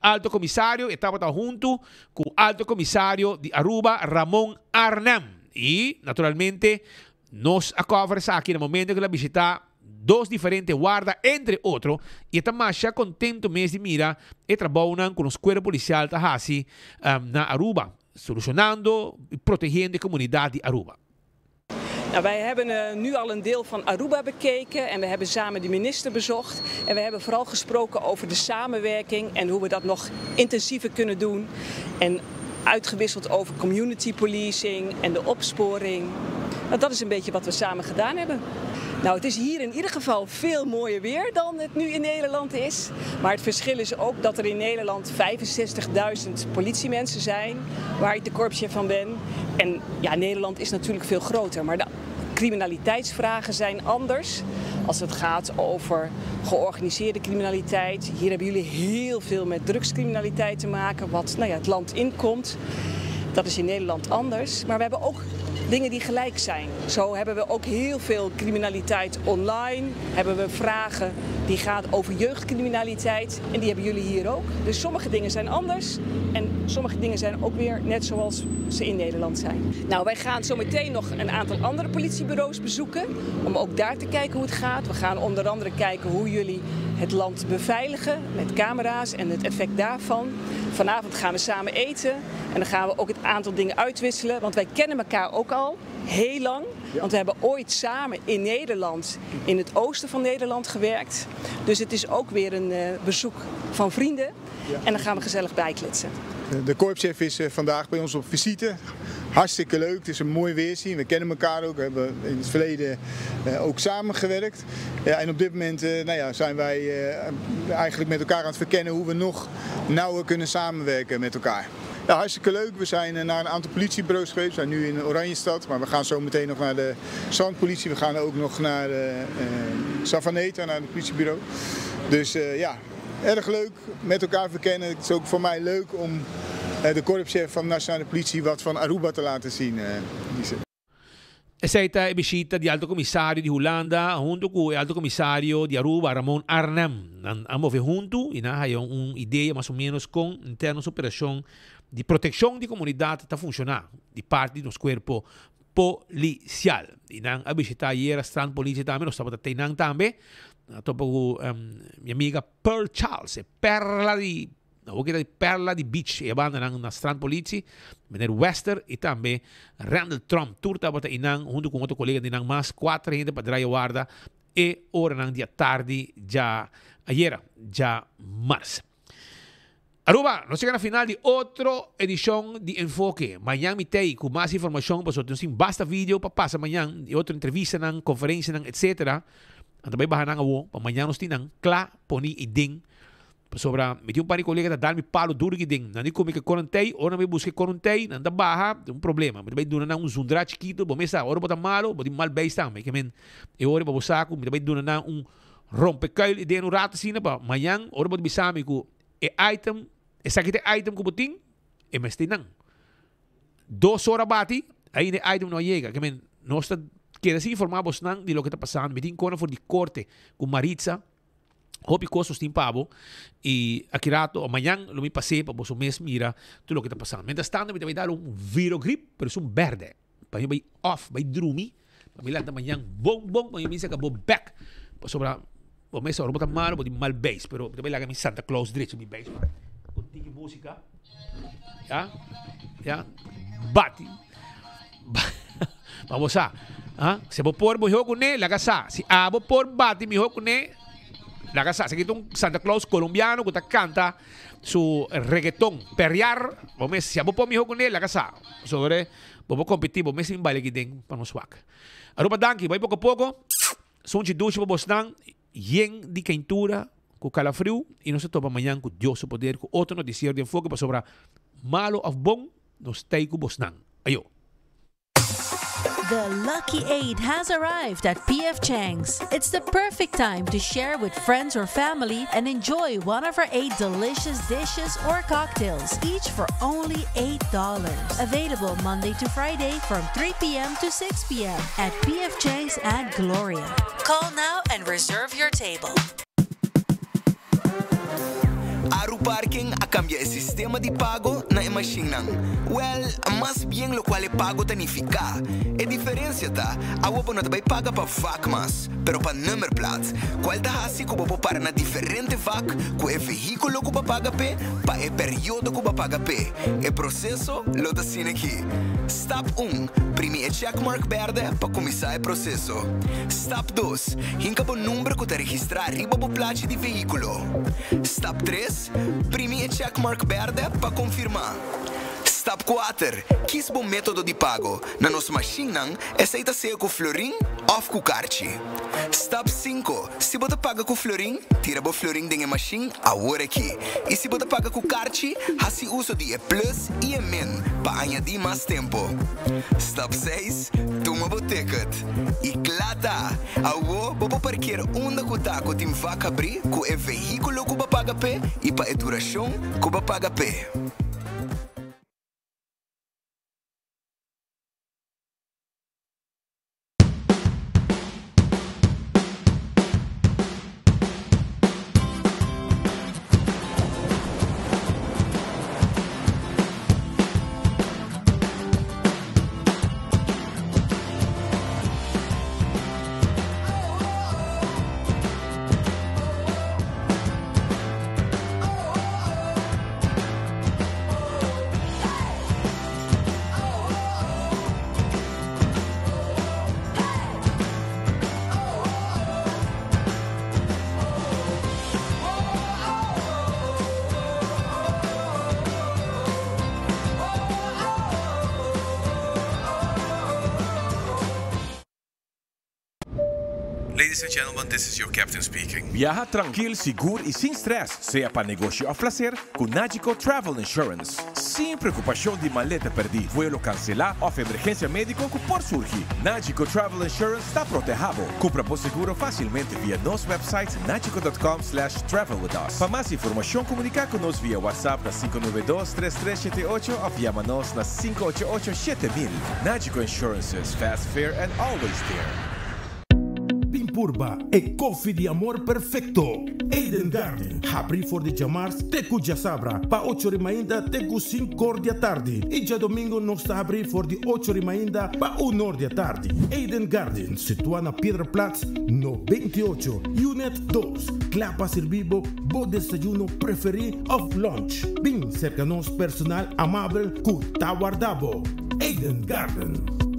alto comisario, estaba junto con alto comisario de Aruba, Ramón Arnam. Y, naturalmente, nos conversamos aquí en el momento que la visita dos diferentes guardas, entre otros, y esta marcha contento mes de mira, y trabajan con los cuerpos policiales de na Aruba. Solucionando en protegendo de comunidad de Aruba. Nou, wij hebben nu al een deel van Aruba bekeken en we hebben samen de minister bezocht. En we hebben vooral gesproken over de samenwerking en hoe we dat nog intensiever kunnen doen. En uitgewisseld over community policing en de opsporing. Nou, dat is een beetje wat we samen gedaan hebben. Nou, het is hier in ieder geval veel mooier weer dan het nu in Nederland is. Maar het verschil is ook dat er in Nederland 65.000 politiemensen zijn, waar ik de korpschef van ben. En ja, Nederland is natuurlijk veel groter, maar de criminaliteitsvragen zijn anders. Als het gaat over georganiseerde criminaliteit. Hier hebben jullie heel veel met drugscriminaliteit te maken, wat het land inkomt. Dat is in Nederland anders. Maar we hebben ook dingen die gelijk zijn. Zo hebben we ook heel veel criminaliteit online. Hebben we vragen die gaan over jeugdcriminaliteit. En die hebben jullie hier ook. Dus sommige dingen zijn anders. En sommige dingen zijn ook weer net zoals ze in Nederland zijn. Nou, wij gaan zo meteen nog een aantal andere politiebureaus bezoeken. Om ook daar te kijken hoe het gaat. We gaan onder andere kijken hoe jullie het land beveiligen. Met camera's en het effect daarvan. Vanavond gaan we samen eten. En dan gaan we ook het aantal dingen uitwisselen. Want wij kennen elkaar ook al heel lang. Want we hebben ooit samen in Nederland, in het oosten van Nederland gewerkt. Dus het is ook weer een bezoek van vrienden. En dan gaan we gezellig bijkletsen. De korpschef is vandaag bij ons op visite. Hartstikke leuk, het is een mooi weerzien. We kennen elkaar ook, we hebben in het verleden ook samengewerkt. Ja, en op dit moment zijn wij eigenlijk met elkaar aan het verkennen hoe we nog nauwer kunnen samenwerken met elkaar. Ja, hartstikke leuk. We zijn naar een aantal politiebureaus geweest. We zijn nu in Oranjestad, maar we gaan zo meteen nog naar de Zandpolitie. We gaan ook nog naar Savaneta, naar het politiebureau. Dus ja, erg leuk met elkaar verkennen. Het is ook voor mij leuk om de korpschef van de Nationale Politie wat van Aruba te laten zien. Essa é a visita do Alto Comissário de Holanda junto com o Alto Comissário de Aruba, Ramon Arnhem. Ambos juntos e há uma ideia mais ou menos com internos operação de proteção de comunidade está funcionar de parte dos corpos policial. E a visita ayer a Strand Polícia também, nós estamos tendo também. Estou com minha amiga Pearl Charles, Perla de Beach, e banda na Strand Politie, meneer Wester e também Randall Trump, turta bota inang, junto com outro colega de nang mas, 4 gente para draaien guarda, e ora nang dia tarde, já ayer, já março. Aruba, nós chegamos na final de outra edição de Enfoque. Amanhã me tem com mais informação, para você basta vídeo para passar amanhã, e outra entrevista, conferência, etc. Também vai na rua, amanhã nós temos claro, poni e ding. Sobre, me tinha um par de colegas que dar-me palo duro que ding. Não como que quarantei, ou não me busquei quarantei, não dá barra, tem um problema. Mas também dura um zundra chiquito, bom, essa hora botar malo, botar mal bem também. Que men, e hora para saco, me também dura um rompecail e dentro rato assim, para amanhã, hora para bisar me com e item, essa aqui tem item que botin, e mas tem não. 2 horas bate, aí o item não chega. Que men, nós está quer assim informar vos não de lo que está passando. Me tinha cona for de corte com Maritza. Hopi costos tim pabo e aqui rato amanhã lo me passei para você mesmo mira tudo o que está passando. Mientras tanto me vai dar virogrip, pero é verde. Para mim vai off, vai drumi. Para mim lá da manhã bom, para mim se acabou back. Para sobra o mês agora botar malo, botar mal base, pero também lá que Santa Claus direito mi base. Contigo música. Ja, bate. Vamos a, se vou por morreu com ele, lá casa. Se abo por bate morreu com ele. La casa, se quita un Santa Claus colombiano que canta su reggaetón, perrear, vamos si abo po mi hijo con él, la casa, sobre, vamos competir, vamos sin baile que den para nos swag. Aruba danki, vai pouco a pouco, son chiduche para bostan, yen de quentura, com calafrio, e nós topa amanhã com Deus o poder, com outro noticiário de enfoque para sobre malo of bom, nos tei com bostan. Ayo. The Lucky 8 has arrived at PF Chang's. It's the perfect time to share with friends or family and enjoy one of our 8 delicious dishes or cocktails, each for only $8. Available Monday to Friday from 3 p.m. to 6 p.m. at PF Chang's at Gloria. Call now and reserve your table. Aru Parking a cambia el sistema de pago na machine. Well, mas bien lo cual pago tanifica. A diferença tá, a opa não também paga para vac mas, pero para nummerplaat. Qual tá assim que o para na diferente vac, com o veículo que o paga pe, para o período que o paga pe. O processo lo tá assim aqui. Step 1, primi o checkmark verde para começar o processo. Step 2, hinca o número que tá registrar riba o placa de veículo. Step 3, primi o checkmark verde para confirmar. Step 4, quis bom método de pago. Na nossa machine, aceita ser com florim ou com cartão. Step 5, se você paga com florim, tira o florim da machine agora aqui. E se você paga com cartão, assim uso de plus e min para añadir mais tempo. Step 6, toma o ticket. E claro, agora você parquear onde você está com o vaca abrir com o veículo que você paga pé e para a duração que você paga pé. Ladies and gentlemen, this is your captain speaking. Viaja tranquilo, seguro e sem stress, seja para negócio ou placer, com Nagico Travel Insurance. Sem preocupação de maleta perdida, vuelo cancelar ou emergência médica que por surgir. Nagico Travel Insurance está protegido. Compra por seguro facilmente via nosso website nagico.com/travel with us. Para mais informação, comunicar com nós via WhatsApp na 592-3378 ou via-nos na 588-7000. Nagico Insurances, fast, fair and always there. Pimpurba e coffee de amor perfecto. Eden Garden. Abri for de chamars teku já sabra. Pa 8h ainda teku 5h da tarde. E já domingo nós está abri for de 8h ainda pa 1h da tarde. Eden Garden, situado na Piedraplatz, no 28, Unit 2. Clapa servibo, bo desayuno preferi of lunch. Bem cerca nos personal amável ku ta guardabo. Eden Garden.